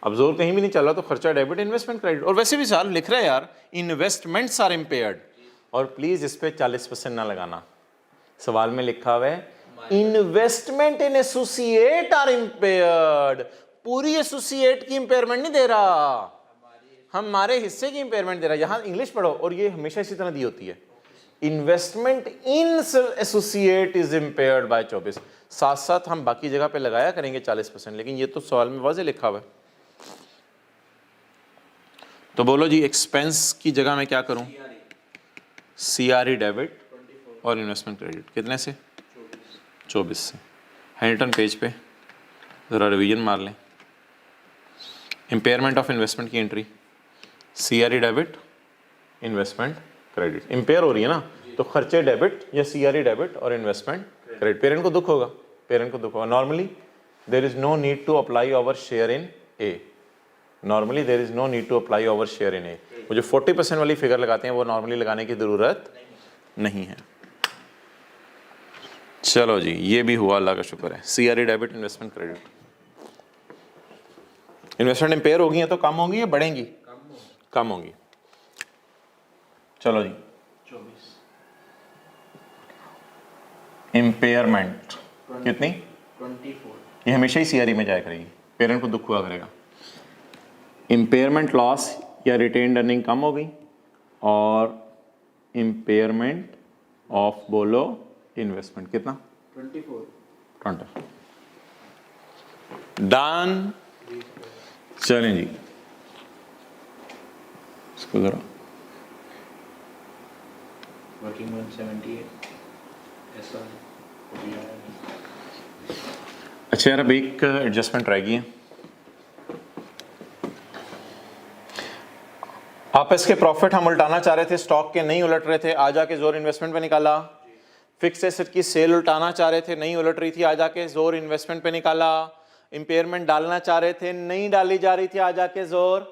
अब जोर कहीं भी नहीं चल रहा, तो खर्चा डेबिट इन्वेस्टमेंट क्रेडिट। और वैसे भी साल लिख रहा है यार, इन्वेस्टमेंट्स आर इम्पेयर्ड, और प्लीज इस पे 40% ना लगाना। सवाल में लिखा हुआ है investment in associate are impaired. पूरी एसोसिएट की इंपेयरमेंट नहीं दे रहा, हमारे हिस्से की इंपेयरमेंट दे रहा है। यहां इंग्लिश पढ़ो, और ये हमेशा इसी तरह दी होती है। Investment in associate is impaired by 24। साथ साथ हम बाकी जगह पे लगाया करेंगे 40%, लेकिन ये तो सवाल में वाज़े लिखा हुआ है। तो बोलो जी, एक्सपेंस की जगह मैं क्या करूं, सीआरई डेबिट और इन्वेस्टमेंट क्रेडिट। कितने से, 24 से। हैंडटन पेज पे ज़रा रिवीजन मार लें। इम्पेयरमेंट ऑफ इन्वेस्टमेंट की entry, CRE debit, investment credit. Impair हो रही है ना, तो खर्चे डेबिट या सीआरई डेबिट और इन्वेस्टमेंट क्रेडिट। पेरेंट को दुख होगा, पेरेंट को दुख होगा। Normally there is no need to apply our share in A. Normally there is no need to apply our share in A. वो जो 40% वाली फिगर लगाते हैं, वो नॉर्मली लगाने की ज़रूरत नहीं है। चलो जी, ये भी हुआ, अल्लाह का शुक्र है। CRE debit, investment credit. Investment empire होगी हैं तो कम होंगी या बढ़ेंगी? कम होंगी। चलो जी, 24 इम्पेयरमेंट कितनी? 24 ये हमेशा ही CRE में जाया करेगी, पेरेंट को दुख हुआ करेगा। इम्पेयरमेंट लॉस या रिटेन्ड अर्निंग कम हो गई, और इम्पेयरमेंट ऑफ बोलो इन्वेस्टमेंट कितना? 24 20। डन। चलें जी, इसको जरा वर्किंग 178 ऐसा हो गया है। अच्छा यार, अब एक एडजस्टमेंट रह गई है। आप इसके प्रॉफिट हम उल्टाना चाह रहे थे, स्टॉक के नहीं उलट रहे थे, आ जाके जोर इन्वेस्टमेंट पे निकाला। फिक्स एसेट की सेल उल्टाना चाह रहे थे, नहीं उलट रही थी, आ जाके जोर इन्वेस्टमेंट पे निकाला। इंपेयरमेंट डालना चाह रहे थे, नहीं डाली जा रही थी, आ जाके जोर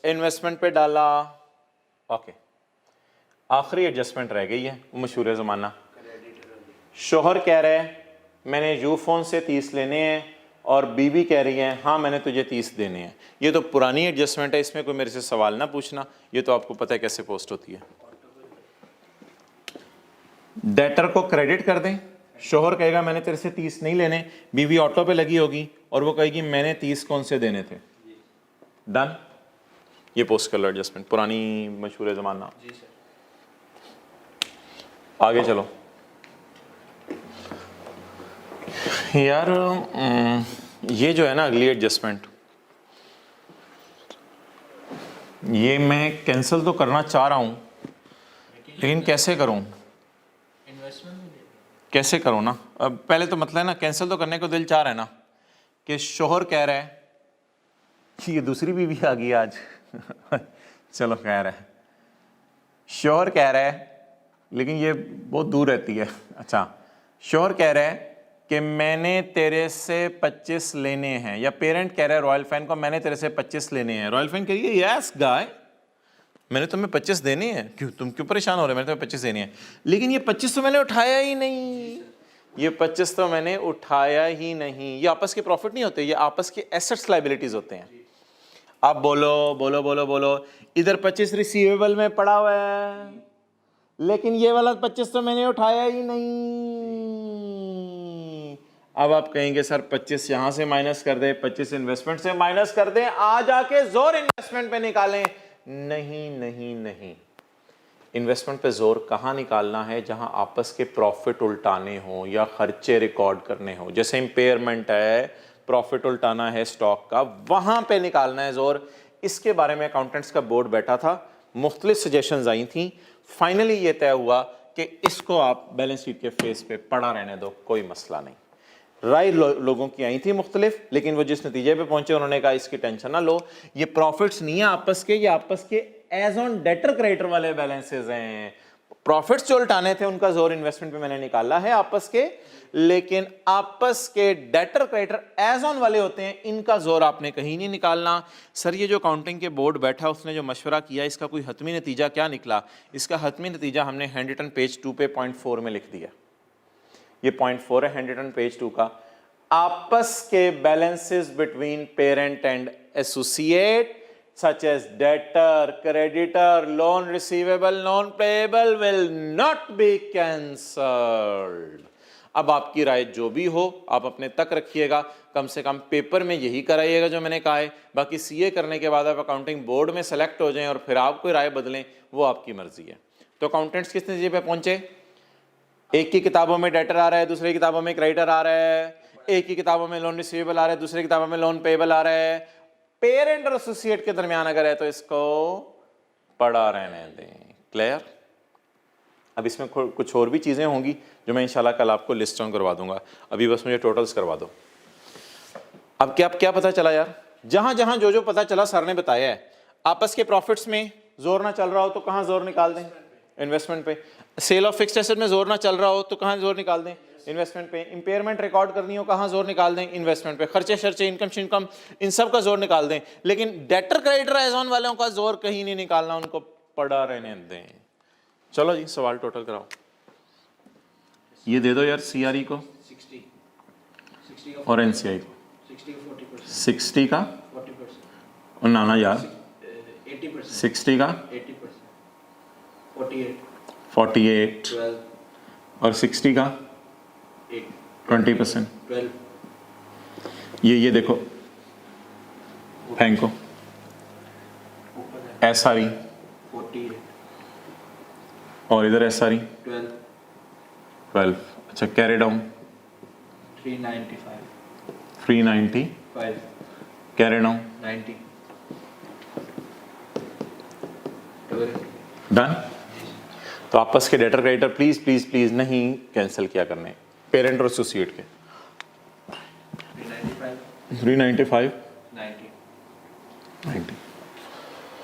इन्वेस्टमेंट पे डाला। ओके, आखिरी एडजस्टमेंट रह गई है, वो मशहूर ज़माना। शोहर कह रहे हैं मैंने यूफोन से 30 लेने हैं, और बीवी कह रही है हाँ मैंने तुझे 30 देने हैं। ये तो पुरानी एडजस्टमेंट है, इसमें कोई मेरे से सवाल ना पूछना, ये तो आपको पता है कैसे पोस्ट होती है। डेटर को क्रेडिट कर दें, शोहर कहेगा मैंने तेरे से 30 नहीं लेने, बीवी ऑटो पे लगी होगी और वो कहेगी मैंने 30 कौन से देने थे। डन, ये पोस्ट कर लो एडजस्टमेंट, पुरानी मशहूर ज़माना। जी सर। आगे चलो यार, ये जो है ना अगली एडजस्टमेंट, ये मैं कैंसिल तो करना चाह रहा हूँ, लेकिन कैसे करूँ? इन्वेस्टमेंट में कैसे करूँ ना? अब पहले तो मतलब है ना, कैंसिल तो करने को दिल चाह रहा है ना, कि शोहर कह रहा है कि ये दूसरी बीवी आ गई आज चलो कह रहा है, शोहर कह रहा है, लेकिन ये बहुत दूर रहती है। अच्छा, शोहर कह रहा है कि मैंने तेरे से 25 लेने हैं, या पेरेंट कह रहा है रॉयल फैन को मैंने तेरे से 25 लेने हैं। रॉयल फैन कह रही है यस गाय, मैंने तुम्हें 25 देने हैं, क्यों तुम क्यों परेशान हो रहे हो, मैंने तुम्हें 25 देने हैं, लेकिन ये 25 तो मैंने उठाया ही नहीं, ये 25 तो मैंने उठाया ही नहीं। ये आपस के प्रॉफिट नहीं होते, ये आपस के एसेट्स लाइबिलिटीज होते हैं। आप बोलो बोलो बोलो बोलो, इधर 25 रिसीवेबल में पड़ा हुआ है, लेकिन ये वाला 25 तो मैंने उठाया ही नहीं। अब आप कहेंगे सर 25 यहां से माइनस कर दे, 25 इन्वेस्टमेंट से माइनस कर दे, आ जाके जोर इन्वेस्टमेंट पे निकालें। नहीं नहीं नहीं, इन्वेस्टमेंट पे जोर कहां निकालना है? जहां आपस के प्रॉफिट उल्टाने हो या खर्चे रिकॉर्ड करने हो, जैसे इंपेयरमेंट है, प्रॉफिट उल्टाना है स्टॉक का, वहां पे निकालना है जोर। इसके बारे में अकाउंटेंट्स का बोर्ड बैठा था, मुख्तलिफ सजेशंस आई थी, फाइनली ये तय हुआ कि इसको आप बैलेंस शीट के फेस पे पड़ा रहने दो, कोई मसला नहीं। राय लोगों की आई थी मुख्तलिफ, लेकिन वो जिस नतीजे पे पहुंचे उन्होंने कहा इसकी टेंशन ना लो, ये प्रॉफिट्स नहीं है आपस के, ये आपस के एज ऑन डेटर क्रेडिटर वाले बैलेंसेस हैं। प्रॉफिट्स जो उल्टाने थे उनका जोर इन्वेस्टमेंट पे मैंने निकाला है आपस के, लेकिन आपस के डेटर क्रेडिटर एज ऑन वाले होते हैं, इनका जोर आपने कहीं नहीं निकालना। सर ये जो अकाउंटिंग के बोर्ड बैठा उसने जो मशवरा किया, इसका कोई हतमी नतीजा क्या निकला? इसका हतमी नतीजा हमने हैंड रिटन पेज 2 पे पॉइंट 4 में लिख दिया। ये पॉइंट 4 है हैंड रिटन पेज 2 का। आपस के balances between parent and associate such as debtor, creditor, loan receivable, loan payable will not be cancelled। अब आपकी राय जो भी हो आप अपने तक रखिएगा, कम से कम पेपर में यही कराइएगा जो मैंने कहा है। बाकी सीए करने के बाद आप अकाउंटिंग बोर्ड में सेलेक्ट हो जाएं और फिर आप कोई राय बदलें, वो आपकी मर्जी है। तो अकाउंटेंट्स किस नतीजे पे पहुंचे? एक की किताबों में डेटर आ रहा है, दूसरी किताबों में क्रेडिटर आ रहा है, एक की किताबों में लोन रिसीवेबल आ रहा है, दूसरी किताबों में लोन पेएबल आ रहा है। पेरेंट और एसोसिएट के दरमियान अगर है तो इसको पड़ा रहने दें। क्लियर? अब इसमें कुछ और भी चीजें होंगी जो मैं इंशाल्लाह कल आपको लिस्ट डाउन करवा दूंगा, अभी बस मुझे टोटल्स करवा दो। अब क्या पता चला यार, जहां जहां जो पता चला सर ने बताया है। आपस के प्रॉफिट्स में जोर ना चल रहा हो तो कहां जोर निकाल दें? इन्वेस्टमेंट पे। सेल ऑफ फिक्स्ड एसेट में जोर ना चल रहा हो तो कहां जोर निकाल दें? इन्वेस्टमेंट पे। इंपेयरमेंट रिकॉर्ड करनी हो कहां जोर निकाल दें? इन्वेस्टमेंट पे। खर्चे शर्चे इनकम इन सब का जोर निकाल दें, लेकिन डेटर क्रेडिटर एज ऑन वालों का जोर कहीं नहीं निकालना, उनको पड़ा रहने दें। चलो जी सवाल टोटल कराओ। ये दे दो यार CRE को 60 60 का और NCI को 60 का 40%, 60 का 40%, और नाना यार 80%, 60 का 80%, 48, 48 12, और 60 का 8, 20%। 12, ये देखो फेंको ऊपर है SRE 48, और इधर SRE 12, 12। अच्छा carry down 395, 390 5, carry down 90, double done. तो आपस के debtor creditor please please please नहीं कैंसिल किया करने, पेरेंट और एसोसिएट के 395, 395 90, 90।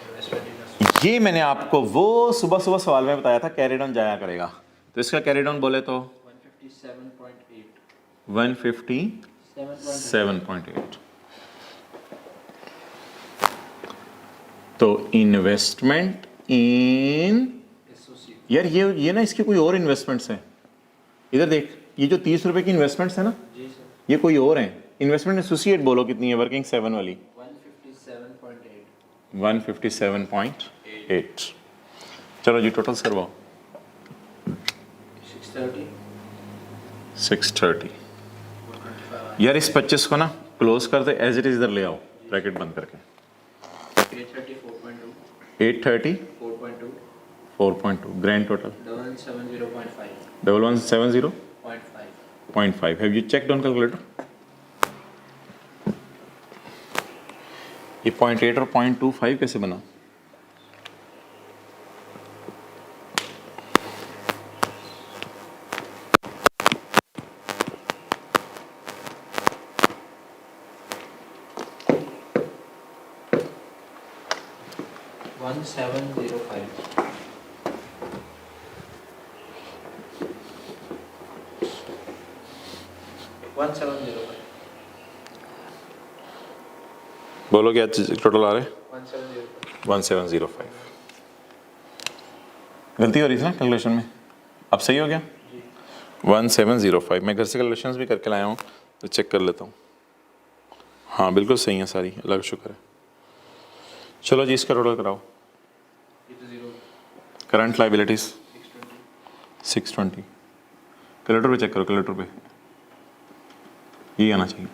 इन्वेस्टमेंट इंडस्ट्री ये मैंने आपको वो सुबह सुबह सवाल में बताया था, कैरी डाउन जाया करेगा। तो इसका कैरी डाउन बोले तो 157.8, 157.8। तो इन्वेस्टमेंट इन एसोसिएट यार ये ना इसके कोई और इन्वेस्टमेंट्स हैं। इधर देख, ये जो 30 रुपए की इन्वेस्टमेंट्स है ना, जी सर, ये कोई और हैं। इन्वेस्टमेंट एसोसिएट बोलो कितनी है, वर्किंग 7 वाली 157.8, 157.8। चलो जी टोटल करवाओ 630, 630। 125, यार इस 25 को ना क्लोज कर दे, एज इट इज इधर ले आओ ब्रैकेट बंद करके। 834.2, 830 4.2, 4.2 grand total 1170.5, 1170.5। 0.5, have you checked on calculator? ये 0.8 और 0.25 कैसे बना? वन सेवन जीरो फाइव, बोलो क्या टोटल आ रहे हैं? 1705, 1705। गलती हो रही थी ना कैलकुलेशन में, अब सही हो गया? 1705। मैं घर से कैलकुलेशंस भी करके लाया हूँ तो चेक कर लेता हूँ। हाँ बिल्कुल सही है सारी, अल्लाह का शुक्र है। चलो जी इसका टोटल कराओ। ये तो जीरो, करंट लाइबिलिटीज 620, 620। कैलकुलेटर पे चेक करो, कैलकुलेटर पे ये आना चाहिए।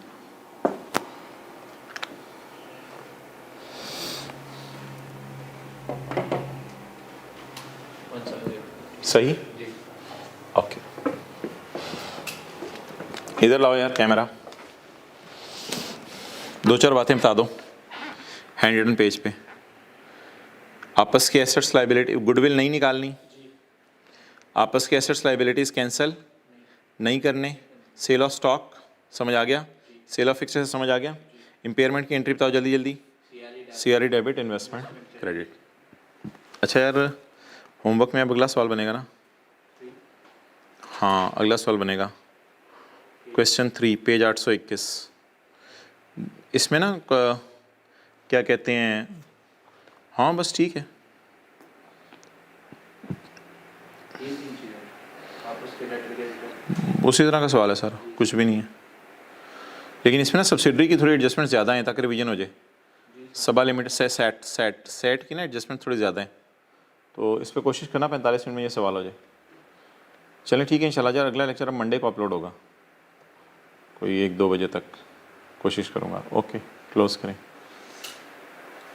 सही, जी ओके। इधर लाओ यार कैमरा, दो चार बातें बता दो हैंड रिटन पेज पे। आपस की एसेट्स लाइबिलिटी, गुडविल नहीं निकालनी, आपस के एसेट्स लाइबिलिटीज कैंसिल नहीं करने, सेल ऑफ स्टॉक समझ आ गया, सेल ऑफ फिक्चर समझ आ गया, इम्पेयरमेंट की एंट्री बताओ जल्दी जल्दी। CRE debit, investment credit. अच्छा यार होमवर्क में अब अगला सवाल बनेगा ना? हाँ अगला सवाल बनेगा क्वेश्चन 3 पेज 821। इसमें ना क्या कहते हैं, हाँ बस ठीक है, ये तीन चीज़ें आपस के लेटर के रिटर्न, उसी तरह का सवाल है सर, कुछ भी नहीं है। लेकिन इसमें ना सब्सिडरी की थोड़ी एडजस्टमेंट ज़्यादा है ताकि रिवीजन हो जाए। सबा लिमिट से सेट की ना एडजस्टमेंट थोड़ी ज़्यादा है, तो इस पर कोशिश करना 45 मिनट में ये सवाल हो जाए। चलें ठीक है इंशाल्लाह। यार अगला लेक्चर अब मंडे को अपलोड होगा, कोई 1-2 बजे तक कोशिश करूँगा। ओके क्लोज़ करें।